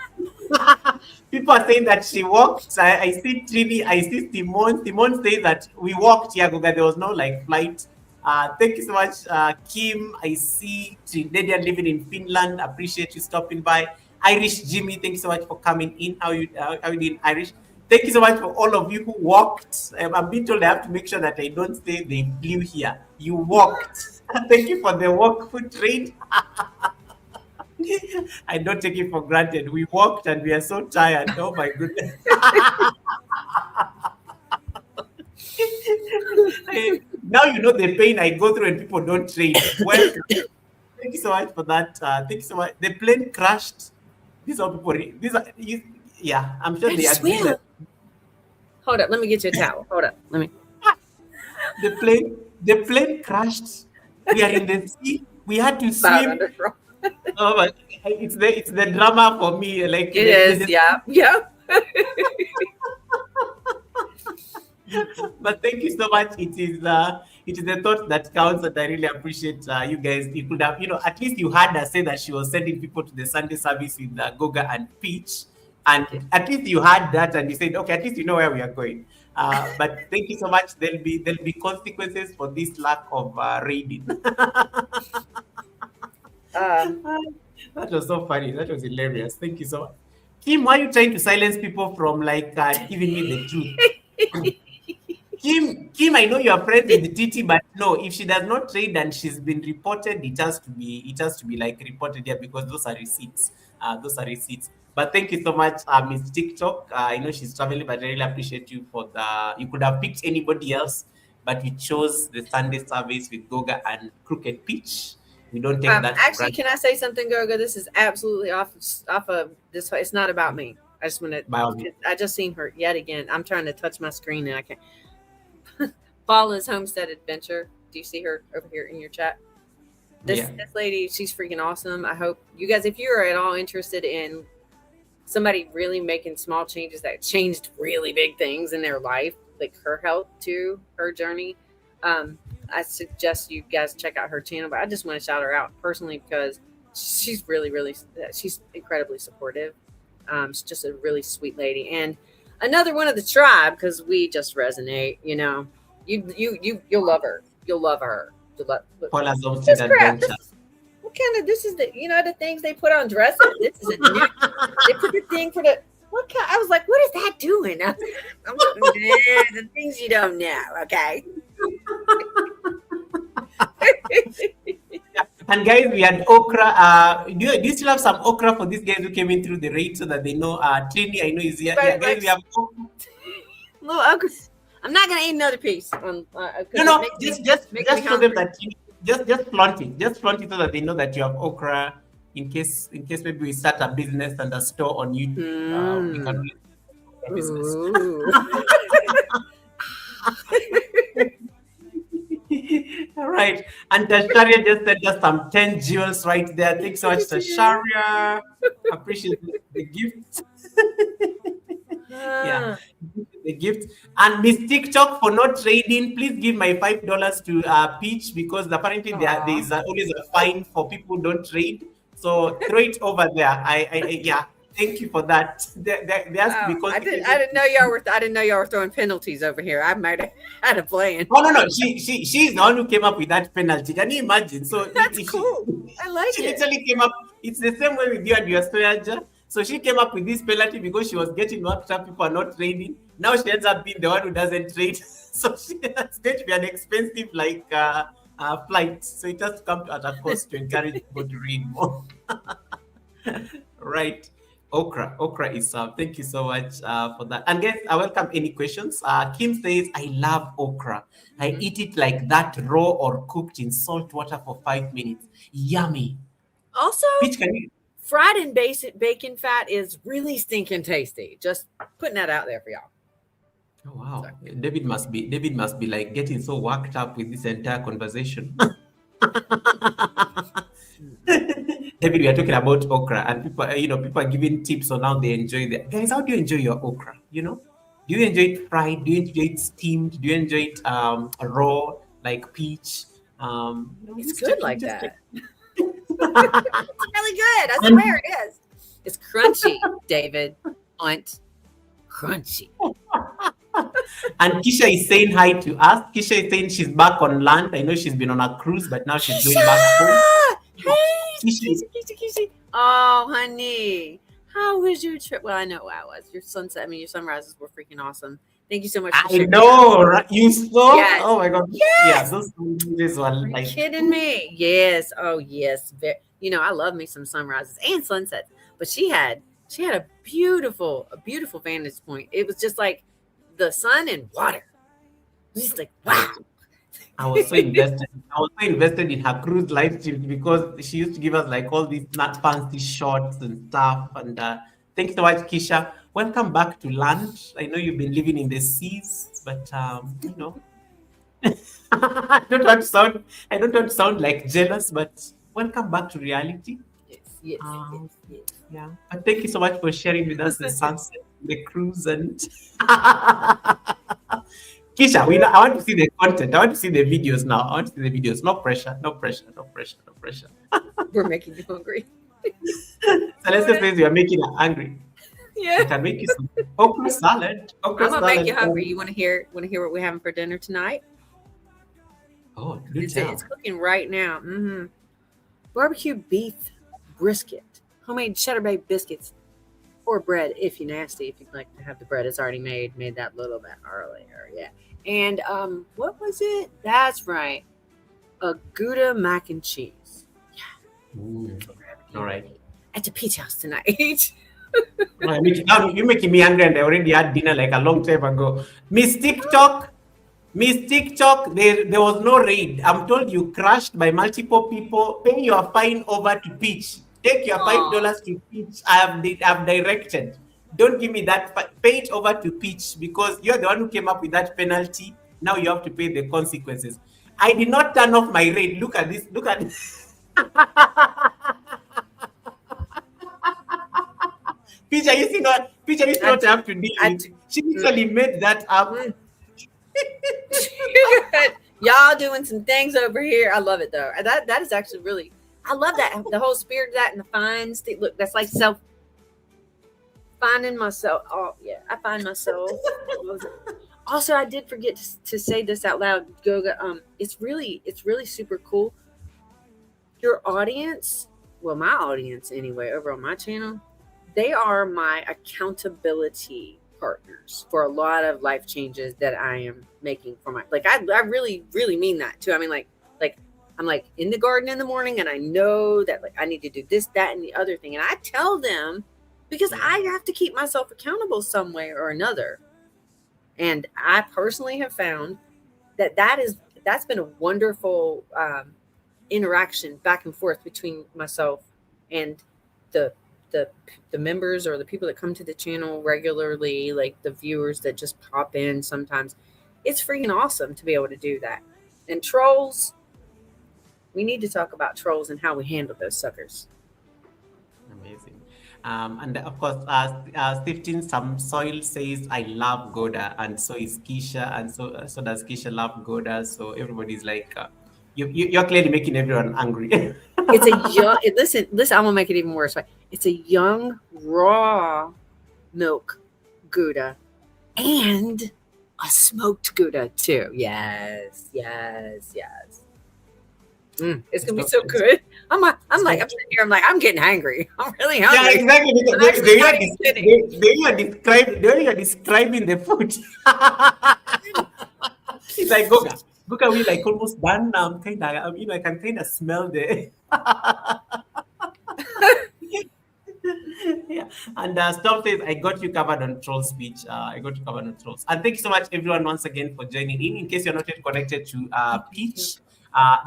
People are saying that she walked. I see Trini, I see Simone. Simone says that we walked, yeah, Goga. There was no like flight. Thank you so much, Kim. I see Trinidadian living in Finland. Appreciate you stopping by. Irish Jimmy, thank you so much for coming in. How you doing, Irish? Thank you so much for all of you who walked. I'm being told I have to make sure that I don't say they flew here. You walked. Thank you for the walk food trade. I don't take it for granted. We walked and we are so tired. Oh my goodness. Now you know the pain I go through when people don't trade. Well, thank you so much for that. Thank you so much. The plane crashed. These are people. Yeah, I'm sure they agree that
Hold up, let me get you a towel. Hold up, let me.
the plane crashed. We are in the sea. We had to swim. Oh, but it's the drama for me. Like
It is, yeah.
But thank you so much. It is the thought that counts, and I really appreciate you guys. You could have, at least you had her say that she was sending people to the Sunday service with Goga and Peach, and at least you had that, and you said, okay, at least you know where we are going. But thank you so much. There'll be consequences for this lack of raiding. That was so funny. That was hilarious. Thank you so much. Kim, why are you trying to silence people from giving me the truth? Kim, I know you are friends with Titi, but no, if she does not trade and she's been reported, it has to be like reported here because those are receipts. But thank you so much, Miss TikTok. I know she's traveling, but I really appreciate you for you could have picked anybody else, but you chose the Sunday service with Goga and Crooked Peach. We don't take that.
Actually, can I say something, Goga? This is absolutely off of this. It's not about me. I just want to. I just seen her yet again. I'm trying to touch my screen and I can't. Paula's Homestead Adventure. Do you see her over here in your chat? This lady, she's freaking awesome. I hope you guys, if you're at all interested in somebody really making small changes that changed really big things in their life, like her health too, her journey, I suggest you guys check out her channel. But I just want to shout her out personally because she's really, she's incredibly supportive. She's just a really sweet lady and another one of the tribe because we just resonate. You'll love her. You'll love her.
Paula's Homestead Adventure.
What kind of, this is the things they put on dresses. This is a new, they put the thing for the, what kind, I was like, what is that doing? I'm the things you don't know, okay?
And guys, we had okra. Do you still have some okra for these guys who came in through the raid so that they know? Trini, I know is here. Yeah, guys, we have okra.
Little okra. I'm not gonna eat another piece.
No, just show them that. Just flaunt it. Just flaunt it so that they know that you have okra. In case maybe we start a business and a store on YouTube, we can really start a business. All right. And Tasharia just sent us some 10 jewels right there. Thanks so much, Tasharia. Appreciate the gift. Yeah, the gift. And Miss TikTok for not trading, please give my $5 to Peach because apparently there is always a fine for people who don't trade. So throw it over there. Yeah. Thank you for that. There has to be consequences.
I didn't know y'all were throwing penalties over here. I might have had a plan.
Oh no. She's the one who came up with that penalty. Can you imagine? So
that's cool. I like it.
She literally came up. It's the same way with you and your Stoyaja. So she came up with this penalty because she was getting worked up. People are not trading. Now she ends up being the one who doesn't trade. So it's going to be an expensive flight. So it has to come at a cost to encourage people to read more. Right. Okra is thank you so much for that. And guys, I welcome any questions. Kim says, I love okra. I eat it like that, raw or cooked in salt water for 5 minutes. Yummy.
Also,
Peach, can you...
fried in bacon fat is really stinking tasty. Just putting that out there for y'all.
Oh wow. Sorry. David must be like getting so worked up with this entire conversation. David, we are talking about okra, and people, people are giving tips on how they enjoy it. Guys, how do you enjoy your okra? Do you enjoy it fried? Do you enjoy it steamed? Do you enjoy it raw, like peach?
It's
Just
good
checking,
like
just
that.
checking.
It's really good. I
And
swear it is. It's crunchy, David. Aunt. Crunchy.
and Kisha is saying hi to us. Kisha is saying she's back on land. I know she's been on a cruise, but now she's going back home.
Keisha! Hey,
Kisha is
Keisha. Oh, honey. How was your trip? Well, I know how it was. Your sunrises were freaking awesome. Thank you so much for
I
sharing.
know, right? You saw?
Yes.
Oh my God. Yeah,
Yes.
those images were
Are you
like,
kidding me? Yes. Oh, yes. I love me some sunrises and sunsets. But she had a beautiful vantage point. It was just like the sun and water. Just like wow.
I was so invested. I was so invested in her cruise life trip because she used to give us like all these not fancy shots and stuff. And thank you so much, Kisha. Welcome back to land. I know you've been living in the seas, but I don't want to sound like jealous, but welcome back to reality.
Yes.
Yeah. And thank you so much for sharing with us the sunset, the cruise, and Kisha, I want to see the content. I want to see the videos now. I want to see the videos. No pressure. No pressure. No pressure. No pressure.
We're making you hungry.
Celeste says you are making her angry. I
Yeah.
can make you some okra salad. Okra
I'm gonna make you
salad.
hungry. You want to hear what we're having for dinner tonight?
Oh, do
It's
tell.
cooking right now. Barbecue beef brisket, homemade cheddar bay biscuits, or bread if you're nasty. If you'd like to have the bread, it's already made that little bit earlier. Yeah. And what was it? That's right, a Gouda mac and cheese.
Ooh, all right.
At the Peach House tonight.
Now you're making me angry, and I already had dinner like a long time ago. Miss TikTok, there was no raid. I'm told you crashed by multiple people. Pay your fine over to Peach. Take your $5 to Peach. I've directed. Don't give me that. Pay it over to Peach because you're the one who came up with that penalty. Now you have to pay the consequences. I did not turn off my raid. Look at this. Look at this. Peach, I used to not have to deal with. She literally made that up.
Y'all doing some things over here. I love it though. That is actually really. I love that the whole spirit of that and the finds. Look, that's like finding myself. Oh yeah, I find myself. Also, I did forget to say this out loud, Goga. It's really super cool. Your audience, well, my audience anyway, over on my channel, they are my accountability partners for a lot of life changes that I am making for I really mean that too. I mean, like I'm like in the garden in the morning and I know that like I need to do this, that, and the other thing. And I tell them because I have to keep myself accountable some way or another. And I personally have found that's been a wonderful interaction back and forth between myself and the members or the people that come to the channel regularly, like the viewers that just pop in sometimes. It's freaking awesome to be able to do that. And trolls, we need to talk about trolls and how we handle those suckers.
Amazing. And of course, Sifting Some Soil says, I love Goda, and so is Kisha, and so does Kisha love Goda. So everybody's like, you're clearly making everyone angry.
It's a young, listen, I'm gonna make it even worse. It's a young, raw milk Gouda and a smoked Gouda too. Yes. It's gonna be so good. I'm sitting here. I'm like, I'm getting hangry. I'm really hungry.
Yeah, exactly. Because they are describing the food. It's like Goga, we like almost done. I can kind of smell the. Yeah, and Storm says, I got you covered on troll speech. I got you covered on trolls. And thank you so much, everyone, once again for joining in. In case you're not yet connected to Peach,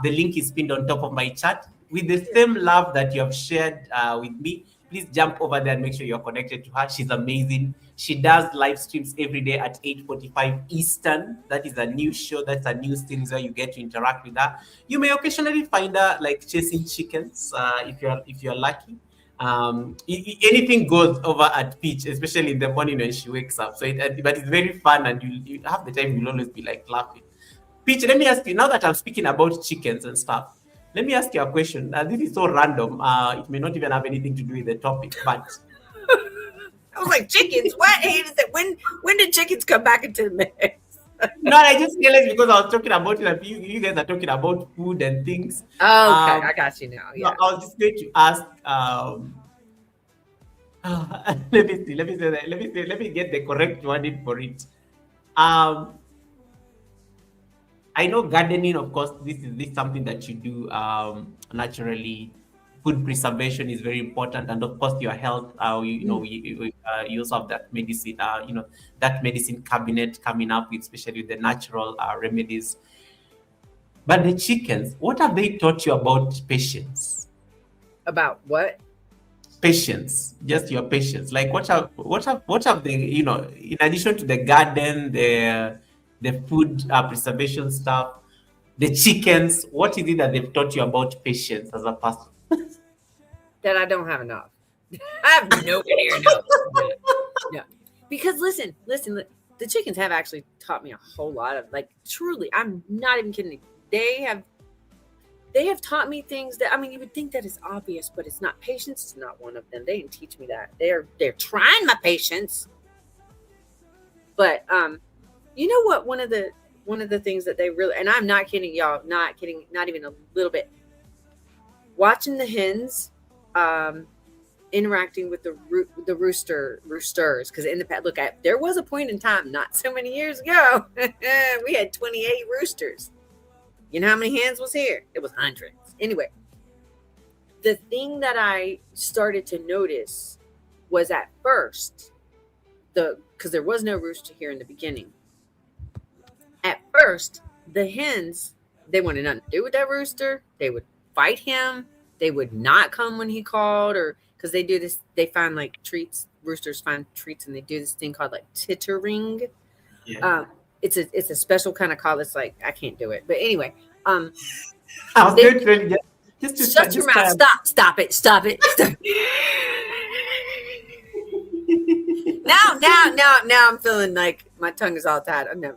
the link is pinned on top of my chat. with the same love that you have shared with me, please jump over there and make sure you're connected to her. She's amazing. She does live streams every day at 8:45 Eastern. That is a new show. That's a new series where you get to interact with her. You may occasionally find her like chasing chickens if you're lucky. Anything goes over at Peach, especially in the morning when she wakes up. But it's very fun, and you have the time you'll always be like laughing. Peach, let me ask you, now that I'm speaking about chickens and stuff, let me ask you a question. This is so random. It may not even have anything to do with the topic, but
I was like, chickens? What? Hey, is it, when did chickens come back into the mix?
no, I just realized because I was talking about it, and you guys are talking about food and things.
Oh, okay, I got you now. Yeah.
I was just going to ask. Let me see. Let me say that. Let me get the correct wording for it. I know gardening, of course, this is something that you do naturally. Food preservation is very important, and of course, your health. You also have that medicine. That medicine cabinet coming up with, especially the natural remedies. But the chickens, what have they taught you about patience?
About what?
Patience, just your patience. Like what have they? In addition to the garden, the food preservation stuff, the chickens. What is it that they've taught you about patience as a person?
That I don't have enough. I have nobody who knows. Yeah. Because listen, the chickens have actually taught me a whole lot of, like, truly, I'm not even kidding. They have taught me things that, I mean, you would think that is obvious, but it's not. Patience is not one of them. They didn't teach me that. They're trying my patience. But you know what? One of the things that they really, and I'm not kidding, y'all, not kidding, not even a little bit. Watching the hens interacting with the roosters, because in the past, there was a point in time not so many years ago we had 28 roosters. You know how many hens was here? It was hundreds. Anyway, the thing that I started to notice was at first, because there was no rooster here in the beginning. At first, the hens, they wanted nothing to do with that rooster. They would fight him. They would not come when he called, or because they do this, they find like treats. Roosters find treats, and they do this thing called like tittering.
Yeah.
It's a special kind of call. That's like, I can't do it, but anyway.
I was going to really just to
Shut your mouth. Stop it. Now I'm feeling like my tongue is all tied. No.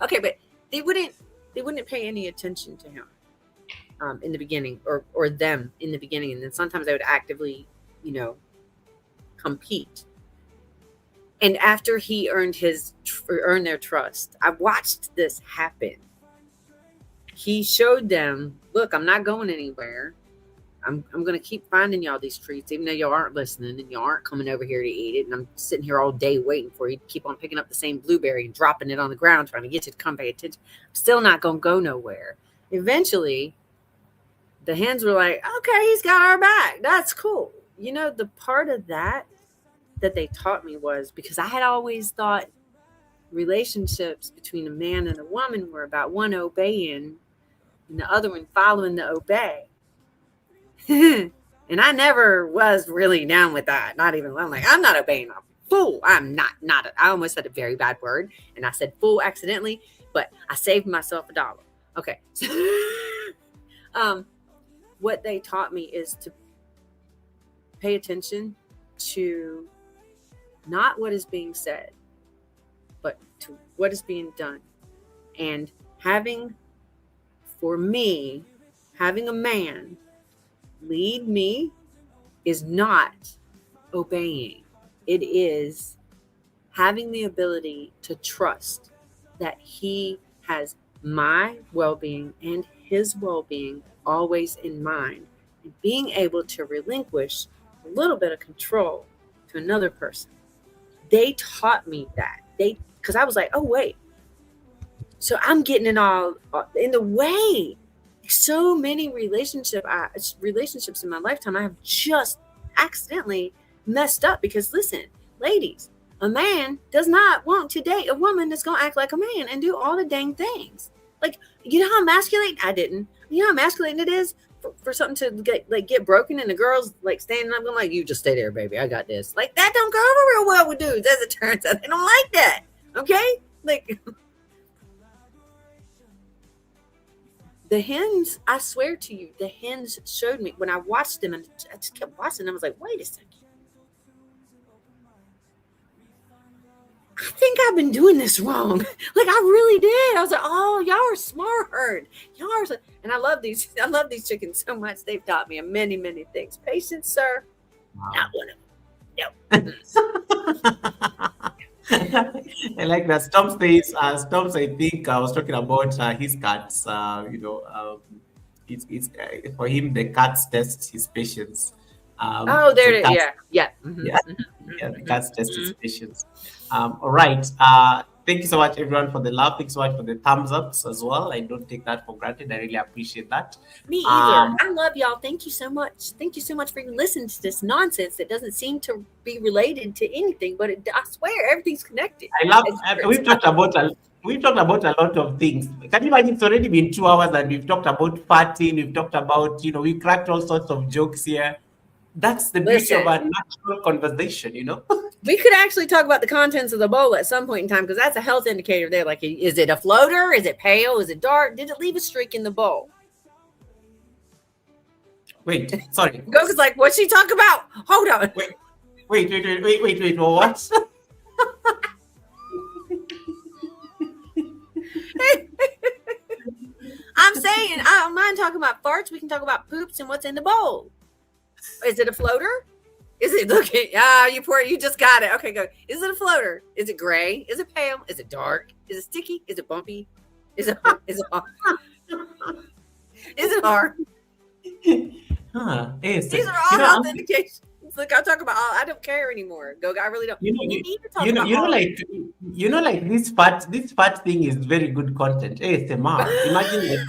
Okay, but they wouldn't pay any attention to him in the beginning, or them in the beginning, and then sometimes they would actively, compete. And after he earned their trust, I watched this happen. He showed them, look, I'm not going anywhere. I'm going to keep finding y'all these treats, even though y'all aren't listening and y'all aren't coming over here to eat it. And I'm sitting here all day waiting for you to keep on picking up the same blueberry and dropping it on the ground, trying to get you to come pay attention. I'm still not going to go nowhere. Eventually, the hens were like, okay, he's got our back. That's cool. The part of that they taught me was, because I had always thought relationships between a man and a woman were about one obeying and the other one following the obey. And I never was really down with that. Not even, I'm like, I'm not obeying a fool. I'm not, I almost said a very bad word, and I said fool accidentally, but I saved myself $1. Okay. What they taught me is to pay attention to not what is being said, but to what is being done. And having a man lead me is not obeying. It is having the ability to trust that he has my well-being and his well-being always in mind, and being able to relinquish a little bit of control to another person. They taught me that. Because I was like, oh, wait. So I'm getting it all in the way. So many relationships in my lifetime I have just accidentally messed up, because listen, ladies, a man does not want to date a woman that's going to act like a man and do all the dang things. Like, you know how emasculating? I didn't. You know how emasculating it is for something to get broken, and the girl's like standing up. I'm like, you just stay there, baby. I got this. Like that don't go over real well with dudes, as it turns out. They don't like that. Okay, like the hens. I swear to you, the hens showed me when I watched them, and I just kept watching them. I was like, wait a second. I think I've been doing this wrong. Like I really did. I was like, oh, y'all are smart. Y'all are, and I love these chickens so much. They've taught me many, many things. Patience, sir.
Wow.
Not one of them.
I like that. Stumps, I think I was talking about his cats. It's for him, the cats test his patience.
Oh, there
the
it is.
cats,
Yeah. Mm-hmm.
yeah,
Mm-hmm.
yeah, the cats test his
Mm-hmm.
patience. All right. Thank you so much, everyone, for the love. Thanks so much for the thumbs ups as well. I don't take that for granted. I really appreciate that.
Me either. I love y'all. Thank you so much. Thank you so much for listening to this nonsense that doesn't seem to be related to anything, but I swear everything's connected.
I love. We've talked about a lot of things. Can you imagine? It's already been 2 hours, and we've talked about farting. We've talked about, we cracked all sorts of jokes here. That's the beauty of a natural conversation,
We could actually talk about the contents of the bowl at some point in time, because that's a health indicator there. Like, is it a floater? Is it pale? Is it dark? Did it leave a streak in the bowl?
Wait, sorry.
Goku's like, what's she talk about? Hold on.
Wait, what?
I'm saying, I don't mind talking about farts. We can talk about poops and what's in the bowl. Is it a floater? Is it looking? You just got it. Okay, go. Is it a floater? Is it gray? Is it pale? Is it dark? Is it sticky? Is it bumpy? Is it hard? Is it hard? These are all health indications. Look, I'll talk about. I don't care anymore. Go, I really don't. Need to talk about
like this fat thing is very good content. ASMR. Imagine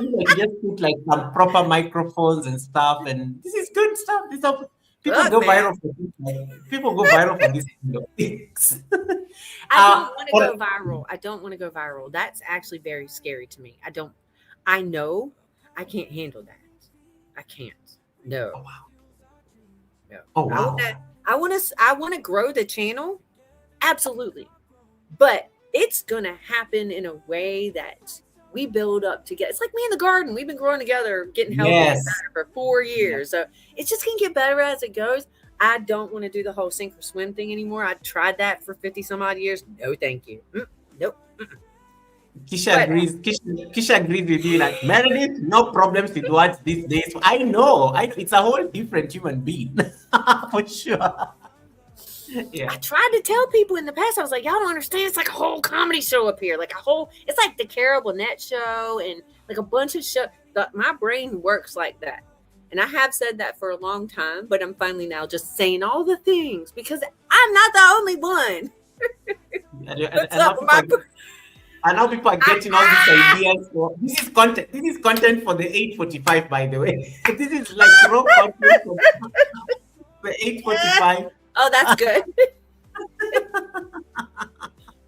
like just put like some proper microphones and stuff, and this is good stuff. People go viral for this. People go viral for these kind of things.
I don't want to go viral. I don't want to go viral. That's actually very scary to me. I know I can't handle that. I can't. No.
Oh, wow.
No.
Oh, wow.
I want to grow the channel. Absolutely. But it's going to happen in a way that we build up together. It's like me in the garden. We've been growing together, getting healthy and better for 4 years. So it's just going to get better as it goes. I don't want to do the whole sink or swim thing anymore. I tried that for 50 some odd years. No, thank you. Nope.
Kisha agrees. Kisha agrees with you that Meredith, no problems with words these days. I know. It's a whole different human being, for sure. Yeah.
I tried to tell people in the past. I was like, y'all don't understand. It's like a whole comedy show up here, it's like the Carol Burnett show and like a bunch of shows. My brain works like that, and I have said that for a long time. But I'm finally now just saying all the things because I'm not the only one.
And now people are getting all these ideas. This is content for the 8:45, by the way. This is like raw content for the 8:45.
Oh, that's good.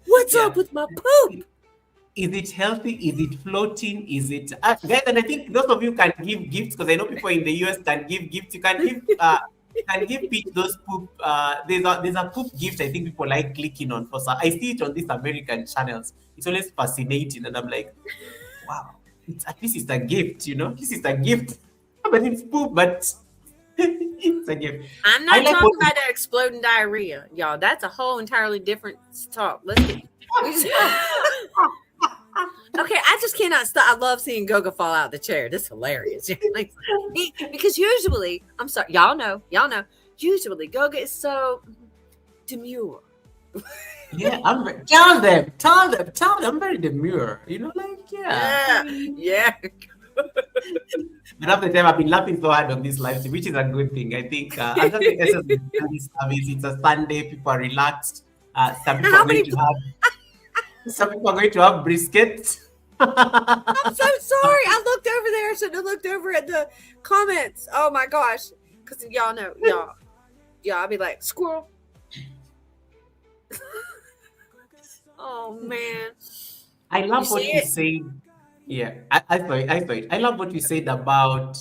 What's up with my poop?
Is it healthy? Is it floating? Is it guys? And I think those of you can give gifts because I know people in the US can give gifts. You can give Pete those poop. There's a poop gift I think people like clicking on. I see it on these American channels. It's always fascinating, and I'm like, wow. At least it's a gift, This is a gift, but it's poop, but. It's a gift.
I'm not talking about that exploding diarrhea, y'all. That's a whole entirely different talk. Let's get. Okay, I just cannot stop. I love seeing Goga fall out of the chair. This is hilarious. Because usually, I'm sorry, y'all know. Usually, Goga is so demure.
Yeah, tell them. I'm very demure.
Yeah.
But half the time I've been laughing so hard on this live stream, which is a good thing. I think it's a Sunday, people are relaxed. Some people are going to have brisket.
I'm so sorry. I looked over there. I should have looked over at the comments. Oh my gosh. Because y'all know, I'll be like, squirrel. Oh man.
I love what you say. Yeah, I saw it. I saw it. I love what you said about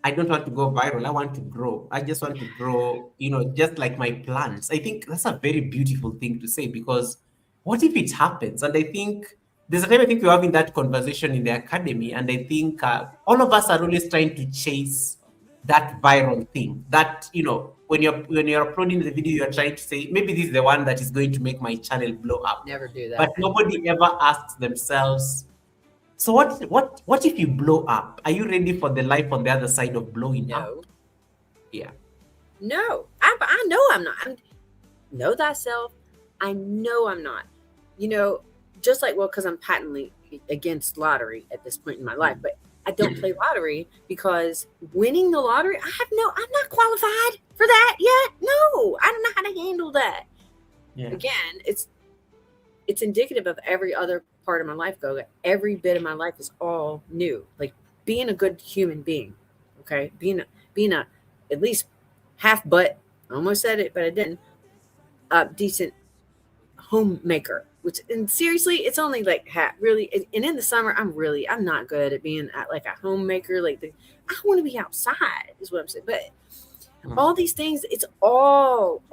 I don't want to go viral. I want to grow. I just want to grow, just like my plants. I think that's a very beautiful thing to say because what if it happens? And I think there's a time I think we're having that conversation in the academy, and I think all of us are always trying to chase that viral thing. That when you're uploading the video, you're trying to say maybe this is the one that is going to make my channel blow up,
Never do
but
that.
nobody ever asks themselves so what if you blow up? Are you ready for the life on the other side of blowing
No,
up? Yeah.
no. I know I'm not. Know thyself. I know I'm not. Just like, well, because I'm patently against lottery at this point in my life, but I don't play lottery because winning the lottery, I'm not qualified for that yet. No, I don't know how to handle that.
Yeah.
Again, it's indicative of every other part of my life. Every bit of my life is all new. Like being a good human being, okay, being a at least half butt. I almost said it, but I didn't. Decent homemaker. And seriously, it's only like half. Really, and in the summer, I'm not good at being like a homemaker. I want to be outside, is what I'm saying. But all these things, it's all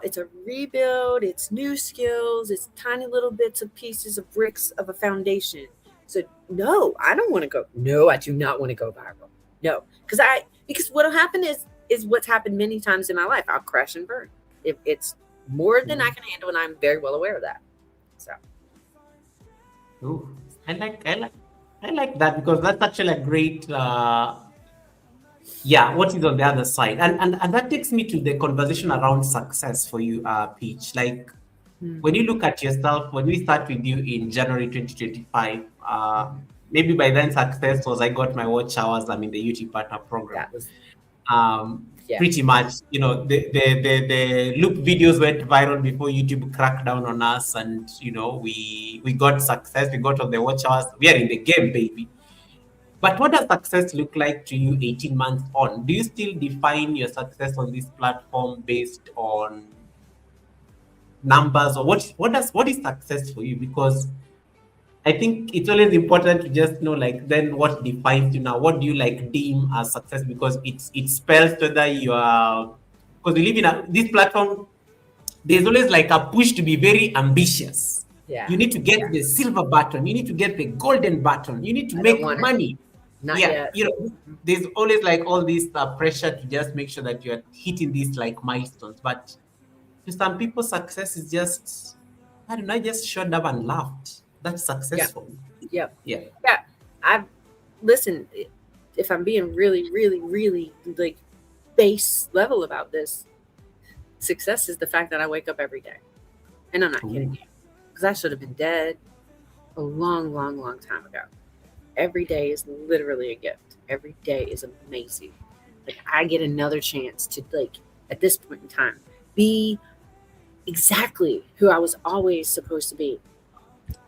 it's a rebuild, it's new skills, it's tiny little bits of pieces of bricks of a foundation. So no, I don't want to go. No, I do not want to go viral. No, because what'll happen is what's happened many times in my life. I'll crash and burn. It's more than I can handle, and I'm very well aware of that. So
Ooh, I like that because that's actually a great what is on the other side. And that takes me to the conversation around success for you, Peach. Like when you look at yourself, when we start with you in January 2025, maybe by then success was I got my watch hours, I'm in the YouTube partner program.
that was
Pretty much, the loop videos went viral before YouTube cracked down on us, and we got success, we got all the watch hours, we are in the game, baby. But what does success look like to you 18 months on? Do you still define your success on this platform based on numbers, or what is success for you? Because I think it's always important to just know, like, then what defines you now? What do you like deem as success? Because it spells whether you are, because we live in this platform. There's always like a push to be very ambitious.
Yeah.
You need to get the silver button. You need to get the golden button. You need to make money.
Not yet.
There's always like all this pressure to just make sure that you're hitting these like milestones. But to some people, success is just, I don't know, I just showed up and laughed. That's successful.
Yep.
Yeah.
I've listen, if I'm being really, really, really like base level about this, success is the fact that I wake up every day. And I'm not kidding you. Because I should have been dead a long, long, long time ago. Every day is literally a gift. Every day is amazing. Like I get another chance to, like, at this point in time, be exactly who I was always supposed to be.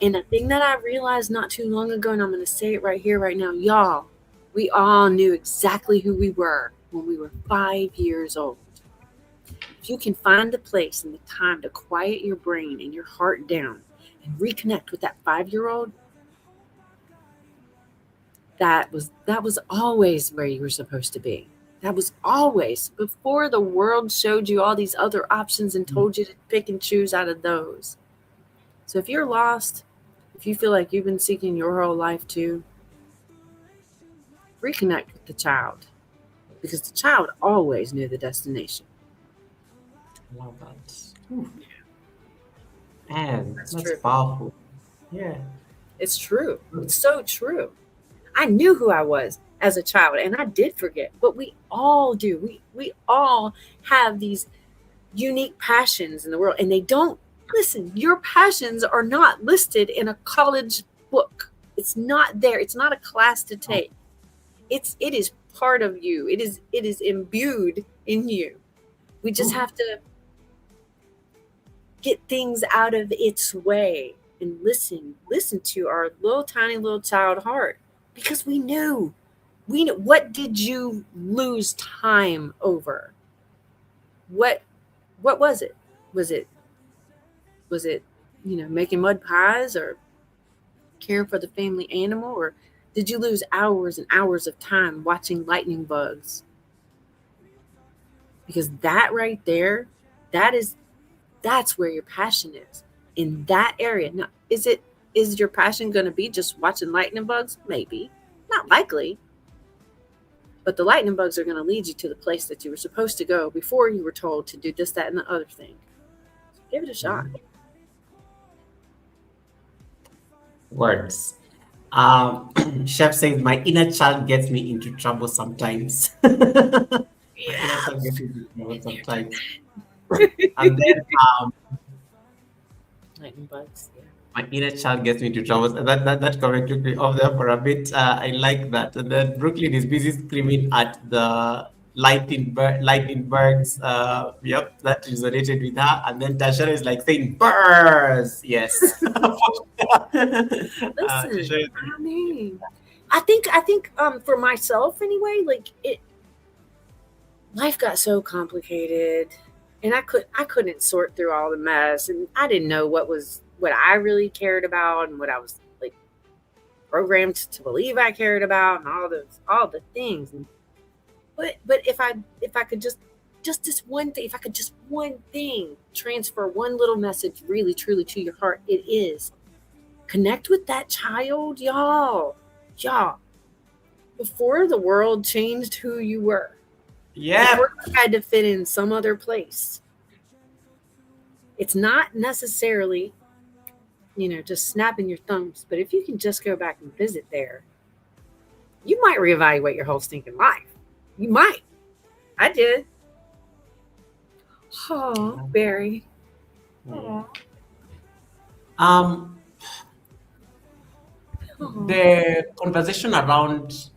And the thing that I realized not too long ago, and I'm going to say it right here, right now, y'all, we all knew exactly who we were when we were 5 years old. If you can find the place and the time to quiet your brain and your heart down and reconnect with that 5-year-old, that was always where you were supposed to be. That was always before the world showed you all these other options and told you to pick and choose out of those. So if you're lost, if you feel like you've been seeking your whole life too, reconnect with the child, because the child always knew the destination.
I love that. Man, that's
true.
powerful. Yeah.
It's true. It's so true. I knew who I was as a child, and I did forget, but we all do. We all have these unique passions in the world, and they don't, listen, your passions are not listed in a college book. It's not there. It's not a class to take. It is part of you. It is imbued in you. We just have to get things out of its way and listen to our little tiny little child heart, because we know. What did you lose time over? What was it? Was it making mud pies, or care for the family animal, or did you lose hours and hours of time watching lightning bugs? Because that right there, that's where your passion is, in that area. Now, is your passion going to be just watching lightning bugs? Maybe, not likely. But the lightning bugs are going to lead you to the place that you were supposed to go before you were told to do this, that, and the other thing. So give it a shot.
Words. Chef says my inner child gets me into trouble sometimes.
Yeah.
Inner child gets me into trouble sometimes. And then
Lightning bugs. Yeah.
my inner child gets me into trouble. And that comment took me off there for a bit. I like that. And then Brooklyn is busy screaming at the lightning birds. Yep, that resonated with her. And then Tashara is like saying birds. Yes.
Listen, I mean, I think for myself anyway, like life got so complicated, and I couldn't sort through all the mess, and I didn't know what I really cared about and what I was like programmed to believe I cared about, and all the things. But if I could just this one thing, if I could just one thing transfer one little message really truly to your heart, it is connect with that child, y'all. Before the world changed who you were.
Yeah.
Before you had to fit in some other place. It's not necessarily, just snapping your thumbs, but if you can just go back and visit there, you might reevaluate your whole stinking life. You might. I did. Oh, Barry. Oh.
The conversation around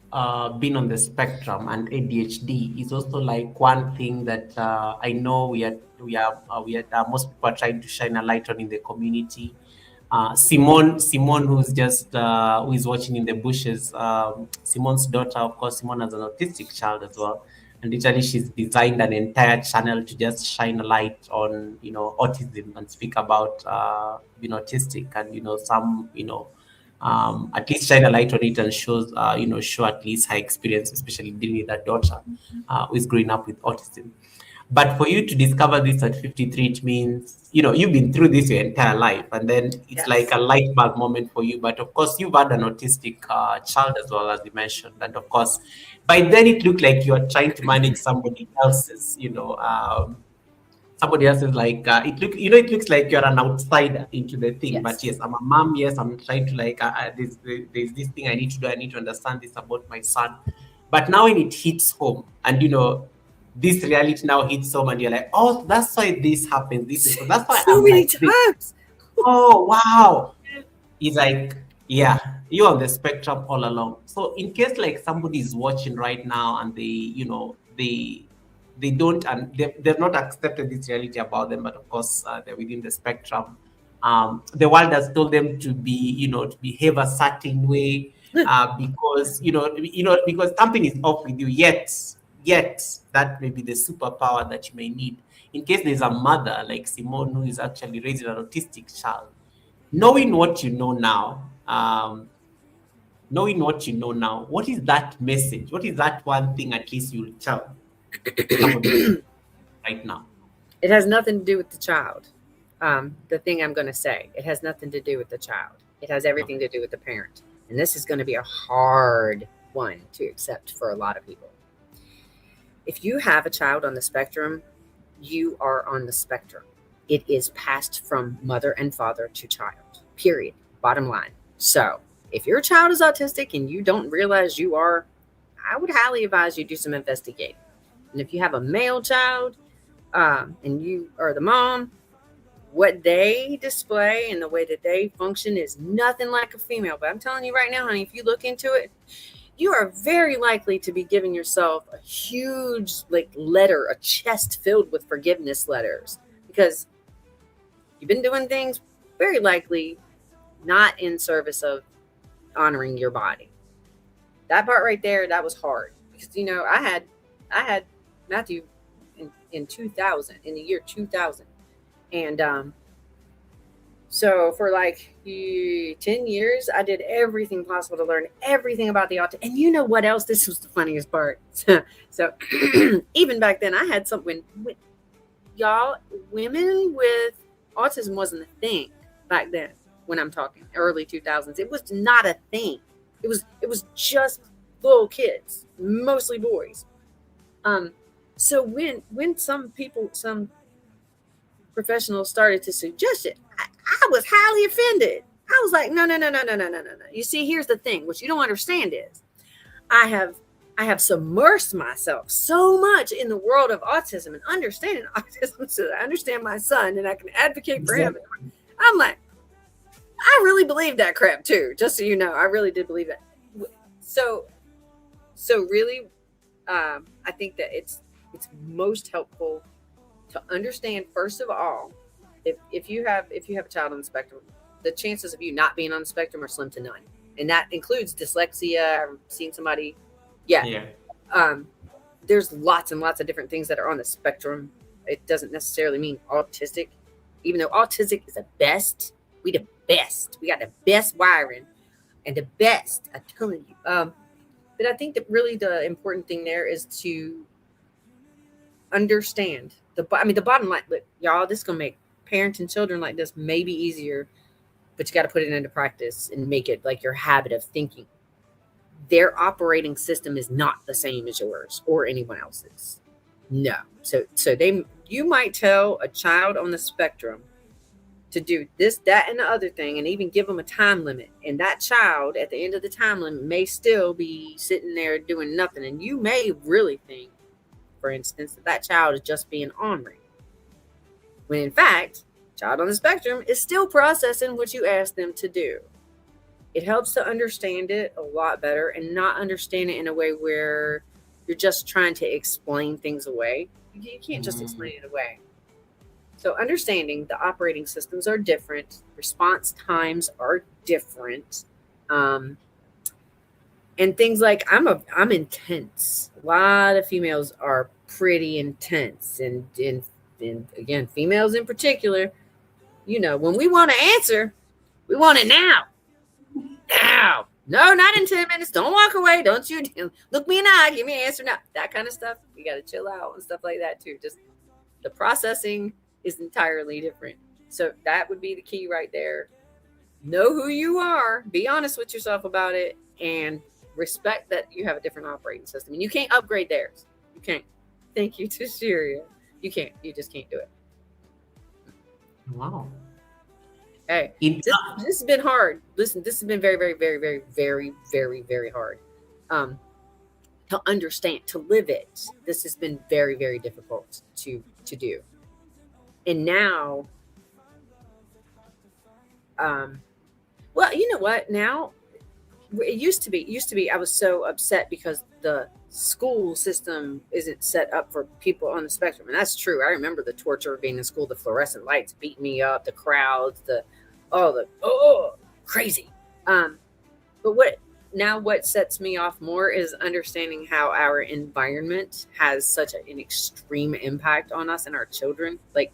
being on the spectrum and ADHD is also like one thing that I know we are most people are trying to shine a light on in the community. Simone, who's just who is watching in the bushes. Simone's daughter, of course, Simone has an autistic child as well, and literally she's designed an entire channel to just shine a light on autism and speak about being autistic and some at least shine a light on it and show at least her experience, especially dealing with her daughter who is growing up with autism. But for you to discover this at 53, it means, you've been through this your entire life. And then it's
Yes.
like a light bulb moment for you. But of course, you've had an autistic child as well, as you mentioned. And of course, by then it looked like you are trying to manage somebody else's, somebody else is like it looks like you're an outsider into the thing.
Yes.
But yes, I'm a mom. Yes, I'm trying to there's this thing I need to do. I need to understand this about my son. But now when it hits home and this reality now hits home and you're like, oh, that's why this happens, that's why
so
I'm
many
like this.
times.
Oh wow. It's like, yeah, you're on the spectrum all along. So in case like somebody is watching right now and they don't, and they've not accepted this reality about them, but of course they're within the spectrum. The world has told them to be, to behave a certain way because because something is off with you. Yet that may be the superpower that you may need in case there's a mother like Simone who is actually raising an autistic child. Knowing what you know now, what is that message? What is that one thing at least you'll tell somebody right now?
It has nothing to do with the child. The thing I'm going to say, it has nothing to do with the child. It has everything to do with the parent. And this is going to be a hard one to accept for a lot of people. If you have a child on the spectrum, you are on the spectrum. It is passed from mother and father to child, period. Bottom line. So if your child is autistic and you don't realize you are, I would highly advise you do some investigating. And if you have a male child and you are the mom, what they display and the way that they function is nothing like a female. But I'm telling you right now, honey, if you look into it, you are very likely to be giving yourself a huge letter, a chest filled with forgiveness letters, because you've been doing things very likely not in service of honoring your body. That part right there, that was hard because I had Matthew in 2000, in the year 2000, and So for like 10 years, I did everything possible to learn everything about the autism. And you know what else? This was the funniest part. So even back then, I had something. Y'all, women with autism wasn't a thing back then. When I'm talking early 2000s, it was not a thing. It was just little kids, mostly boys. So when some professionals started to suggest it, I was highly offended. I was like, no. You see, here's the thing. What you don't understand is I have submersed myself so much in the world of autism and understanding autism so that I understand my son and I can advocate for him. I'm like, I really believe that crap too, just so you know. I really did believe that. So really, I think that it's most helpful to understand, first of all, if you have a child on the spectrum, the chances of you not being on the spectrum are slim to none, and that includes dyslexia. I've seen somebody, there's lots and lots of different things that are on the spectrum. It doesn't necessarily mean autistic, even though autistic is the best. We the best. We got the best wiring and the best. I'm telling you. But I think that really the important thing there is to understand the bottom line. Look, y'all, this is gonna make parenting children like this maybe easier, but you got to put it into practice and make it like your habit of thinking. Their operating system is not the same as yours or anyone else's. No. So you might tell a child on the spectrum to do this, that, and the other thing, and even give them a time limit. And that child at the end of the time limit may still be sitting there doing nothing. And you may really think, for instance, that child is just being ornery. When in fact, child on the spectrum is still processing what you asked them to do. It helps to understand it a lot better and not understand it in a way where you're just trying to explain things away. You can't just explain it away. So understanding the operating systems are different, response times are different, and things like I'm intense. A lot of females are pretty intense, and again, females in particular. You know, when we want to answer, we want it now. Now. No, not in 10 minutes. Don't walk away. Don't you look me in the eye. Give me an answer now. That kind of stuff. You got to chill out and stuff like that too. Just the processing is entirely different. So that would be the key right there. Know who you are. Be honest with yourself about it. And respect that you have a different operating system. And you can't upgrade theirs. You can't. Thank you to Syria. You can't. You just can't do it.
Wow.
Hey, this has been hard. Listen, this has been very, very, very, very, very, very, very hard to understand, to live it. This has been very, very difficult to do. And now, well, you know what? Now, it used to be, I was so upset because the school system isn't set up for people on the spectrum. And that's true. I remember the torture of being in school, the fluorescent lights beating me up, the crowds, crazy. But what sets me off more is understanding how our environment has such an extreme impact on us and our children, like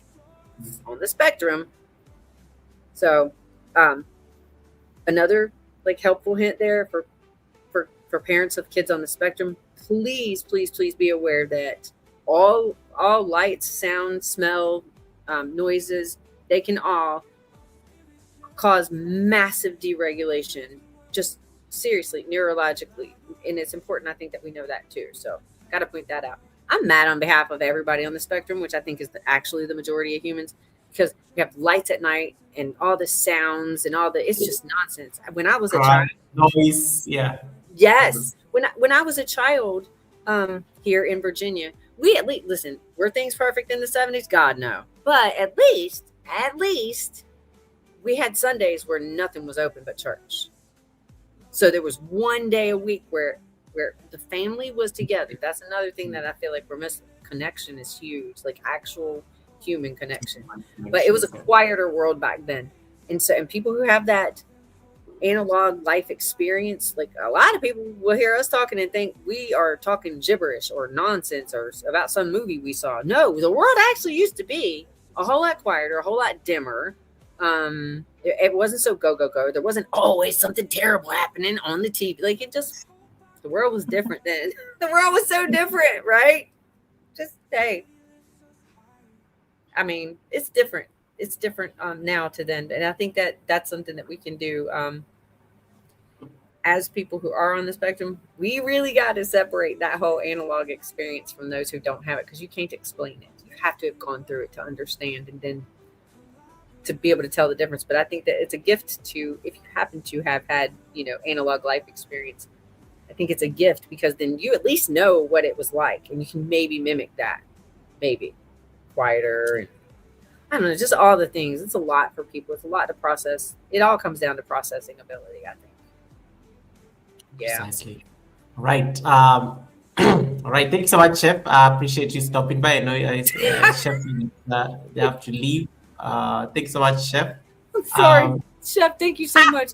on the spectrum. So, another like helpful hint there for parents of kids on the spectrum, please be aware that all lights, sound, smell, noises, they can all cause massive deregulation, just seriously, neurologically. And it's important, I think, that we know that too. So got to point that out. I'm mad on behalf of everybody on the spectrum, which I think is actually the majority of humans, because we have lights at night and all the sounds and it's just nonsense. When I was a child,
noise, yeah.
Yes. When I was a child here in Virginia, we at least, listen, were things perfect in the 70s? God, no. But at least we had Sundays where nothing was open but church. So there was one day a week where the family was together. That's another thing that I feel like we're missing. Connection is huge, like actual human connection. But it was a quieter world back then. And people who have that analog life experience, like a lot of people will hear us talking and think we are talking gibberish or nonsense or about some movie we saw. No, the world actually used to be a whole lot quieter, a whole lot dimmer. It wasn't so go go go. There wasn't always something terrible happening on the TV. Like it just, the world was different then. The world was so different, right? Just hey, I mean, it's different. It's different now to then, and I think that that's something that we can do. As people who are on the spectrum, we really got to separate that whole analog experience from those who don't have it, because you can't explain it. You have to have gone through it to understand, and then to be able to tell the difference. But I think that it's a gift to, if you happen to have had, analog life experience, I think it's a gift, because then you at least know what it was like, and you can maybe mimic that, maybe quieter, and I don't know, just all the things. It's a lot for people. It's a lot to process. It all comes down to processing ability, I think. Yeah.
Precisely. Right. All right. Thanks so much, Chef. I appreciate you stopping by. I know Chef, they have to leave. Thanks so much, Chef.
I'm sorry, Chef. Thank you so much.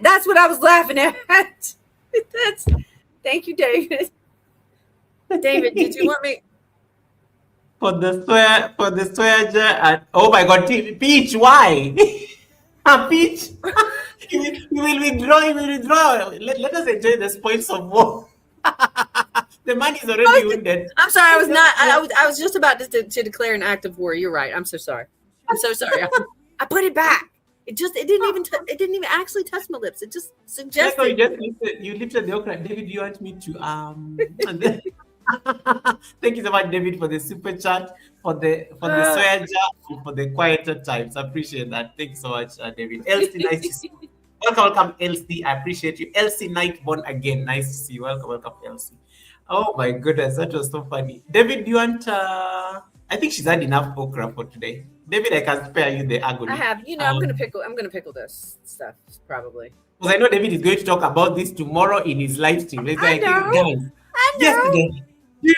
That's what I was laughing at. Thank you, David. David, did you want me?
For the swear jar, oh my God, Peach, why? Peach, you will withdraw. Let us enjoy the spoils of war. The man is already wounded.
I'm sorry, I was not. I was just about to declare an act of war. You're right. I'm so sorry. I'm so sorry. I put it back. It didn't even actually touch my lips. It just suggested.
No, you lifted the okra. David, you want me to and then, thank you so much, David, for the super chat, for the swear jar, and for the quieter times. I appreciate that. Thank you so much, David. Elsie, nice to see you. Welcome, Elsie. I appreciate you. Elsie Nightborn again. Nice to see you. Welcome, Elsie. Oh my goodness, that was so funny. David, do you want? I think she's had enough okra for today. David, I can spare you the agony.
I have. I'm gonna pickle this stuff probably.
Because I know David is going to talk about this tomorrow in his live stream.
I know.
Yesterday, do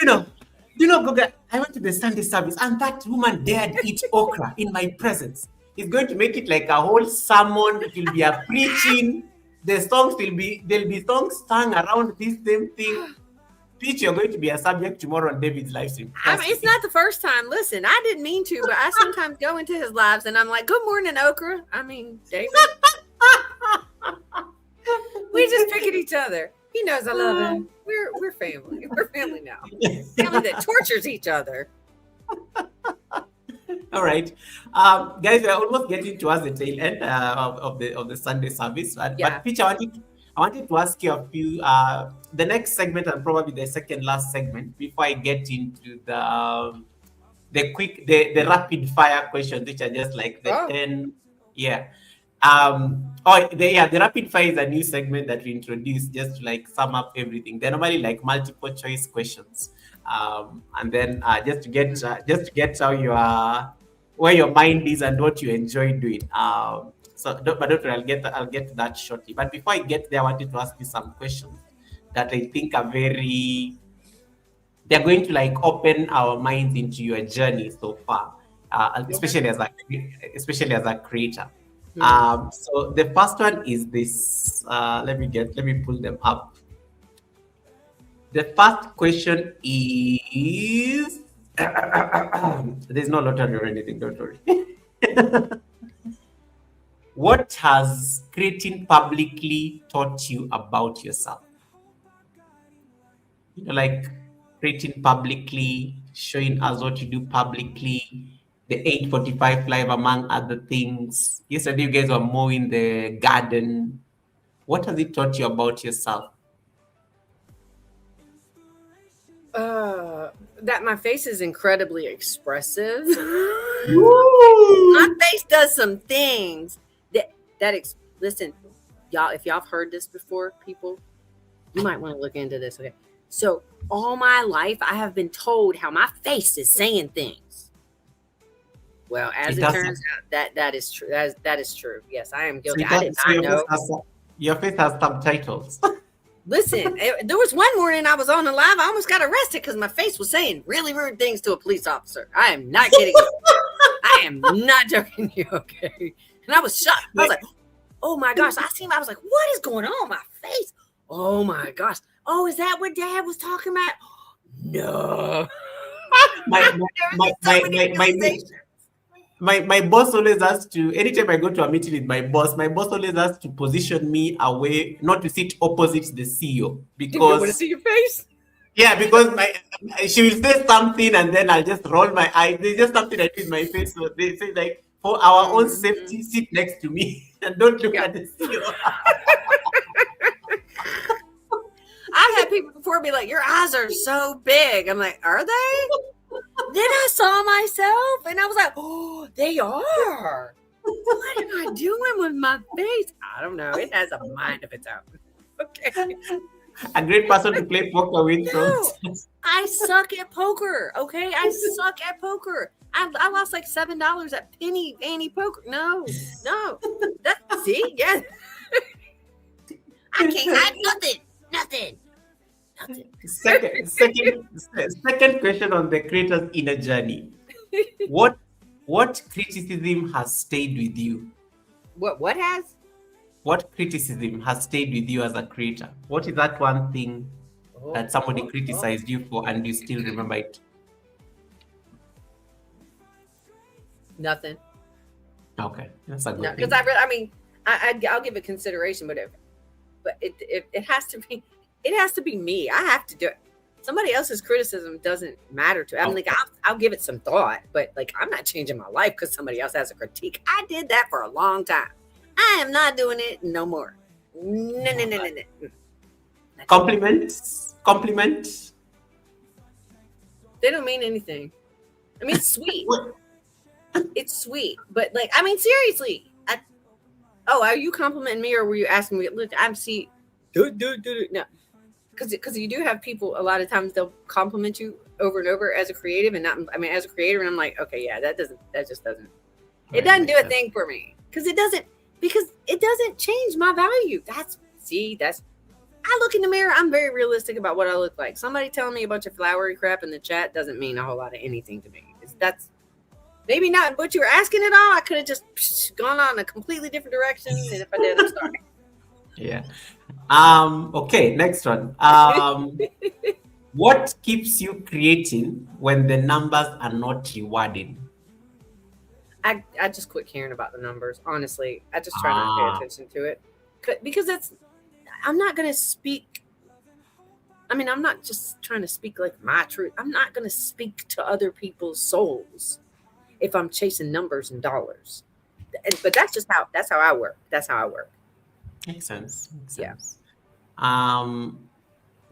you know, Goga, I went to the Sunday service and that woman dared eat okra in my presence. It's going to make it like a whole sermon. It will be a preaching. The songs there'll be songs sung around this same thing. Peach, you're going to be a subject tomorrow on David's live stream.
I mean, it's not the first time. Listen, I didn't mean to, but I sometimes go into his lives and I'm like, "Good morning, okra." I mean, David. We just pick at each other. He knows I love him. We're family. We're family now. Family that tortures each other.
All right, guys, we're almost getting towards the tail end of the Sunday service. But Peach, I wanted to ask you a few. The next segment and probably the second last segment before I get into the rapid fire questions, which are just like the 10. Yeah. The rapid fire is a new segment that we introduced just to like sum up everything. They're normally like multiple choice questions, and then just to get how you are, where your mind is and what you enjoy doing. But don't worry, I'll get to that shortly. But before I get there, I wanted to ask you some questions that I think are they're going to like open our minds into your journey so far, especially as a creator. So the first one is this. Let me pull them up. The first question is there's no lottery or anything, don't worry. What has creating publicly taught you about yourself? Like creating publicly, showing us what you do publicly, the 8:45 live, among other things. Yesterday, you guys were mowing the garden. What has it taught you about yourself?
That my face is incredibly expressive. My face does some things listen, y'all, if y'all have heard this before, people, you might want to look into this. Okay. So all my life, I have been told how my face is saying things. Well, as it turns out, that is true. That is true. Yes, I am guilty. I did not know.
Your face has subtitles.
Listen, there was one morning I was on the live. I almost got arrested because my face was saying really rude things to a police officer. I am not kidding you. I am not joking you, okay? And I was shocked. I was like, oh my gosh. I was like, what is going on my face? Oh my gosh. Oh, is that what Dad was talking about? No.
my boss always has to, anytime I go to a meeting with my boss always has to position me away, not to sit opposite the CEO,
Do you want to
because
see your face?
yeah, because she will say something and then I'll just roll my eyes. There's just something I do with my face. So they say like, for our own
Mhm.
safety, sit next to me and don't look
Yeah.
at the CEO.
I've had people before be like, "Your eyes are so big." I'm like, "Are they?" Then I saw myself and I was like, "Oh, they are." What am I doing with my face? I don't know. It has a mind of its own. Okay.
A great person to play poker with.
No. I suck at poker. Okay. I suck at poker. I lost like $7 at penny Annie poker. No. See, yeah. I can't hide nothing.
Second question on the creator's inner journey. What criticism has stayed with you?
What has?
What criticism has stayed with you as a creator? What is that one thing that somebody criticized you for and you still remember it?
Nothing.
Okay, that's a good
No,
thing.
because I'll give it consideration, but it has to be, me. I have to do it. Somebody else's criticism doesn't matter to. I'm like, I'll give it some thought, but like, I'm not changing my life because somebody else has a critique. I did that for a long time. I am not doing it no more. No.
Compliments.
They don't mean anything. I mean, it's sweet.
What?
It's sweet, but like, I mean, seriously. Are you complimenting me, or were you asking me? Look, I'm see. No, because you do have people. A lot of times they'll compliment you over and over as a creative, and not. I mean, as a creator, and I'm like, okay, yeah, that just doesn't. It doesn't do a thing for me because it doesn't change my value. I look in the mirror. I'm very realistic about what I look like. Somebody telling me a bunch of flowery crap in the chat doesn't mean a whole lot of anything to me. That's maybe not what you were asking at all. I could have just gone on a completely different direction. And if I did, I'm sorry.
Yeah. Okay, next one. What keeps you creating when the numbers are not rewarding?
I just quit caring about the numbers. Honestly, I just try not to pay attention to it because I'm not going to speak. I mean, I'm not just trying to speak like my truth. I'm not going to speak to other people's souls if I'm chasing numbers and dollars. But that's how I work.
Makes sense.
Yeah.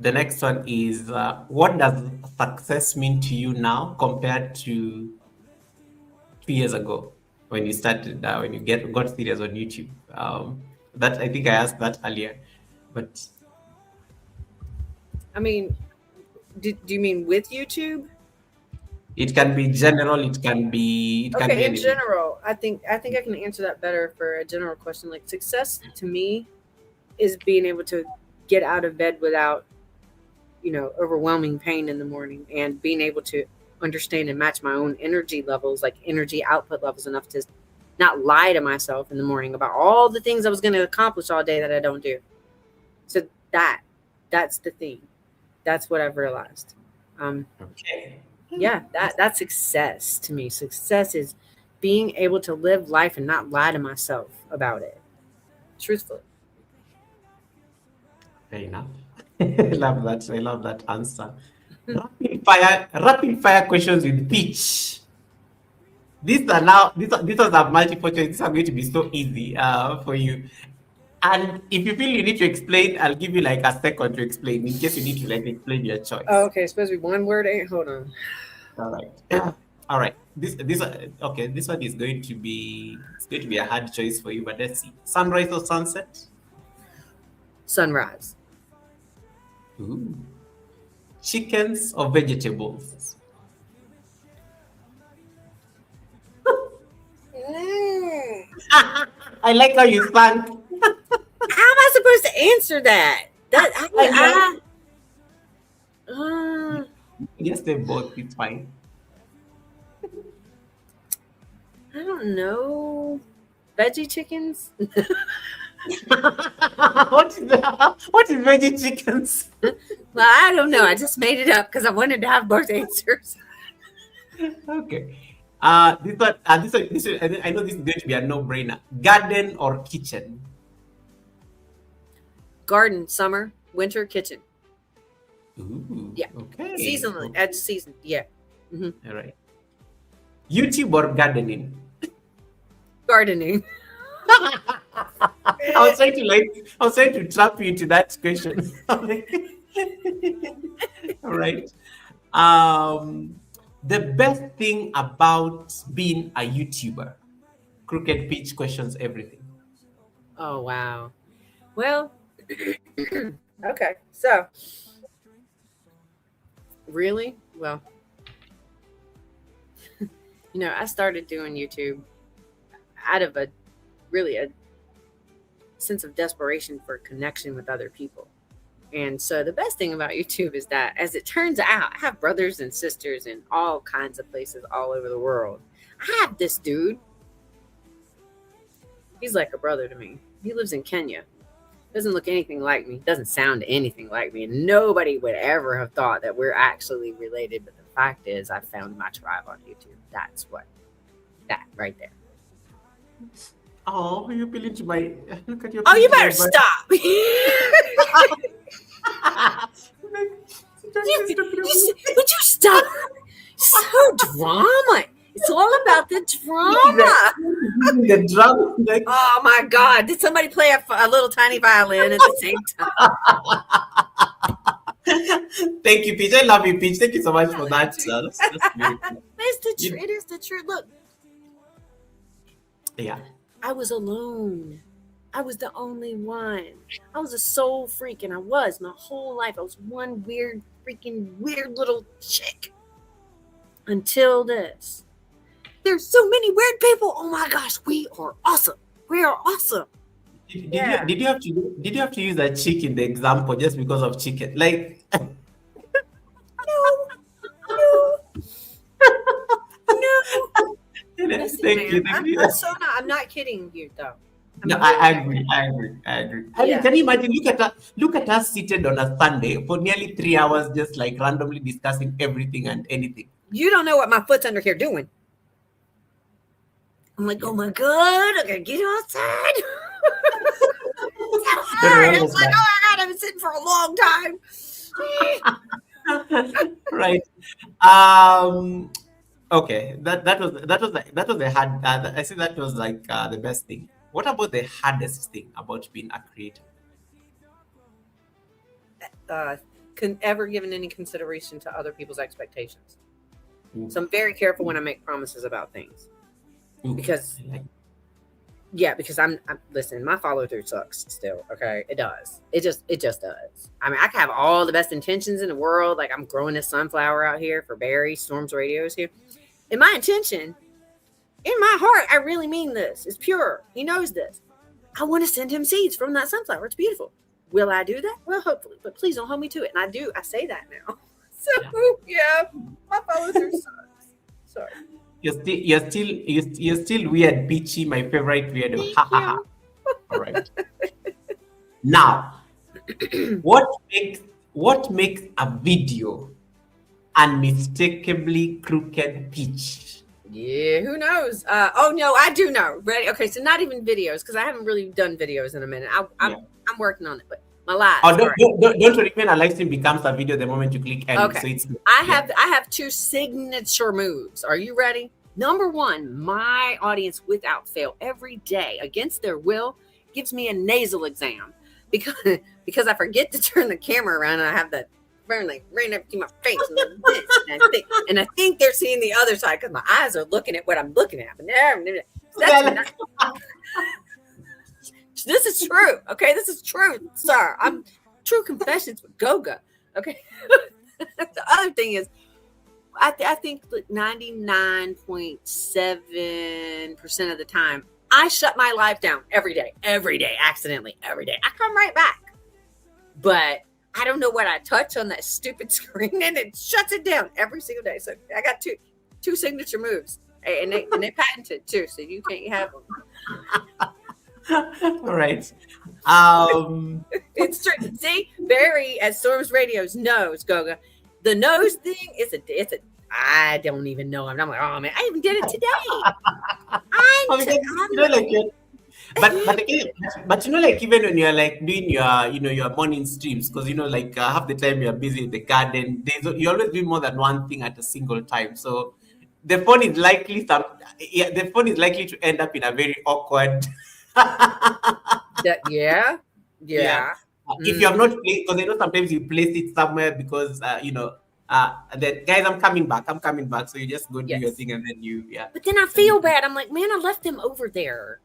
The next one is what does success mean to you now compared to 2 years ago when you started, when you got serious on YouTube? That I think I asked that earlier, but
I mean, do you mean with YouTube?
it can be general. It can be
In
anything.
general, I think I can answer that better for a general question. Like, success to me is being able to get out of bed without, overwhelming pain in the morning, and being able to understand and match my own energy levels, like energy output levels, enough to not lie to myself in the morning about all the things I was going to accomplish all day that I don't do. So that's the thing. That's what I've realized.
Okay.
Yeah, that's success to me. Success is being able to live life and not lie to myself about it. Truthfully.
Fair enough. I love that answer. Rapid fire questions with pitch. These ones have multiple choice. These are going to be so easy for you. And if you feel you need to explain, I'll give you like a second to explain in case you need to like explain your choice.
Oh, okay. It's supposed to be one word. Hold on.
All right. All right. This one is going to be a hard choice for you, but let's see. Sunrise or sunset?
Sunrise.
Ooh. Chickens or vegetables? I like how you sang.
How am I supposed to answer that?
Yes, they both. It's fine.
I don't know. Veggie chickens?
What is veggie chickens?
Well, I don't know. I just made it up because I wanted to have both answers.
Okay. I know this is going to be a no-brainer. Garden or kitchen?
Garden, summer, winter, kitchen.
Ooh,
Yeah.
okay.
Seasonally,
Okay.
at season. Yeah.
All right. YouTube or gardening?
Gardening.
I was trying to trap you into that question. I'm like, all right. The best thing about being a YouTuber. Crooked Pitch questions everything.
Oh wow. Well, okay. So, really? Well, I started doing YouTube out of a sense of desperation for connection with other people. And so the best thing about YouTube is that, as it turns out, I have brothers and sisters in all kinds of places all over the world. I have this dude. He's like a brother to me. He lives in Kenya. Doesn't look anything like me. Doesn't sound anything like me. And nobody would ever have thought that we're actually related. But the fact is, I found my tribe on YouTube. That's that right there.
Oh, you appeal into my look at your.
Oh, you
picture,
better
but-
stop. Would you stop? So drama. It's all about the drama.
The drum, like,
Oh my God. Did somebody play a little tiny violin at the same time?
thank you, Peach. I love you, Peach. Thank you so much for that. That's beautiful.
It is the truth. Look,
Yeah.
I was alone. I was the only one. I was a soul freak, and I was my whole life. I was one weird little chick. Until this. There's so many weird people. Oh my gosh, we are awesome. We are awesome.
Did you have to use that chick in the example just because of chicken? Like,
No. Listen,
thank you.
man,
Thank you.
I'm not kidding you though.
No, I agree. I mean,
Yeah.
can you imagine? Look at us seated on a Sunday for nearly 3 hours, just like randomly discussing everything and anything.
You don't know what my foot's under here doing. I'm like, oh my God, I gotta get outside. It's so hard. I was like, oh my God, I've been sitting for a long time.
Right. Okay. That was the hard. I see that was like the best thing. What about the hardest thing about being a creator?
Ever given any consideration to other people's expectations.
Ooh.
So I'm very careful when I make promises about things.
Ooh,
Because
I like-
because I'm listen, my follow through sucks still. Okay. It does. It just does. I mean, I can have all the best intentions in the world. Like, I'm growing this sunflower out here for Barry, Storms Radio's here. And my intention, in my heart, I really mean this. It's pure. He knows this. I want to send him seeds from that sunflower. It's beautiful. Will I do that? Well, hopefully, but please don't hold me to it. And I do. I say that now. So yeah, my follow through sucks. Sorry.
You're still weird, Peachy, my favorite weirdo. Ha ha ha. All right. Now, what makes a video unmistakably Crooked Peach?
Yeah, who knows? Oh no, I do know. Ready? Okay, so not even videos, because I haven't really done videos in a minute. I'm working on it, but my lives.
Oh, don't worry, when a live stream becomes a video the moment you click end.
Okay.
So it's
I have two signature moves. Are you ready? Number one, my audience, without fail, every day, against their will, gives me a nasal exam because I forget to turn the camera around and I have that burn like right up to my face and I think they're seeing the other side because my eyes are looking at what I'm looking at. But this is true. Okay, this is true, sir. I'm true confessions with Goga. Okay. The other thing is, I think 99.7% of the time, I shut my life down every day, accidentally, every day. I come right back. But I don't know what I touch on that stupid screen and it shuts it down every single day. So I got two signature moves and they patented too. So you can't have them.
All right.
It's true. See, Barry at Storms Radios knows, Goga. The nose thing is I don't even know. And I'm like, oh man, I even did it today.
Oh, because, like but again, but like even when you're like doing your your morning streams, because like half the time you're busy in the garden, you always do more than one thing at a single time. So the phone is likely to end up in a very awkward.
Yeah.
If you have not placed, because I know sometimes you place it somewhere because that guys, I'm coming back. So you just go do your
Yes.
thing and then
But then I feel bad. I'm like, man, I left them over there.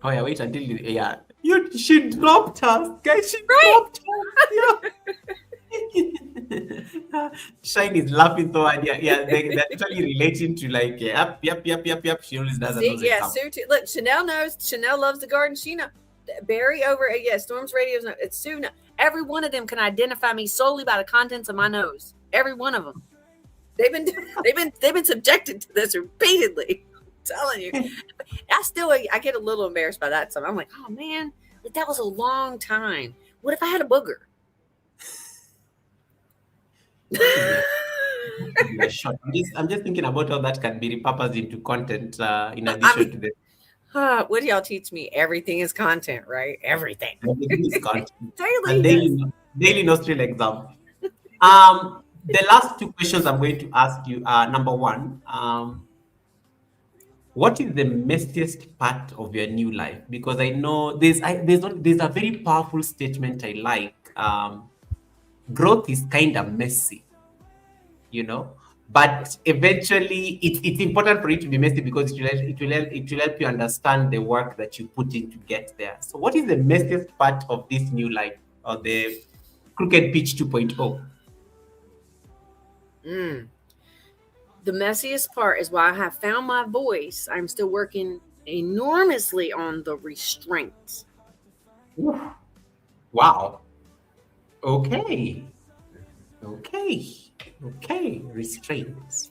Oh yeah, wait until she dropped us, guys. She dropped us. Yeah. Shine is laughing so hard. Yeah. They're actually relating to like yep. She always does
See,
another cup.
Sue too. Look, Chanel knows. Chanel loves the garden. She knows. Barry over at Storms Radio. It's Sue. Every one of them can identify me solely by the contents of my nose. Every one of them. They've been subjected to this repeatedly. I'm telling you. I get a little embarrassed by that. So I'm like, oh man, that was a long time. What if I had a booger?
I'm just thinking about how that can be repurposed into content in addition to the.
What do y'all teach me? Everything is content, right? Everything.
Everything is content.
daily
Nostril exam. The last two questions I'm going to ask you are: number one, what is the messiest part of your new life? Because I know there's a very powerful statement I like. Growth is kind of messy, but eventually it's important for it to be messy because it will help you understand the work that you put in to get there. So what is the messiest part of this new life, or the Crooked Pitch 2.0?
The messiest part is while I have found my voice, I'm still working enormously on the restraints.
Wow. Okay. Restraints.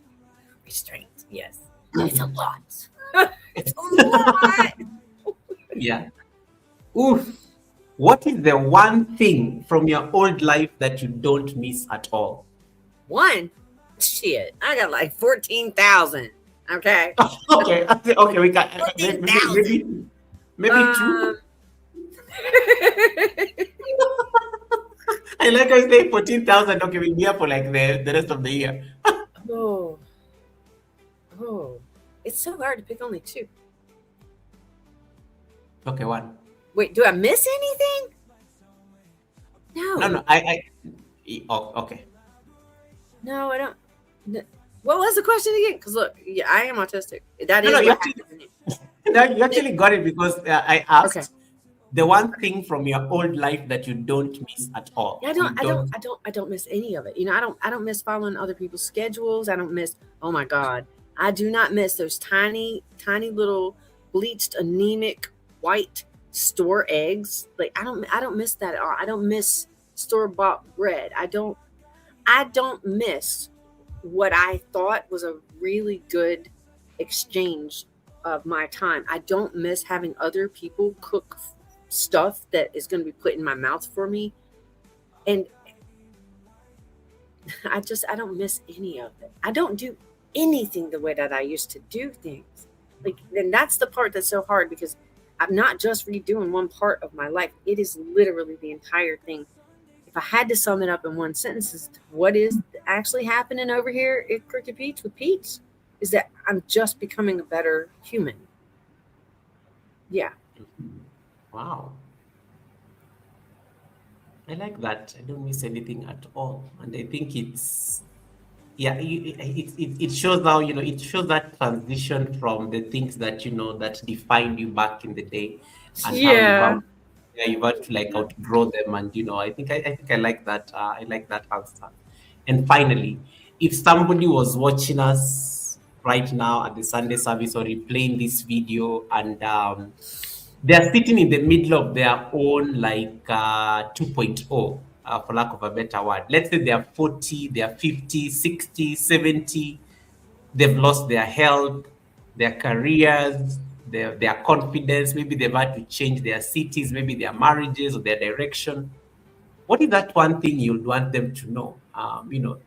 Yes. It's a lot. It's a lot.
Yeah. Oof. What is the one thing from your old life that you don't miss at all?
One? Shit. I got like 14,000. Okay.
Okay. We got maybe two. I like I say 14,000. Okay, we'll be here for like the rest of the year.
Oh. It's so hard to pick only two.
Okay, one.
Wait, do I miss anything? No.
Okay.
No, I don't. What was the question again? Because look, I am autistic. That is
you actually got it because I asked the one thing from your old life that you don't miss at all.
I don't miss any of it. I don't miss following other people's schedules. I don't miss. Oh my God, I do not miss those tiny little bleached anemic white store eggs. Like I don't miss that at all. I don't miss store-bought bread. I don't miss what I thought was a really good exchange of my time. I don't miss having other people cook stuff that is going to be put in my mouth for me. And I don't miss any of it. I don't do anything the way that I used to do things. And that's the part that's so hard because I'm not just redoing one part of my life. It is literally the entire thing. If I had to sum it up in one sentence, is what is actually happening over here at Crooked Peach with Peach is that I'm just becoming a better human. Yeah.
Wow. I like that. I don't miss anything at all. And I think it shows how, it shows that transition from the things that, that defined you back in the day. And how you've had to like outgrow them. And, I think I like that. I like that answer. And finally, if somebody was watching us right now at the Sunday service or replaying this video and they're sitting in the middle of their own 2.0, for lack of a better word. Let's say they're 40, they're 50, 60, 70. They've lost their health, their careers, their confidence. Maybe they've had to change their cities, maybe their marriages or their direction. What is that one thing you'd want them to know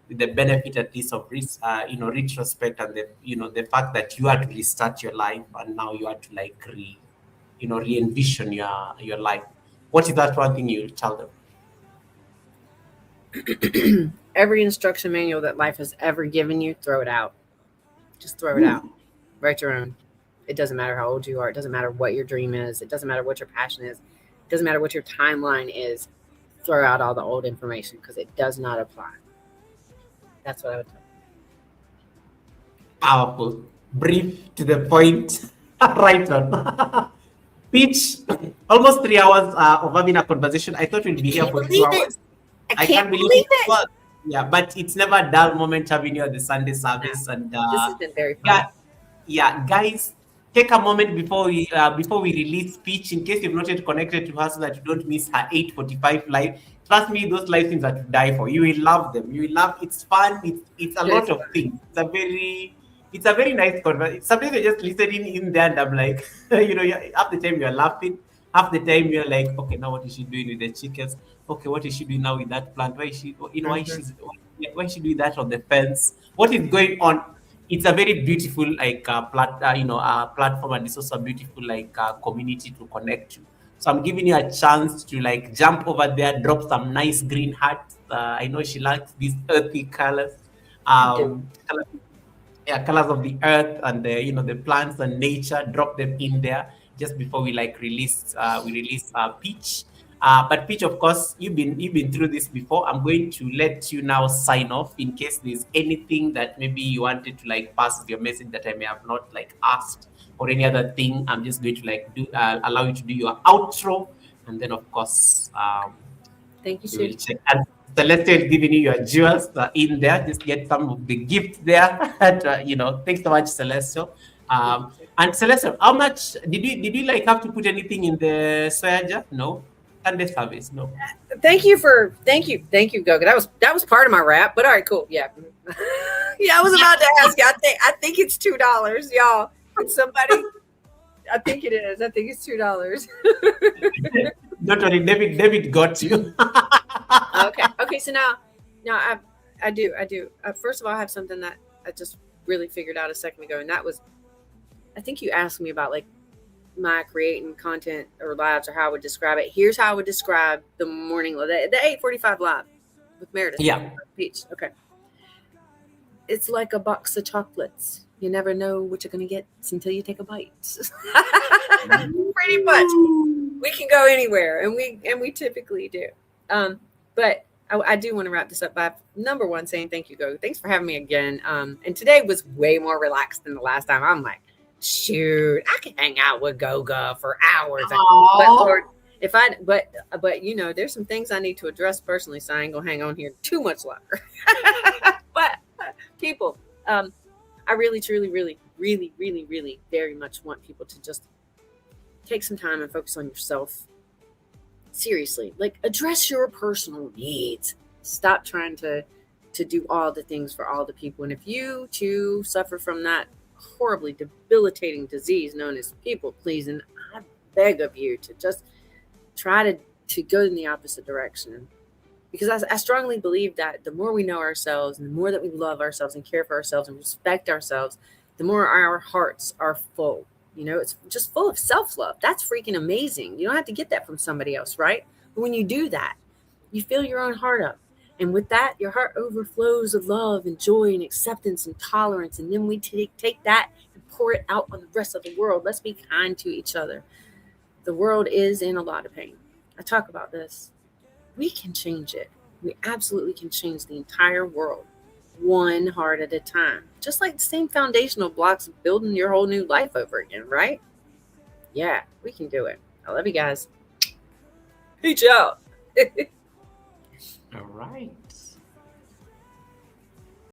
the benefit at least of retrospect, and the fact that you had to restart your life, and now you had to like re-envision your life. What is that one thing you tell them?
Every instruction manual that life has ever given you, throw it out. Just throw it out. Write your own. It doesn't matter how old you are. It doesn't matter what your dream is. It doesn't matter what your passion is. It doesn't matter what your timeline is. Throw out all the old information because it does not apply. That's what I would tell.
Powerful, brief, to the point, right on. Peach, almost 3 hours of having a conversation. I thought we'd be here for 2 hours.
I can't believe it.
Well, yeah, but it's never a dull moment having you at the Sunday service. And
This has been very fun.
guys, take a moment before we release Peach, in case you've not yet connected to her, so that you don't miss her 8:45 live. Trust me, those live streams are to die for. You will love them. You will love. It's fun. It's a lot of things. It's a very nice conversation. Sometimes you're just listening in there, and I'm like, half the time you're laughing, half the time you're like, okay, now what is she doing with the chickens? Okay, what is she doing now with that plant? Why is she, why is she doing that on the fence? What is going on? It's a very beautiful platform, and it's also a beautiful community to connect to. So I'm giving you a chance to like jump over there, drop some nice green hearts. I know she likes these earthy colors. Colors of the earth and the plants and nature. Drop them in there just before we release Peach. But Peach, of course, you've been through this before. I'm going to let you now sign off in case there's anything that maybe you wanted to pass your message that I may have not asked, or any other thing. I'm just going to allow you to do your outro, and then of course
Thank you,
we will
Sue.
check. And Celestial is giving you your jewels in there. Just get some of the gifts there. And, thanks so much, Celestial. And Celestial, how much did you have to put anything in the soya jar? No. Sunday service, no.
Thank you, Goga. That was part of my rap, but all right, cool. Yeah. Yeah, I was about to ask you. I think it's $2, y'all. Can somebody? I think it is. I think it's $2.
Don't worry, David got you.
Okay. So now I do. First of all, I have something that I just really figured out a second ago, and that was, I think you asked me about my creating content or lives, or how I would describe it. Here's how I would describe the morning, the 8:45 live with Meredith.
Yeah.
Peach. Okay. It's like a box of chocolates. You never know what you're gonna get until you take a bite. Pretty much. We can go anywhere, and we typically do. But I do want to wrap this up by number one saying thank you, Go. Thanks for having me again. And today was way more relaxed than the last time. I'm like, shoot, I can hang out with Goga for hours. But Lord, but there's some things I need to address personally, so I ain't gonna hang on here too much longer. But people, I really, truly, really, really, really, really very much want people to just take some time and focus on yourself. Seriously, address your personal needs. Stop trying to do all the things for all the people. And if you too suffer from that horribly debilitating disease known as people pleasing, I beg of you to just try to go in the opposite direction. Because I strongly believe that the more we know ourselves, and the more that we love ourselves and care for ourselves and respect ourselves, the more our hearts are full. It's just full of self-love. That's freaking amazing. You don't have to get that from somebody else, right? But when you do that, you fill your own heart up. And with that, your heart overflows of love and joy and acceptance and tolerance. And then we take that and pour it out on the rest of the world. Let's be kind to each other. The world is in a lot of pain. I talk about this. We can change it. We absolutely can change the entire world, one heart at a time. Just like the same foundational blocks of building your whole new life over again, right? Yeah, we can do it. I love you guys. Peace out.
All right.